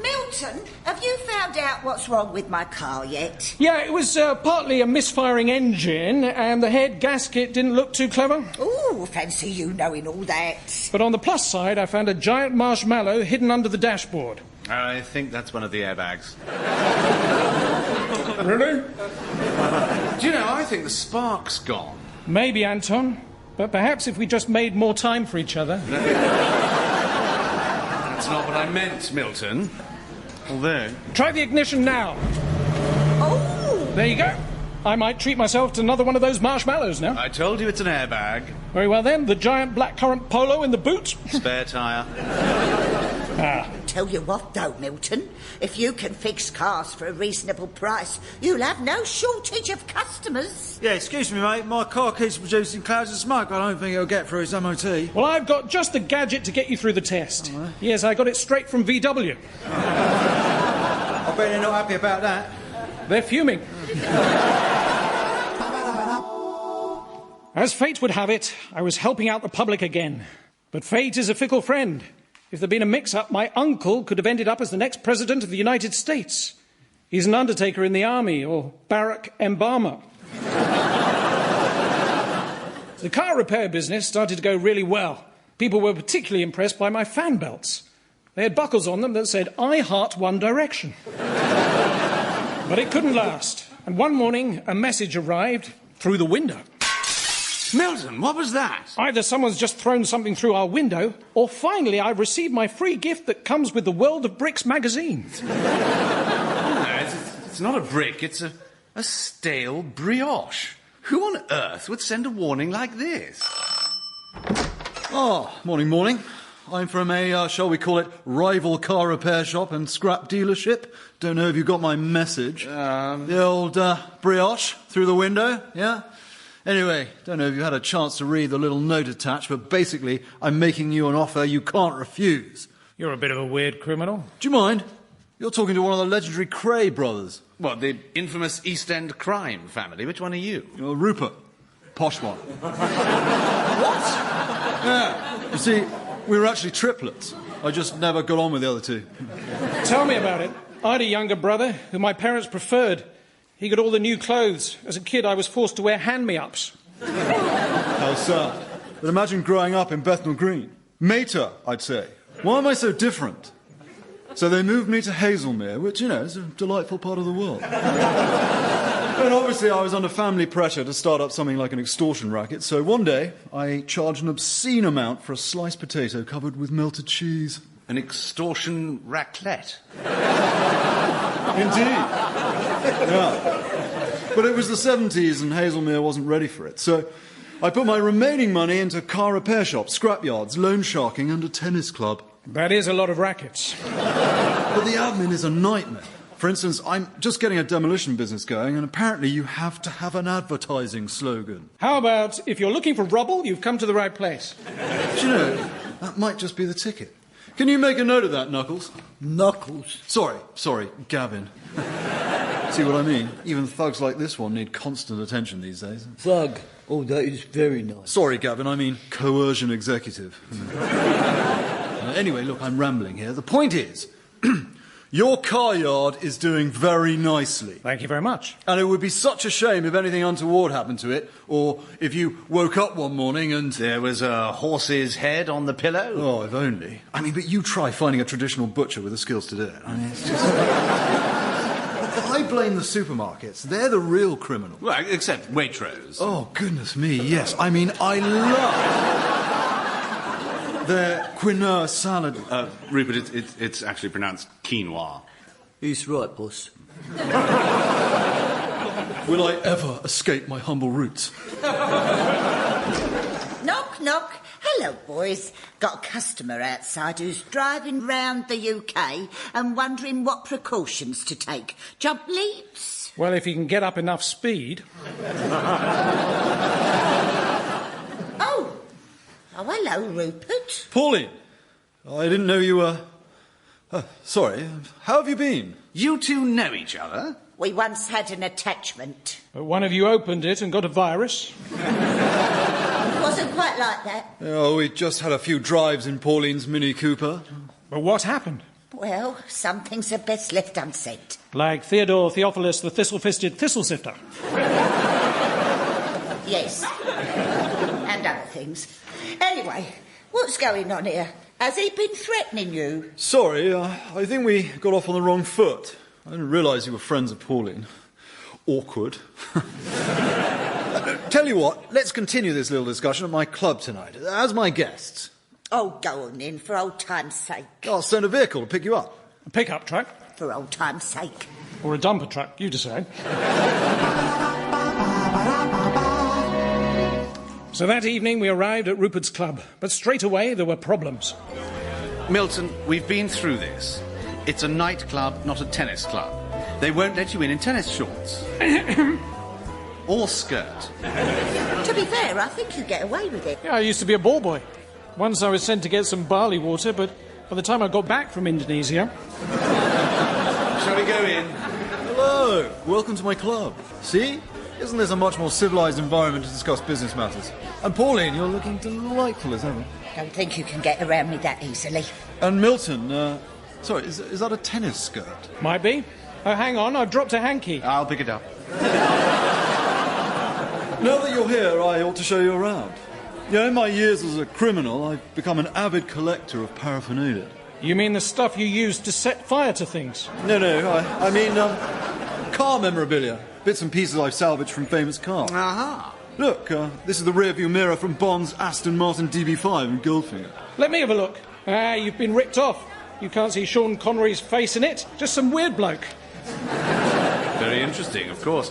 Milton, have you found out what's wrong with my car yet? Yeah, it was partly a misfiring engine, and the head gasket didn't look too clever. Ooh, fancy you knowing all that. But on the plus side, I found a giant marshmallow hidden under the dashboard. I think that's one of the airbags. Really? Do you know, I think the spark's gone. Maybe, Anton. But perhaps if we just made more time for each other. That's not what I meant, Milton. Although... Try the ignition now. Oh! There you go. I might treat myself to another one of those marshmallows now. I told you it's an airbag. Very well then, the giant blackcurrant polo in the boot. Spare tyre. Tell you what, though, Milton, if you can fix cars for a reasonable price, you'll have no shortage of customers. Yeah, excuse me, mate. My car keeps producing clouds of smoke. I don't think it'll get through its MOT. Well, I've got just the gadget to get you through the test. Oh, yes, I got it straight from VW. I bet they're not happy about that. They're fuming. As fate would have it, I was helping out the public again. But fate is a fickle friend. If there'd been a mix-up, my uncle could have ended up as the next president of the United States. He's an undertaker in the army, or Barack Obama. The car repair business started to go really well. People were particularly impressed by my fan belts. They had buckles on them that said, "I heart One Direction." But it couldn't last. And one morning, a message arrived through the window. Milton, what was that? Either someone's just thrown something through our window, or finally I've received my free gift that comes with the World of Bricks magazine. No, it's not a brick, it's a stale brioche. Who on earth would send a warning like this? Oh, morning. I'm from a, shall we call it, rival car repair shop and scrap dealership. Don't know if you got my message. The old brioche through the window, yeah? Anyway, don't know if you had a chance to read the little note attached, but basically, I'm making you an offer you can't refuse. You're a bit of a weird criminal. Do you mind? You're talking to one of the legendary Cray brothers. What, the infamous East End crime family? Which one are you? You're Rupert. Posh one. What? Yeah. You see, we were actually triplets. I just never got on with the other two. Tell me about it. I had a younger brother who my parents preferred. He got all the new clothes. As a kid, I was forced to wear hand-me-ups. How sad. But imagine growing up in Bethnal Green. Mater, I'd say. Why am I so different? So they moved me to Hazelmere, which, is a delightful part of the world. And obviously I was under family pressure to start up something like an extortion racket, so one day I charged an obscene amount for a sliced potato covered with melted cheese. An extortion raclette? Indeed. Yeah. But it was the 70s and Hazelmere wasn't ready for it, so I put my remaining money into car repair shops, scrapyards, loan sharking and a tennis club. That is a lot of rackets. But the admin is a nightmare. For instance, I'm just getting a demolition business going, and apparently you have to have an advertising slogan. How about, if you're looking for rubble, you've come to the right place? Do you know, that might just be the ticket. Can you make a note of that, Knuckles? Knuckles? Sorry, Gavin. See what I mean? Even thugs like this one need constant attention these days. Thug? Oh, that is very nice. Sorry, Gavin, I mean coercion executive. Anyway, look, I'm rambling here. The point is... Your car yard is doing very nicely. Thank you very much. And it would be such a shame if anything untoward happened to it, or if you woke up one morning and... There was a horse's head on the pillow? Oh, if only. I mean, but you try finding a traditional butcher with the skills to do it. I mean, it's just... I blame the supermarkets. They're the real criminal. Well, except Waitrose. Oh, goodness me, yes. I mean, I love... their quinoa salad. Rupert, it's actually pronounced quinoa. He's right, boss. Will I ever escape my humble roots? Knock, knock. Hello, boys. Got a customer outside who's driving round the UK and wondering what precautions to take. Jump leaps? Well, if he can get up enough speed. Oh, hello, Rupert. Pauline, I didn't know you were... sorry, how have you been? You two know each other? We once had an attachment. But one of you opened it and got a virus. It wasn't quite like that. Oh, we just had a few drives in Pauline's Mini Cooper. But what happened? Well, some things are best left unsaid. Like Theodore Theophilus, the thistle-fisted thistle sifter. Yes. And other things. Anyway, what's going on here? Has he been threatening you? Sorry, I think we got off on the wrong foot. I didn't realise you were friends of Pauline. Awkward. Tell you what, let's continue this little discussion at my club tonight, as my guests. Oh, go on in, for old time's sake. I'll send a vehicle to pick you up. A pickup truck? For old time's sake. Or a dumper truck, you decide. So that evening we arrived at Rupert's club, but straight away there were problems. Milton, we've been through this. It's a nightclub, not a tennis club. They won't let you in tennis shorts. Or skirt. To be fair, I think you get away with it. Yeah, I used to be a ball boy. Once I was sent to get some barley water, but by the time I got back from Indonesia... Shall we go in? Hello, welcome to my club. See? Isn't this a much more civilised environment to discuss business matters? And Pauline, you're looking delightful as ever. Don't think you can get around me that easily. And Milton, sorry, is that a tennis skirt? Might be. Oh, hang on, I've dropped a hanky. I'll pick it up. Now that you're here, I ought to show you around. Yeah, in my years as a criminal, I've become an avid collector of paraphernalia. You mean the stuff you use to set fire to things? No, I mean, car memorabilia. Bits and pieces I've salvaged from famous cars. Aha. Look, this is the rearview mirror from Bond's Aston Martin DB5 in Goldfinger. Let me have a look. You've been ripped off. You can't see Sean Connery's face in it. Just some weird bloke. Very interesting, of course.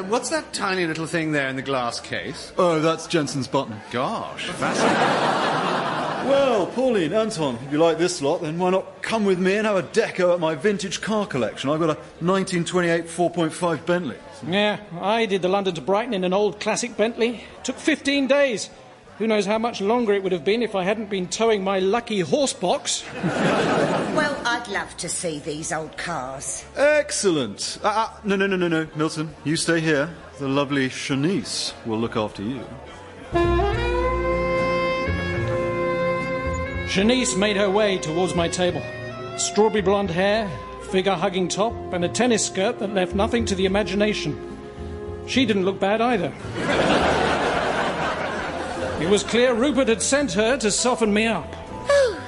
What's that tiny little thing there in the glass case? Oh, that's Jensen's button. Gosh, fascinating. Well, Pauline, Anton, if you like this lot, then why not come with me and have a deco at my vintage car collection? I've got a 1928 4.5 Bentley. Yeah, I did the London to Brighton in an old classic Bentley. Took 15 days. Who knows how much longer it would have been if I hadn't been towing my lucky horse box. Well, I'd love to see these old cars. Excellent. No, Milton, you stay here. The lovely Shanice will look after you. Shanice made her way towards my table. Strawberry blonde hair, figure-hugging top, and a tennis skirt that left nothing to the imagination. She didn't look bad either. It was clear Rupert had sent her to soften me up. Oh,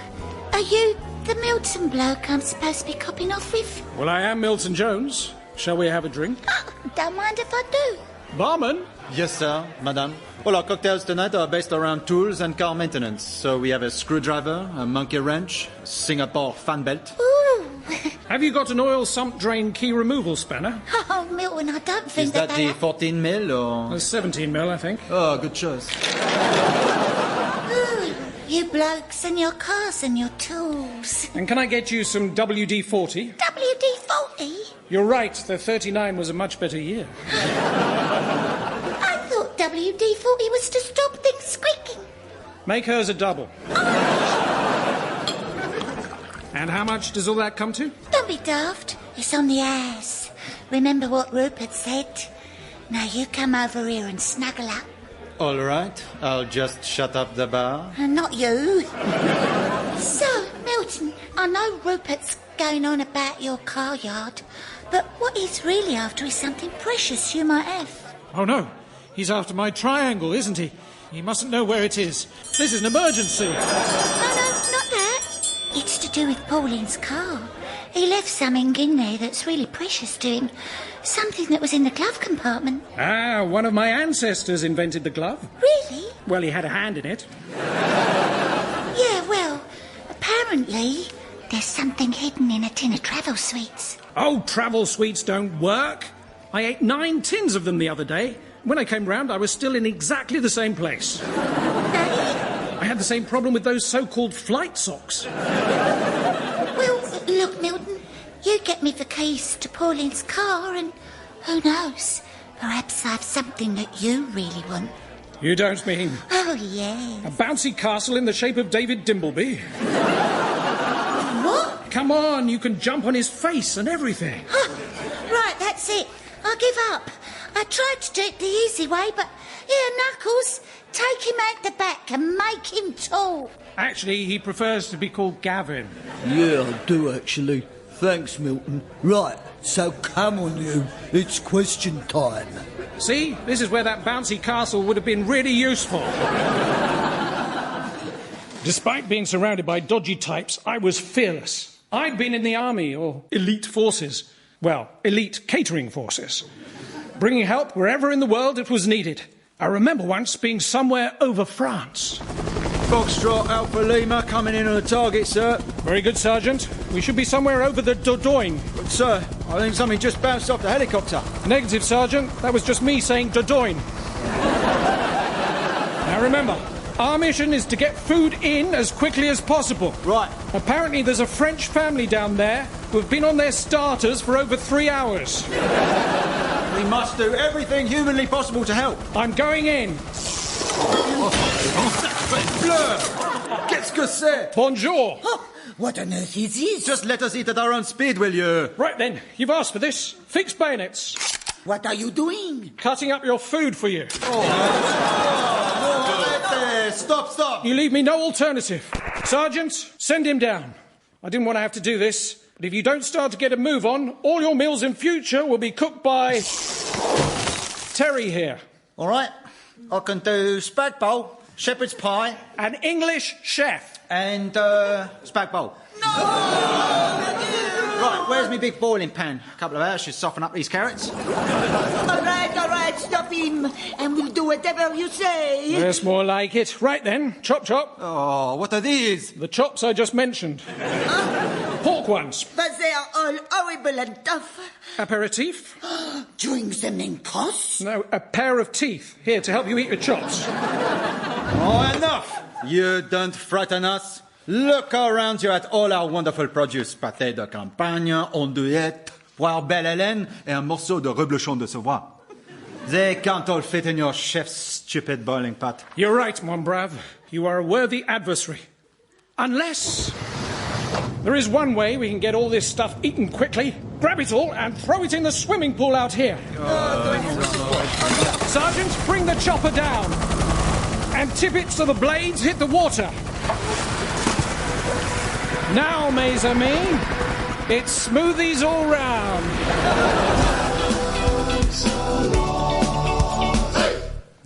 are you the Milton bloke I'm supposed to be copping off with? Well, I am Milton Jones. Shall we have a drink? Oh, don't mind if I do. Barman? Yes, sir, madame. Well, our cocktails tonight are based around tools and car maintenance. So we have a screwdriver, a monkey wrench, Singapore fan belt. Ooh. Have you got an oil sump drain key removal spanner? Oh, Milton, I don't think Is that the 14 mil or... 17 mil, I think. Oh, good choice. Ooh, you blokes and your cars and your tools. And can I get you some WD-40? WD-40? You're right, the 39 was a much better year. I thought WD-40 was to stop things squeaking. Make hers a double. And how much does all that come to? Don't be daft. It's on the ass. Remember what Rupert said? Now you come over here and snuggle up. All right, I'll just shut up the bar. Not you. So, Milton, I know Rupert's going on about your car yard, but what he's really after is something precious you might have. Oh, no. He's after my triangle, isn't he? He mustn't know where it is. This is an emergency. No, not that. It's to do with Pauline's car. He left something in there that's really precious to him. Something that was in the glove compartment. Ah, one of my ancestors invented the glove. Really? Well, he had a hand in it. Yeah, well, apparently there's something hidden in a tin of travel sweets. Oh, travel sweets don't work. I ate 9 tins of them the other day. When I came round, I was still in exactly the same place. I had the same problem with those so-called flight socks. Well, look, Milton, you get me the keys to Pauline's car and who knows, perhaps I've something that you really want. You don't mean... Oh, yes. A bouncy castle in the shape of David Dimbleby? What? Come on, you can jump on his face and everything. Huh. Right, that's it. I give up. I tried to do it the easy way, but here, Knuckles, take him out the back and make him tall. Actually, he prefers to be called Gavin. Yeah, I do, actually. Thanks, Milton. Right, so come on, you. It's question time. See? This is where that bouncy castle would have been really useful. Despite being surrounded by dodgy types, I was fearless. I'd been in the army, or elite forces. Well, elite catering forces. Bringing help wherever in the world it was needed. I remember once being somewhere over France. Foxtrot Alpha Lima coming in on the target, sir. Very good, Sergeant. We should be somewhere over the Dordogne. But, sir, I think something just bounced off the helicopter. Negative, Sergeant. That was just me saying Dordogne. Now remember, Our mission is to get food in as quickly as possible. Right. Apparently there's a French family down there who have been on their starters for over 3 hours. We must do everything humanly possible to help. I'm going in. Qu'est-ce que c'est? Bonjour. Oh, what on earth is this? Just let us eat at our own speed, will you? Right then, you've asked for this. Fix bayonets. What are you doing? Cutting up your food for you. Stop. You leave me no alternative. Sergeant, send him down. I didn't want to have to do this, but if you don't start to get a move on, all your meals in future will be cooked by Terry here. All right. I can do spag bowl, shepherd's pie. An English chef. And, spag bowl. No! Right, where's my big boiling pan? A couple of hours should soften up these carrots. All right, stop him, and we'll do whatever you say. That's more like it. Right then, chop. Oh, what are these? The chops I just mentioned. Pork ones. But they are all horrible and tough. Aperitif? Drinks them in costs? No, a pair of teeth. Here, to help you eat your chops. Oh, enough! You don't frighten us. Look around you at all our wonderful produce. Pâté de campagne, andouillette, poire belle Hélène, et un morceau de reblochon de Savoie. They can't all fit in your chef's stupid boiling pot. You're right, mon brave. You are a worthy adversary. Unless... there is one way we can get all this stuff eaten quickly, grab it all, and throw it in the swimming pool out here. Sergeant, bring the chopper down. And tip it so the blades hit the water. Now, mes amis, it's smoothies all round.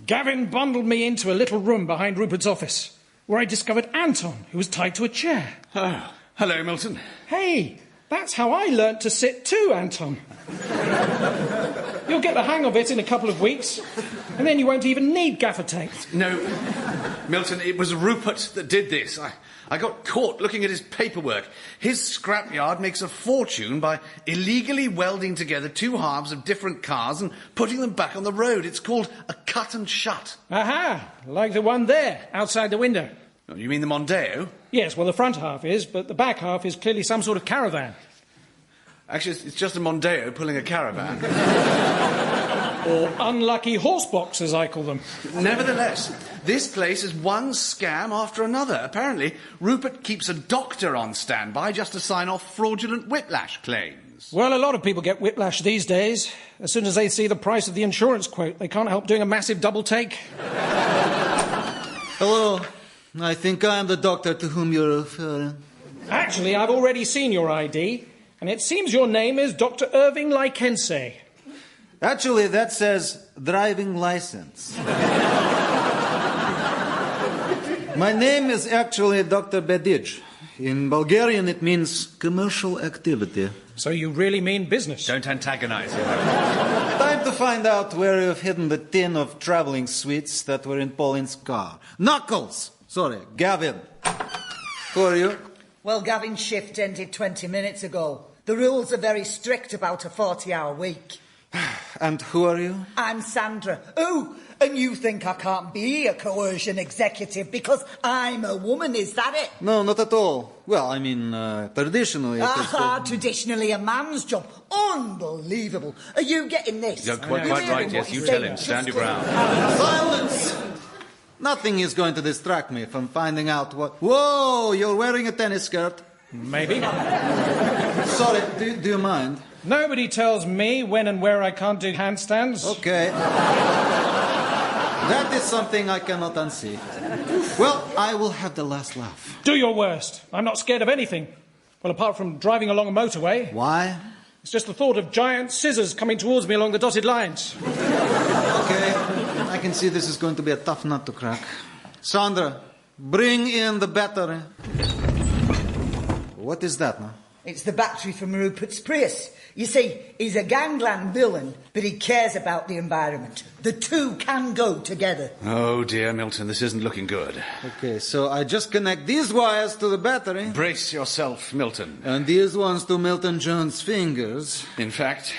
Gavin bundled me into a little room behind Rupert's office, where I discovered Anton, who was tied to a chair. Oh, hello, Milton. Hey, that's how I learnt to sit too, Anton. You'll get the hang of it in a couple of weeks, and then you won't even need gaffer tape. No, Milton, it was Rupert that did this. I got caught looking at his paperwork. His scrapyard makes a fortune by illegally welding together two halves of different cars and putting them back on the road. It's called a cut and shut. Aha, like the one there, outside the window. Oh, you mean the Mondeo? Yes, well, the front half is, but the back half is clearly some sort of caravan. Actually, it's just a Mondeo pulling a caravan. Or unlucky horse box, as I call them. Nevertheless, this place is one scam after another. Apparently, Rupert keeps a doctor on standby just to sign off fraudulent whiplash claims. Well, a lot of people get whiplash these days. As soon as they see the price of the insurance quote, they can't help doing a massive double take. Hello. I think I am the doctor to whom you're referring. Actually, I've already seen your ID, and it seems your name is Dr. Irving Lykense. Actually, that says driving license. My name is actually Dr. Bedij. In Bulgarian, it means commercial activity. So you really mean business? Don't antagonize him. Time to find out where you've hidden the tin of travelling sweets that were in Pauline's car. Knuckles! Sorry, Gavin. Who are you? Well, Gavin's shift ended 20 minutes ago. The rules are very strict about a 40-hour week. And who are you? I'm Sandra. Oh, and you think I can't be a coercion executive because I'm a woman, is that it? No, not at all. Well, I mean, traditionally... Traditionally a man's job. Unbelievable. Are you getting this? You're quite right, yes. You tell him. Stand your ground. Silence! Nothing is going to distract me from finding out what... Whoa, you're wearing a tennis skirt. Maybe. Sorry, do you mind? Nobody tells me when and where I can't do handstands. Okay. That is something I cannot unsee. Well, I will have the last laugh. Do your worst. I'm not scared of anything. Well, apart from driving along a motorway. Why? It's just the thought of giant scissors coming towards me along the dotted lines. Okay. I can see this is going to be a tough nut to crack. Sandra, bring in the battery. What is that, now? It's the battery from Rupert's Prius. You see, he's a gangland villain, but he cares about the environment. The two can go together. Oh, dear, Milton, this isn't looking good. Okay, so I just connect these wires to the battery. Brace yourself, Milton. And these ones to Milton Jones' fingers. In fact,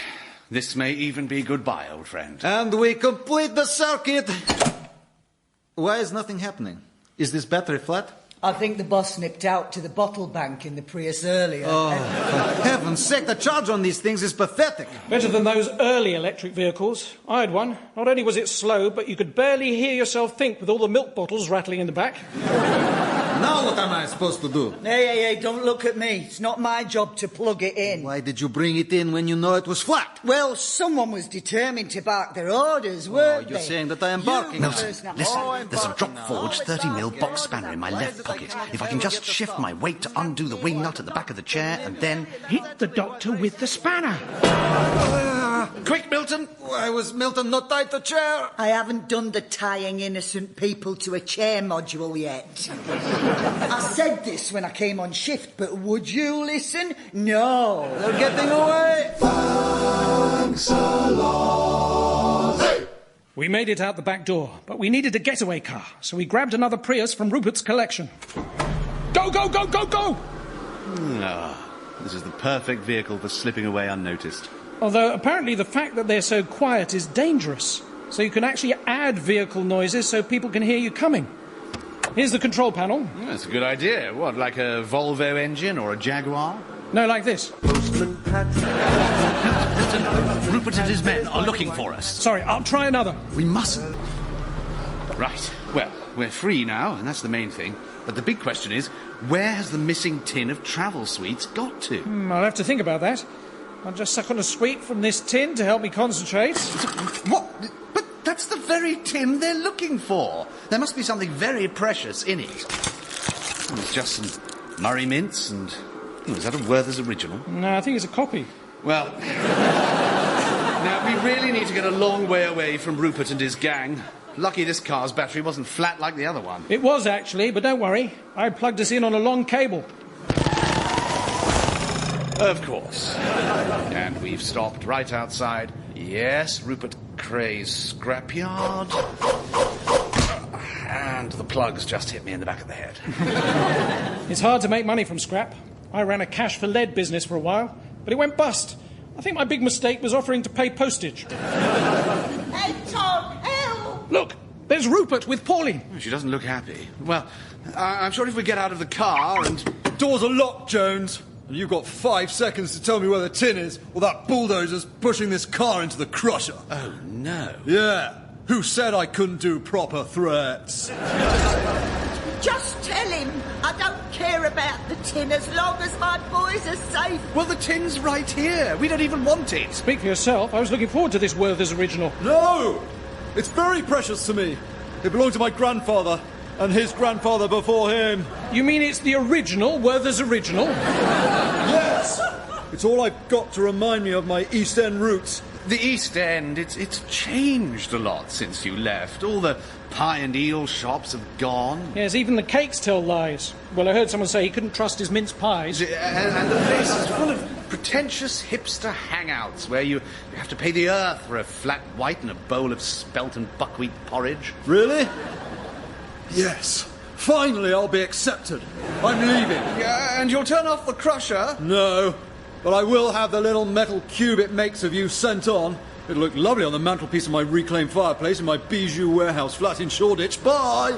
this may even be goodbye, old friend. And we complete the circuit. Why is nothing happening? Is this battery flat? I think the boss nipped out to the bottle bank in the Prius earlier. Oh, for heaven's sake, the charge on these things is pathetic. Better than those early electric vehicles. I had one. Not only was it slow, but you could barely hear yourself think with all the milk bottles rattling in the back. Now what am I supposed to do? Hey, don't look at me. It's not my job to plug it in. Why did you bring it in when you know it was flat? Well, someone was determined to bark their orders, weren't you're they? saying that I am barking. Milton, listen, there's a drop-forged 30mm box spanner in my left pocket. If I can just shift my weight to undo the wing nut at the back of the chair and then... Hit the doctor with the spanner. Quick, Milton! Why was Milton not tied to chair? I haven't done the tying innocent people to a chair module yet. I said this when I came on shift, but would you listen? No. They're getting away. Thanks a lot. Hey! We made it out the back door, but we needed a getaway car, so we grabbed another Prius from Rupert's collection. Go, go, go, go, go! This is the perfect vehicle for slipping away unnoticed. Although apparently the fact that they're so quiet is dangerous, so you can actually add vehicle noises so people can hear you coming. Here's the control panel. Yeah, that's a good idea. What, like a Volvo engine or a Jaguar? No, like this. Milton, Rupert and his men are looking for us. Sorry, I'll try another. We mustn't. Right, well, we're free now, and that's the main thing. But the big question is, where has the missing tin of travel sweets got to? I'll have to think about that. I'll just suck on a sweet from this tin to help me concentrate. What? But that's the very tin they're looking for. There must be something very precious in it. It's just some Murray mints and... is that a Werther's original? No, I think it's a copy. Well... now, we really need to get a long way away from Rupert and his gang. Lucky this car's battery wasn't flat like the other one. It was, actually, but don't worry. I plugged us in on a long cable. Of course. And we've stopped right outside. Yes, Rupert Cray's scrapyard. And the plugs just hit me in the back of the head. It's hard to make money from scrap. I ran a cash for lead business for a while, but it went bust. I think my big mistake was offering to pay postage. Hey, Tom, help! Look, there's Rupert with Pauline. She doesn't look happy. Well, I'm sure if we get out of the car and... Doors are locked, Jones. And you've got 5 seconds to tell me where the tin is, or that bulldozer's pushing this car into the crusher. Oh, no. Yeah. Who said I couldn't do proper threats? Just tell him I don't care about the tin as long as my boys are safe. Well, the tin's right here. We don't even want it. Speak for yourself. I was looking forward to this Werther's original. No! It's very precious to me. It belonged to my grandfather. And his grandfather before him. You mean it's the original, Werther's original? Yes! It's all I've got to remind me of my East End roots. The East End, it's changed a lot since you left. All the pie and eel shops have gone. Yes, even the cakes tell lies. Well, I heard someone say he couldn't trust his mince pies. And the place is full of pretentious hipster hangouts where you have to pay the earth for a flat white and a bowl of spelt and buckwheat porridge. Really? Yes. Finally, I'll be accepted. I'm leaving. Yeah, and you'll turn off the crusher? No, but I will have the little metal cube it makes of you sent on. It'll look lovely on the mantelpiece of my reclaimed fireplace in my bijou warehouse flat in Shoreditch. Bye!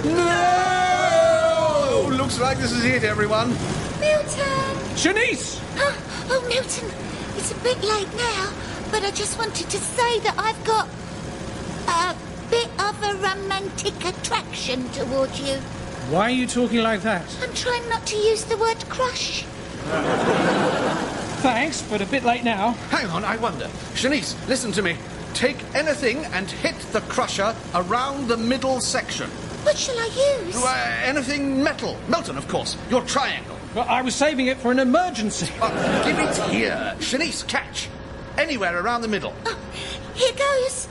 No! Looks like this is it, everyone. Milton! Shanice! Oh, Milton, it's a bit late now, but I just wanted to say that I've got a bit of a romantic attraction toward you. Why are you talking like that? I'm trying not to use the word crush. Thanks, but a bit late now. Hang on, I wonder. Shanice, listen to me. Take anything and hit the crusher around the middle section. What shall I use? Anything metal. Milton, of course. Your triangle. Well, I was saving it for an emergency. Give it here. Shanice, catch. Anywhere around the middle. Oh, here goes.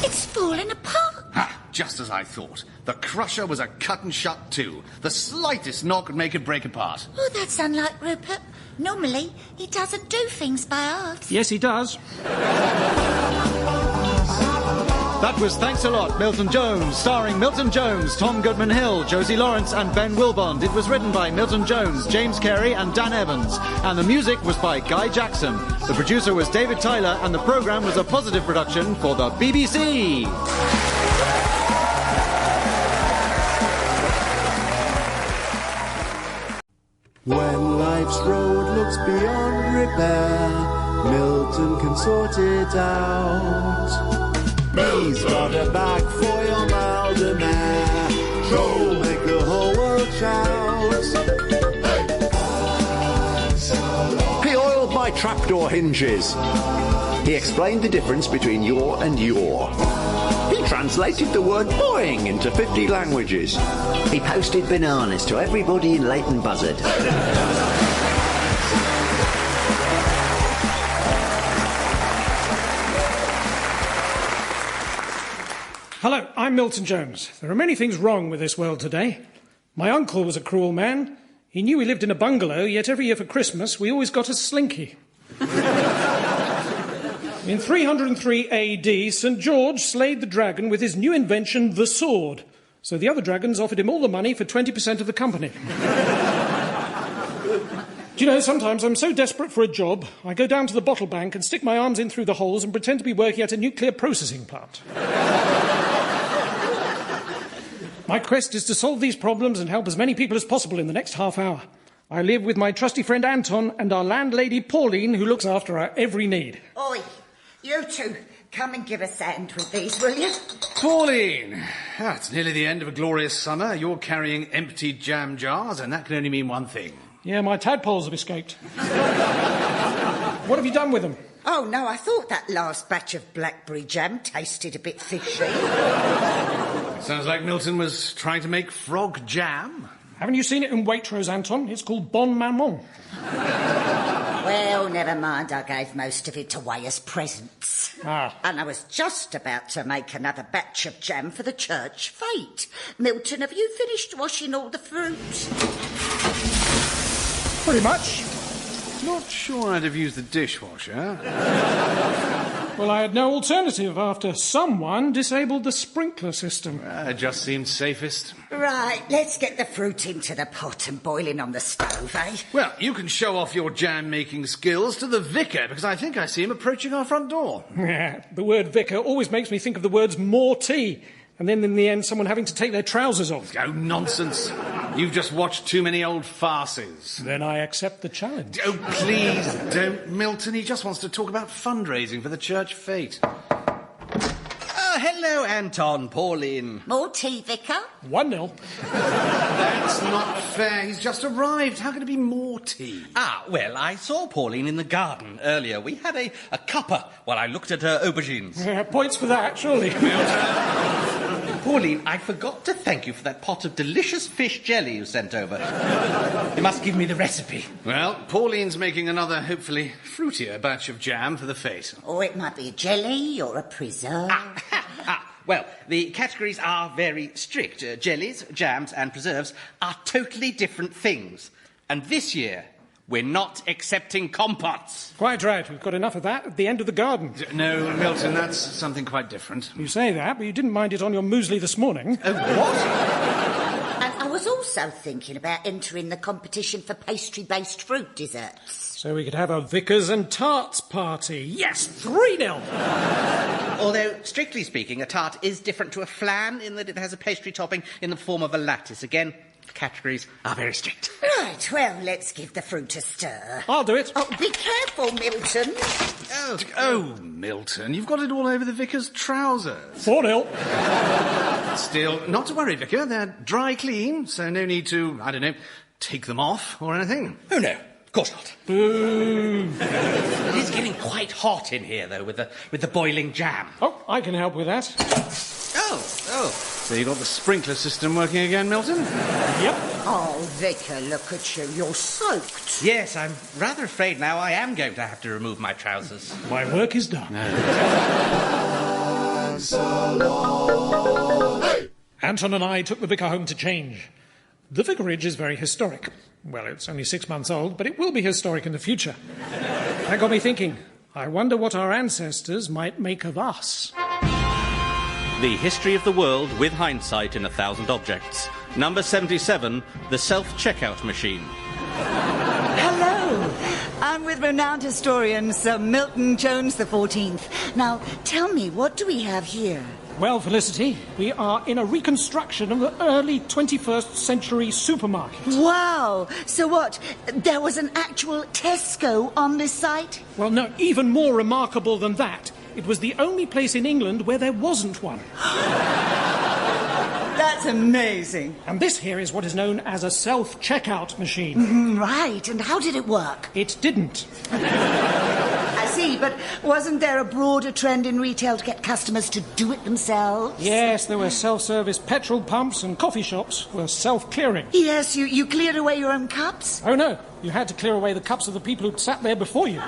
It's fallen apart. Ha! Just as I thought. The crusher was a cut and shut too. The slightest knock could make it break apart. Oh, that's unlike Rupert. Normally, he doesn't do things by halves. Yes, he does. That was Thanks a Lot, Milton Jones, starring Milton Jones, Tom Goodman Hill, Josie Lawrence and Ben Wilbond. It was written by Milton Jones, James Carey and Dan Evans. And the music was by Guy Jackson. The producer was David Tyler and the programme was a positive production for the BBC. When life's road looks beyond repair, Milton can sort it out. He's got a bag for your Maldemare. He'll make the whole world shout. He oiled my trapdoor hinges. He explained the difference between your and your. He translated the word boing into 50 languages. He posted bananas to everybody in Leighton Buzzard. Hello, I'm Milton Jones. There are many things wrong with this world today. My uncle was a cruel man. He knew we lived in a bungalow, yet every year for Christmas we always got a slinky. In 303 AD, St. George slayed the dragon with his new invention, the sword. So the other dragons offered him all the money for 20% of the company. Do you know, sometimes I'm so desperate for a job, I go down to the bottle bank and stick my arms in through the holes and pretend to be working at a nuclear processing plant. My quest is to solve these problems and help as many people as possible in the next half hour. I live with my trusty friend Anton and our landlady Pauline, who looks after our every need. Oi, you two, come and give us a hand with these, will you? Pauline! It's nearly the end of a glorious summer. You're carrying empty jam jars, and that can only mean one thing. Yeah, my tadpoles have escaped. What have you done with them? Oh, no, I thought that last batch of blackberry jam tasted a bit fishy. Sounds like Milton was trying to make frog jam. Haven't you seen it in Waitrose, Anton? It's called Bon Maman. Well, never mind, I gave most of it away as presents. Ah. And I was just about to make another batch of jam for the church fete. Milton, have you finished washing all the fruit? Pretty much. Not sure I'd have used the dishwasher. Well, I had no alternative after someone disabled the sprinkler system. It just seemed safest. Right, let's get the fruit into the pot and boiling on the stove, eh? Well, you can show off your jam-making skills to the vicar, because I think I see him approaching our front door. Yeah, the word vicar always makes me think of the words more tea. And then in the end, someone having to take their trousers off. Oh, nonsense. You've just watched too many old farces. Then I accept the challenge. Oh, please don't, Milton. He just wants to talk about fundraising for the church fete. Oh, hello, Anton, Pauline. More tea, Vicar? 1-0. That's not fair. He's just arrived. How can it be more tea? Well, I saw Pauline in the garden earlier. We had a cuppa while I looked at her aubergines. Yeah, points for that, surely. Pauline, I forgot to thank you for that pot of delicious fish jelly you sent over. You must give me the recipe. Well, Pauline's making another, hopefully, fruitier batch of jam for the fete. Or it might be a jelly or a preserve. Well, the categories are very strict. Jellies, jams and preserves are totally different things. And this year, we're not accepting compots. Quite right. We've got enough of that at the end of the garden. No, Milton, that's something quite different. You say that, but you didn't mind it on your muesli this morning. Oh, what? And I was also thinking about entering the competition for pastry-based fruit desserts. So we could have a Vickers and Tarts party. Yes, 3-0. Although, strictly speaking, a tart is different to a flan in that it has a pastry topping in the form of a lattice. Again, categories are very strict. Right, well, let's give the fruit a stir. I'll do it. Oh, be careful, Milton. Oh, Milton, you've got it all over the vicar's trousers. 4-0. Still, not to worry, Vicar. They're dry clean, so no need to, I don't know, take them off or anything. Oh, no. Of course not. Boo. It is getting quite hot in here, though, with the boiling jam. Oh, I can help with that. Oh. So you got the sprinkler system working again, Milton? Yep. Oh, Vicar, look at you. You're soaked. Yes, I'm rather afraid now I am going to have to remove my trousers. My work is done. Anton and I took the vicar home to change. The vicarage is very historic. Well, it's only 6 months old, but it will be historic in the future. That got me thinking. I wonder what our ancestors might make of us. The history of the world with hindsight in 1,000 objects. Number 77, the self-checkout machine. Hello. I'm with renowned historian Sir Milton Jones the 14th. Now, tell me, what do we have here? Well, Felicity, we are in a reconstruction of the early 21st century supermarket. Wow! So what, there was an actual Tesco on this site? Well, no, even more remarkable than that. It was the only place in England where there wasn't one. That's amazing. And this here is what is known as a self-checkout machine. Right, and how did it work? It didn't. I see, but wasn't there a broader trend in retail to get customers to do it themselves? Yes, there were self-service petrol pumps and coffee shops were self-clearing. Yes, you cleared away your own cups? Oh, no. You had to clear away the cups of the people who'd sat there before you.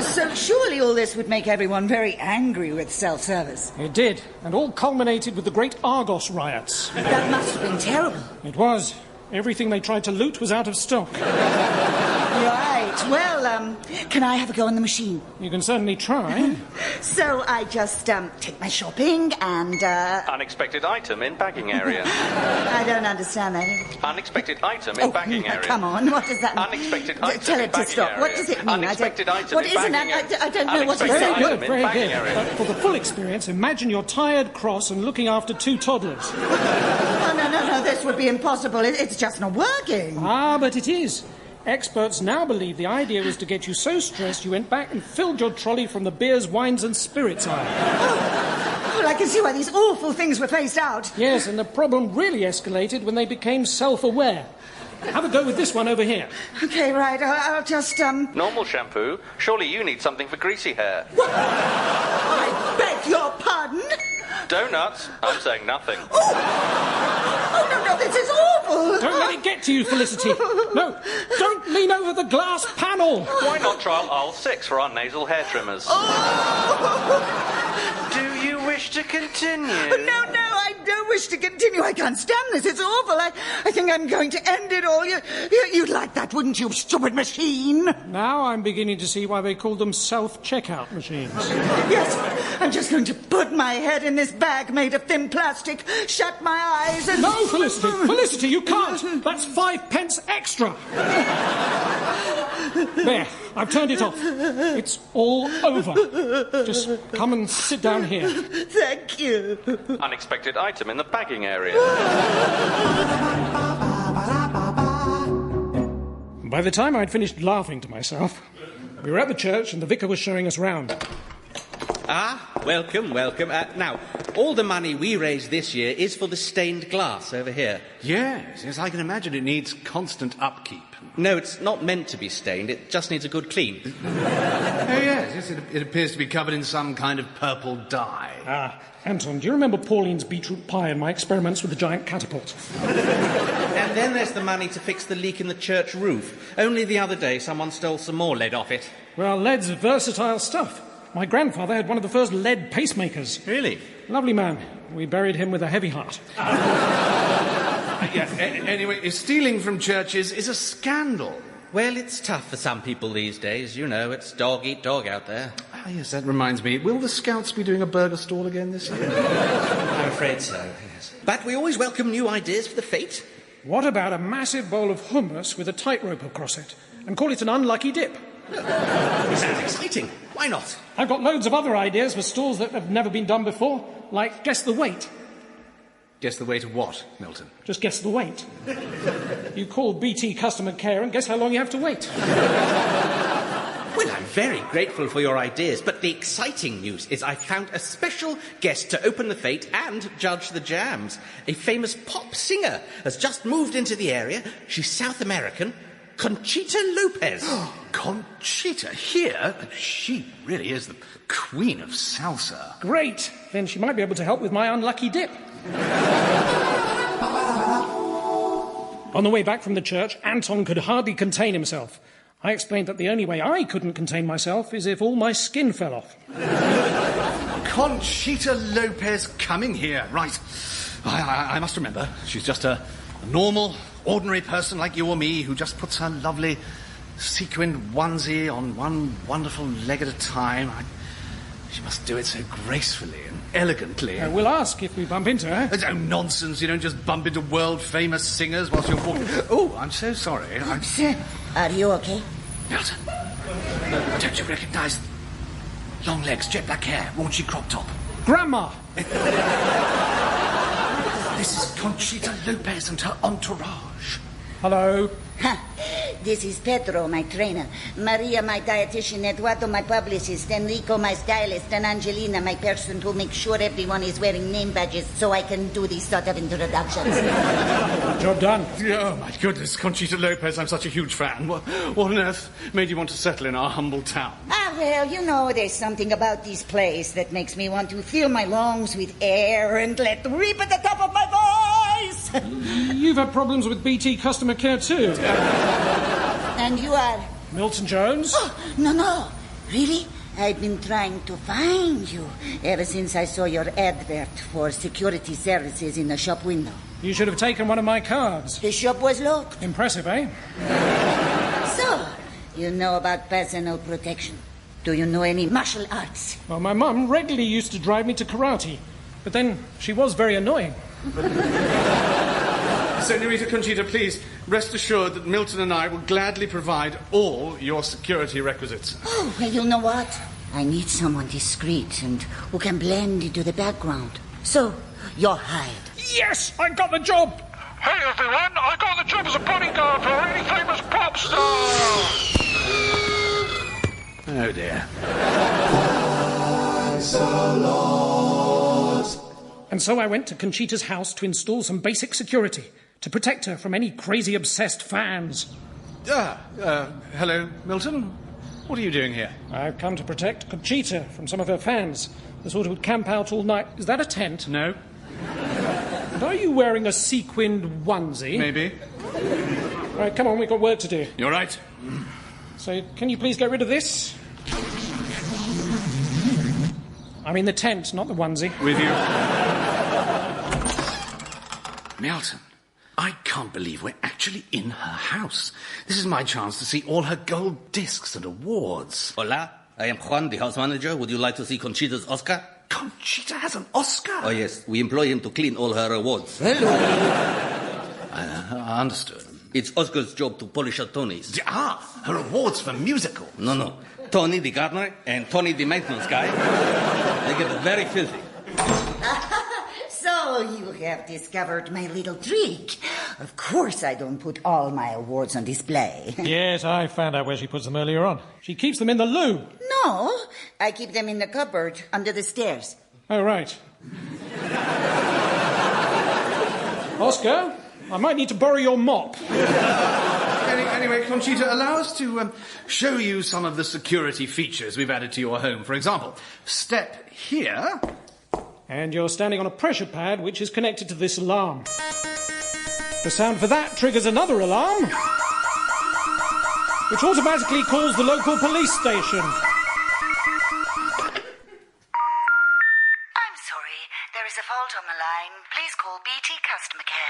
So surely all this would make everyone very angry with self-service. It did, and all culminated with the Great Argos riots. That must have been terrible. It was. Everything they tried to loot was out of stock. Right. Well, can I have a go on the machine? You can certainly try. So I just take my shopping and... Unexpected item in bagging area. I don't understand that. Unexpected item in bagging area. Come on, what does that mean? Unexpected item Tell in it to bagging stop. area. What does it mean? Unexpected item what in isn't bagging that? area. I don't know what you're saying. Very good, very good. But for the full experience, imagine you're tired, cross, and looking after 2 toddlers. No, this would be impossible. It's just not working. Ah, but it is. Experts now believe the idea was to get you so stressed you went back and filled your trolley from the beers, wines and spirits aisle. Well, I can see why these awful things were phased out. Yes, and the problem really escalated when they became self-aware. Have a go with this one over here. OK, right, I'll just, Normal shampoo? Surely you need something for greasy hair. What? I beg your pardon? Donuts? I'm saying nothing. Oh, no, this is awful. Don't let it get to you, Felicity. No, don't lean over the glass panel. Why not trial aisle 6 for our nasal hair trimmers? Do you wish to continue? No, I don't wish to continue. I can't stand this. It's awful. I think I'm going to end it all. You'd like that, wouldn't you, stupid machine? Now I'm beginning to see why they called them self-checkout machines. Yes, I'm just going to put my head in this bag made of thin plastic, shut my eyes and... No, Felicity! Felicity, you can't! That's 5 pence extra! There, I've turned it off. It's all over. Just come and sit down here. Thank you. Unexpected item in the bagging area. By the time I'd finished laughing to myself, we were at the church and the vicar was showing us round. Ah, welcome. Now, all the money we raise this year is for the stained glass over here. Yes, I can imagine it needs constant upkeep. No, it's not meant to be stained. It just needs a good clean. Oh, yes, it appears to be covered in some kind of purple dye. Ah, Anton, do you remember Pauline's beetroot pie and my experiments with the giant catapult? And then there's the money to fix the leak in the church roof. Only the other day someone stole some more lead off it. Well, lead's versatile stuff. My grandfather had one of the first lead pacemakers. Really? Lovely man. We buried him with a heavy heart. Anyway, stealing from churches is a scandal. Well, it's tough for some people these days. You know, it's dog eat dog out there. Ah, yes, that reminds me. Will the Scouts be doing a burger stall again this year? I'm afraid so, yes. But we always welcome new ideas for the fete. What about a massive bowl of hummus with a tightrope across it? And call it an unlucky dip? Sounds exciting. Why not? I've got loads of other ideas for stalls that have never been done before, like guess the weight. Guess the weight of what, Milton? Just guess the weight. You call BT customer care and guess how long you have to wait. Well, I'm very grateful for your ideas, but the exciting news is I found a special guest to open the fete and judge the jams. A famous pop singer has just moved into the area. She's South American. Conchita Lopez. Conchita here? She really is the queen of salsa. Great. Then she might be able to help with my unlucky dip. On the way back from the church, Anton could hardly contain himself. I explained that the only way I couldn't contain myself is if all my skin fell off. Conchita Lopez coming here. Right. I must remember. She's just a normal, ordinary person like you or me who just puts her lovely sequined onesie on one wonderful leg at a time. She must do it so gracefully and elegantly. We'll ask if we bump into her. Oh, nonsense. You don't just bump into world-famous singers whilst you're walking... Oh, I'm so sorry. Are you okay? Milton, don't you recognise... long legs, jet black hair, raunchy crop top? Grandma! This is Conchita Lopez and her entourage. Hello. This is Pedro, my trainer. Maria, my dietitian. Eduardo, my publicist. Enrico, my stylist. And Angelina, my person who makes sure everyone is wearing name badges so I can do these sort of introductions. Job done. Oh, my goodness, Conchita Lopez, I'm such a huge fan. What on earth made you want to settle in our humble town? Well, you know, there's something about this place that makes me want to fill my lungs with air and let rip at the top of my voice. You've had problems with BT customer care too. And you are? Milton Jones? Oh, no. Really? I've been trying to find you ever since I saw your advert for security services in the shop window. You should have taken one of my cards. The shop was locked. Impressive, eh? So, you know about personal protection. Do you know any martial arts? Well, my mum regularly used to drive me to karate, but then she was very annoying. Senorita Conchita, please, rest assured that Milton and I will gladly provide all your security requisites. Oh, well, you know what? I need someone discreet and who can blend into the background. So, you're hired. Yes, I got the job! Hey, everyone, I got the job as a bodyguard for a really famous pop star! Oh, dear. And so I went to Conchita's house to install some basic security to protect her from any crazy obsessed fans. Hello, Milton. What are you doing here? I've come to protect Conchita from some of her fans. The sort who would camp out all night. Is that a tent? No. And are you wearing a sequined onesie? Maybe. All right, come on, we've got work to do. You're right. So, can you please get rid of this? I mean the tent, not the onesie. With you. Milton, I can't believe we're actually in her house. This is my chance to see all her gold discs and awards. Hola, I am Juan, the house manager. Would you like to see Conchita's Oscar? Conchita has an Oscar? Oh, yes. We employ him to clean all her awards. Hello. I understood. It's Oscar's job to polish her Tonys. Her awards for musical. No. Tony, the gardener, and Tony, the maintenance guy. They get very filthy. So you have discovered my little trick. Of course I don't put all my awards on display. Yes, I found out where she puts them earlier on. She keeps them in the loo. No, I keep them in the cupboard under the stairs. Oh, right. Oscar, I might need to borrow your mop. Anyway, Conchita, allow us to show you some of the security features we've added to your home. For example, step here. And you're standing on a pressure pad which is connected to this alarm. The sound for that triggers another alarm, which automatically calls the local police station. I'm sorry, there is a fault on the line. Please call BT customer care.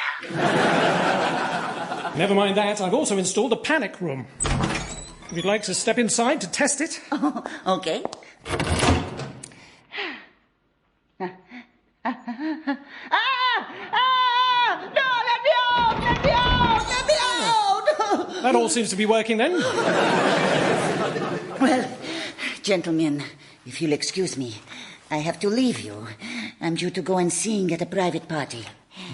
Never mind that, I've also installed a panic room. If you'd like to step inside to test it. Oh, okay. No, let me out! That all seems to be working then. Well, gentlemen, if you'll excuse me, I have to leave you. I'm due to go and sing at a private party.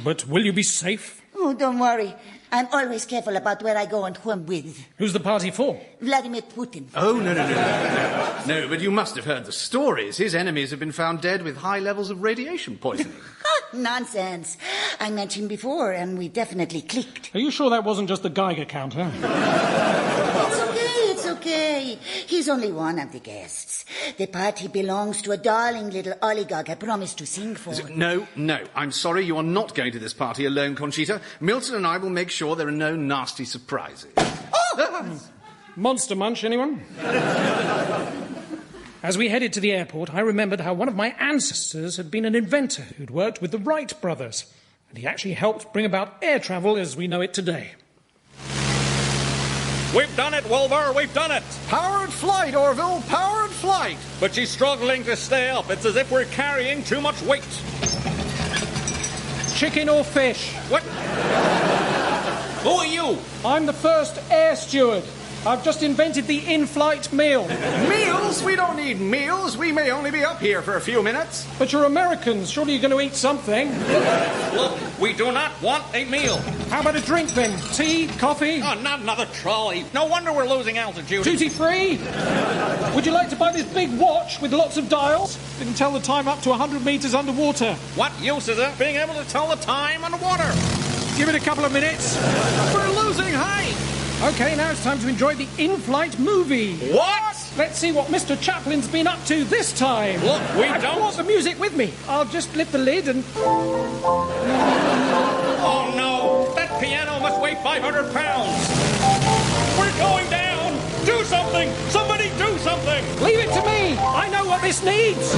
But will you be safe? Oh, don't worry. I'm always careful about where I go and who I'm with. Who's the party for? Vladimir Putin. Oh, no. No, but you must have heard the stories. His enemies have been found dead with high levels of radiation poisoning. Nonsense. I met him before, and we definitely clicked. Are you sure that wasn't just the Geiger counter? It's okay. He's only one of the guests. The party belongs to a darling little oligarch I promised to sing for. No. I'm sorry, you are not going to this party alone, Conchita. Milton and I will make sure there are no nasty surprises. Oh! Monster Munch, anyone? As we headed to the airport, I remembered how one of my ancestors had been an inventor who'd worked with the Wright brothers, and he actually helped bring about air travel as we know it today. We've done it, Wolver, we've done it! Powered flight, Orville, powered flight! But she's struggling to stay up. It's as if we're carrying too much weight. Chicken or fish? What? Who are you? I'm the first air steward. I've just invented the in-flight meal. Meals? We don't need meals. We may only be up here for a few minutes. But you're Americans. Surely you're going to eat something. Look, we do not want a meal. How about a drink then? Tea? Coffee? Oh, not another trolley. No wonder we're losing altitude. Duty free? Would you like to buy this big watch with lots of dials? You can tell the time up to 100 metres underwater. What use is it being able to tell the time underwater? Give it a couple of minutes. We're losing height. OK, now it's time to enjoy the in-flight movie. What? Let's see what Mr. Chaplin's been up to this time. Look, I brought the music with me. I'll just lift the lid and... Oh, no. That piano must weigh 500 pounds. We're going down. Do something. Somebody do something. Leave it to me. I know what this needs.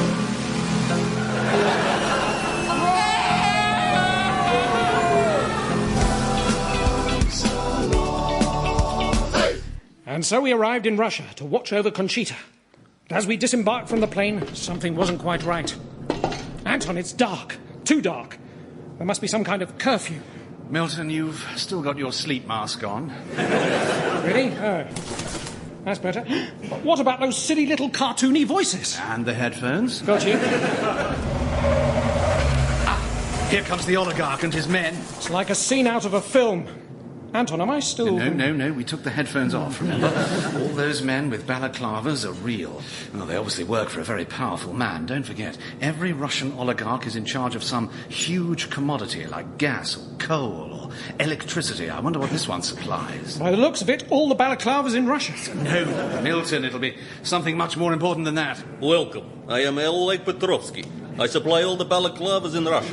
And so we arrived in Russia to watch over Conchita. But as we disembarked from the plane, something wasn't quite right. Anton, it's dark. Too dark. There must be some kind of curfew. Milton, you've still got your sleep mask on. Really? Oh. That's better. But what about those silly little cartoony voices? And the headphones. Got you. Here comes the oligarch and his men. It's like a scene out of a film. Anton, am I still... No. We took the headphones off, remember? All those men with balaclavas are real. Well, they obviously work for a very powerful man. Don't forget, every Russian oligarch is in charge of some huge commodity like gas or coal or electricity. I wonder what this one supplies. By the looks of it, all the balaclavas in Russia. No, Milton, it'll be something much more important than that. Welcome. I am Oleg Petrovsky. I supply all the balaclavas in Russia.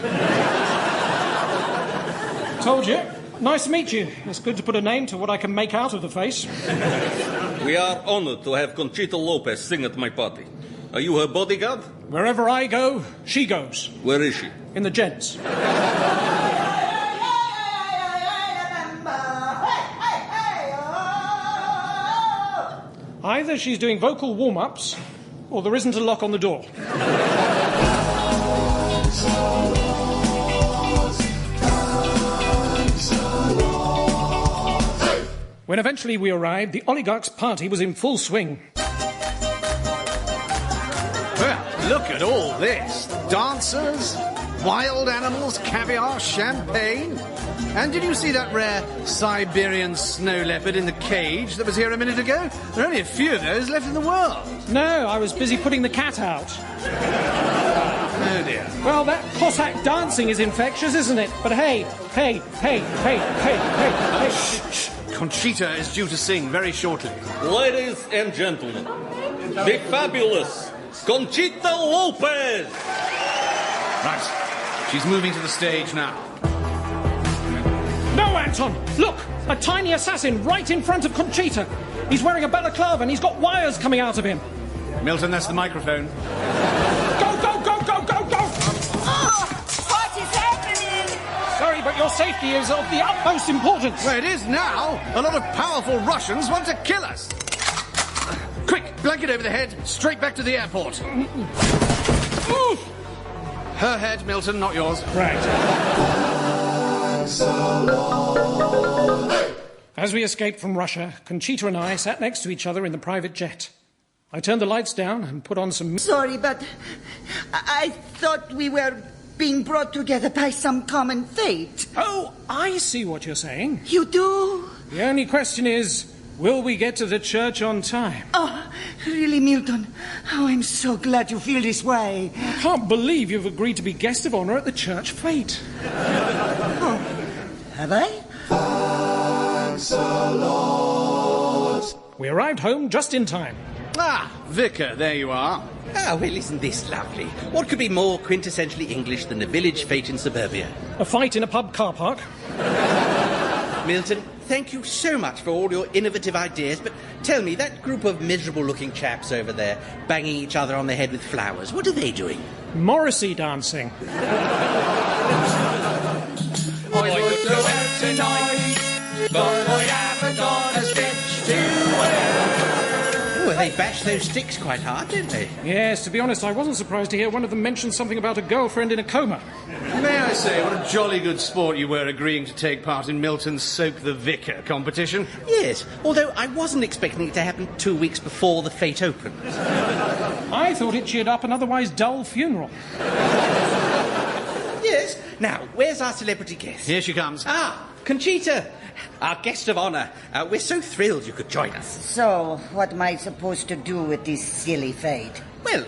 Told you. Nice to meet you. It's good to put a name to what I can make out of the face. We are honored to have Conchita Lopez sing at my party. Are you her bodyguard? Wherever I go, she goes. Where is she? In the gents. Either she's doing vocal warm-ups, or there isn't a lock on the door. When eventually we arrived, the oligarch's party was in full swing. Well, look at all this. Dancers, wild animals, caviar, champagne. And did you see that rare Siberian snow leopard in the cage that was here a minute ago? There are only a few of those left in the world. No, I was busy putting the cat out. Oh, dear. Well, that Cossack dancing is infectious, isn't it? But hey. Shh. Conchita is due to sing very shortly. Ladies and gentlemen, the fabulous Conchita Lopez! Right. She's moving to the stage now. No, Anton! Look! A tiny assassin right in front of Conchita. He's wearing a balaclava and he's got wires coming out of him. Milton, that's the microphone. Go! What is happening? Sorry, but your safety is of the utmost importance. Well, it is now. A lot of powerful Russians want to kill us. Quick, blanket over the head, straight back to the airport. Her head, Milton, not yours. Right. As we escaped from Russia, Conchita and I sat next to each other in the private jet. I turned the lights down and put on some... Sorry, but I thought we were being brought together by some common fate. Oh, I see what you're saying. You do? The only question is, will we get to the church on time? Oh, really, Milton? Oh, I'm so glad you feel this way. I can't believe you've agreed to be guest of honour at the church fete. Oh, have I? Thanks a lot. We arrived home just in time. Ah, Vicar, there you are. Ah, well, isn't this lovely? What could be more quintessentially English than a village fete in suburbia? A fight in a pub car park. Milton, thank you so much for all your innovative ideas, but tell me, that group of miserable-looking chaps over there, banging each other on the head with flowers, what are they doing? Morrissey dancing. I would go out tonight, but I haven't got a stitch to they bash those sticks quite hard, don't they? Yes, to be honest, I wasn't surprised to hear one of them mention something about a girlfriend in a coma. May I say, what a jolly good sport you were agreeing to take part in Milton's Soak the Vicar competition. Yes, although I wasn't expecting it to happen 2 weeks before the fete opens. I thought it cheered up an otherwise dull funeral. Yes. Now, where's our celebrity guest? Here she comes. Ah, Conchita, our guest of honour. We're so thrilled you could join us. So, what am I supposed to do with this silly fate? Well,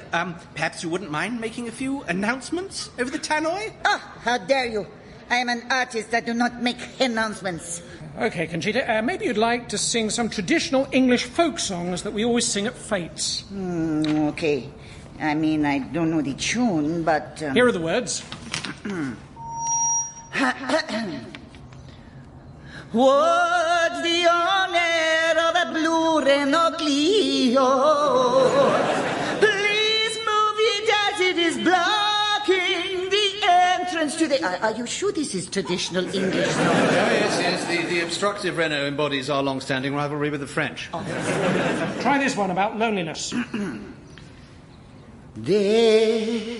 perhaps you wouldn't mind making a few announcements over the tannoy? Ah, how dare you! I am an artist that do not make announcements. OK, Conchita, maybe you'd like to sing some traditional English folk songs that we always sing at fetes. OK. I mean, I don't know the tune, but... Here are the words. What's the honor of a blue Renault Clio? Please move it as it is blocking the entrance to the... Are you sure this is traditional English? Oh, yes. The obstructive Renault embodies our long-standing rivalry with the French. Oh. Try this one about loneliness. There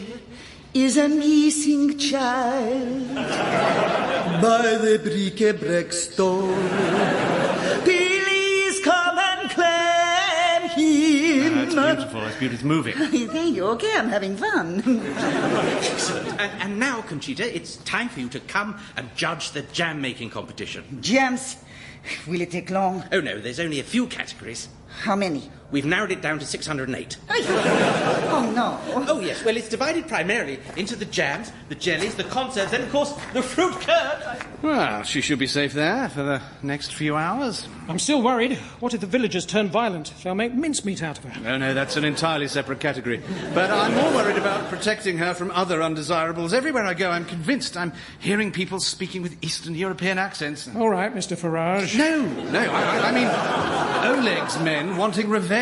is a missing child by the bric-a-brac store. Please come and claim him. It's beautiful. It's beautiful. It's moving. Thank you. OK, I'm having fun. Excellent. And now, Conchita, it's time for you to come and judge the jam-making competition. Jams? Will it take long? Oh, no, there's only a few categories. How many? We've narrowed it down to 608. Oh, no. Oh, yes. Well, it's divided primarily into the jams, the jellies, the conserves, and, of course, the fruit curd. Well, she should be safe there for the next few hours. I'm still worried. What if the villagers turn violent? They'll make mincemeat out of her. Oh, no, that's an entirely separate category. But I'm more worried about protecting her from other undesirables. Everywhere I go, I'm convinced I'm hearing people speaking with Eastern European accents. All right, Mr. Farage. No, I mean Oleg's men wanting revenge.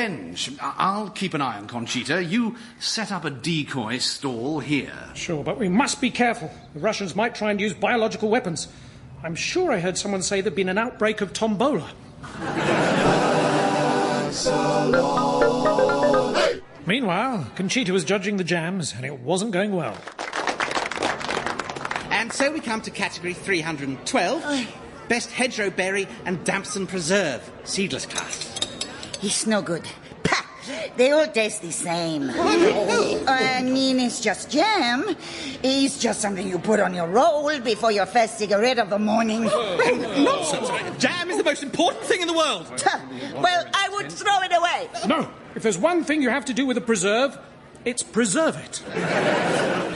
I'll keep an eye on Conchita. You set up a decoy stall here. Sure, but we must be careful. The Russians might try and use biological weapons. I'm sure I heard someone say there'd been an outbreak of tombola. Meanwhile, Conchita was judging the jams, and it wasn't going well. And so we come to category 312, Best Hedgerow Berry and Damson Preserve, seedless class. It's no good. Pah! They all taste the same. I mean, it's just jam. It's just something you put on your roll before your first cigarette of the morning. Nonsense! Jam is the most important thing in the world. Well, I would throw it away. No. If there's one thing you have to do with a preserve, it's preserve it.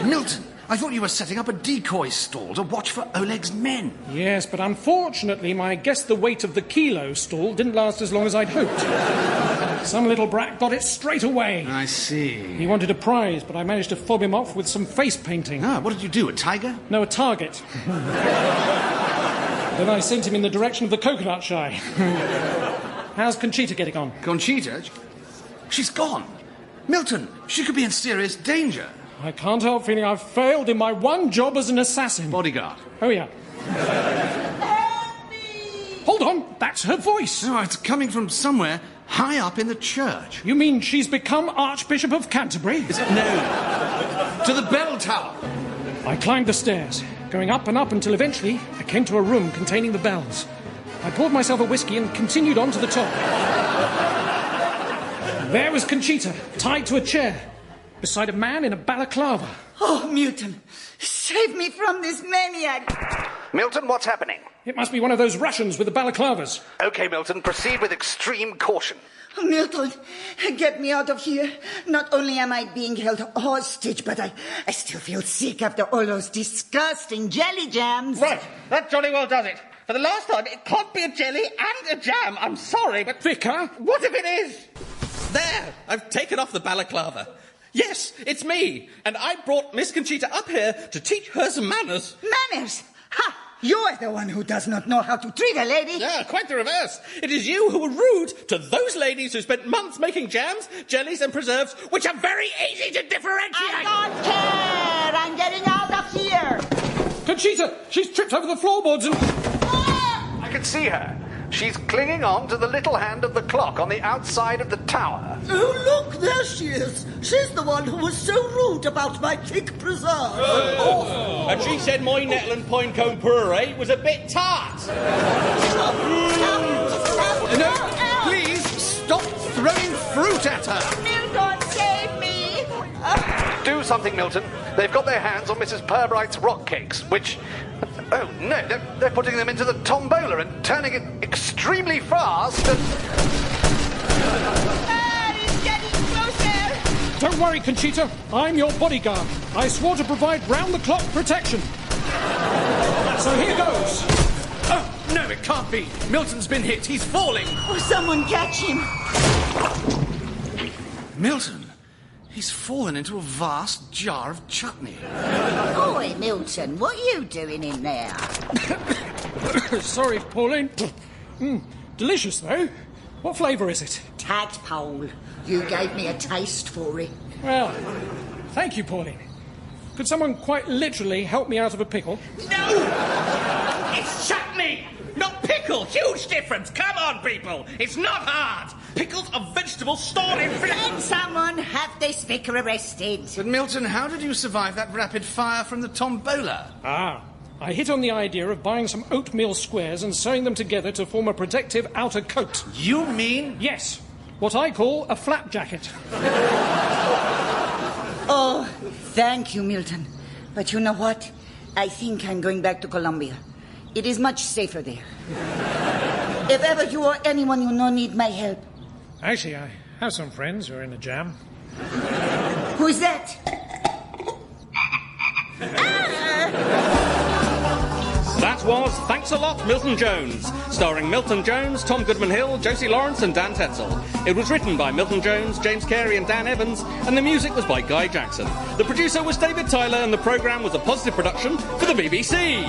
Milton, I thought you were setting up a decoy stall to watch for Oleg's men. Yes, but unfortunately, my guess the weight of the kilo stall didn't last as long as I'd hoped. Some little brat got it straight away. I see. He wanted a prize, but I managed to fob him off with some face painting. Ah, what did you do, a tiger? No, a target. Then I sent him in the direction of the coconut shy. How's Conchita getting on? Conchita? She's gone. Milton, she could be in serious danger. I can't help feeling I've failed in my one job as an assassin. Bodyguard. Oh, yeah. Hold on, that's her voice. No, it's coming from somewhere high up in the church. You mean she's become Archbishop of Canterbury? No. To the bell tower. I climbed the stairs, going up and up until eventually I came to a room containing the bells. I poured myself a whiskey and continued on to the top. There was Conchita, tied to a chair, beside a man in a balaclava. Oh, Milton, save me from this maniac. Milton, what's happening? It must be one of those Russians with the balaclavas. OK, Milton, proceed with extreme caution. Milton, get me out of here. Not only am I being held hostage, but I still feel sick after all those disgusting jelly jams. Right, that jolly well does it. For the last time, it can't be a jelly and a jam. I'm sorry, but... Vicar? What if it is? There, I've taken off the balaclava. Yes, it's me. And I brought Miss Conchita up here to teach her some manners. Manners? Ha! You're the one who does not know how to treat a lady. Yeah, quite the reverse. It is you who were rude to those ladies who spent months making jams, jellies and preserves, which are very easy to differentiate. I don't care. I'm getting out of here. Conchita, she's tripped over the floorboards and... I can see her. She's clinging on to the little hand of the clock on the outside of the tower. Oh, look, there she is. She's the one who was so rude about my thick preserve. And she said my nettle and pinecone puree was a bit tart. No, please, stop throwing fruit at her. Milton, save me! Do something, Milton. They've got their hands on Mrs. Pirbright's rock cakes, which... Oh, no, they're putting them into the tombola and turning it extremely fast and... It's getting closer! Don't worry, Conchita. I'm your bodyguard. I swore to provide round-the-clock protection. So here goes. Oh, no, it can't be. Milton's been hit. He's falling. Oh, someone catch him. Milton? He's fallen into a vast jar of chutney. Oi, Milton, what are you doing in there? Sorry, Pauline. Delicious, though. What flavour is it? Tadpole. You gave me a taste for it. Well, thank you, Pauline. Could someone quite literally help me out of a pickle? No! It's chutney, not pickle. Huge difference. Come on, people. It's not hard. Pickles are vegetables stored in... Can someone have this vicar arrested? But, Milton, how did you survive that rapid fire from the tombola? I hit on the idea of buying some oatmeal squares and sewing them together to form a protective outer coat. You mean? Yes. What I call a flap jacket. Oh, thank you, Milton. But you know what? I think I'm going back to Colombia. It is much safer there. If ever you or anyone you know need my help. Actually, I have some friends who are in a jam. Who's that? That was Thanks a Lot, Milton Jones, starring Milton Jones, Tom Goodman-Hill, Josie Lawrence and Dan Tetzel. It was written by Milton Jones, James Carey and Dan Evans, and the music was by Guy Jackson. The producer was David Tyler, and the programme was a positive production for the BBC.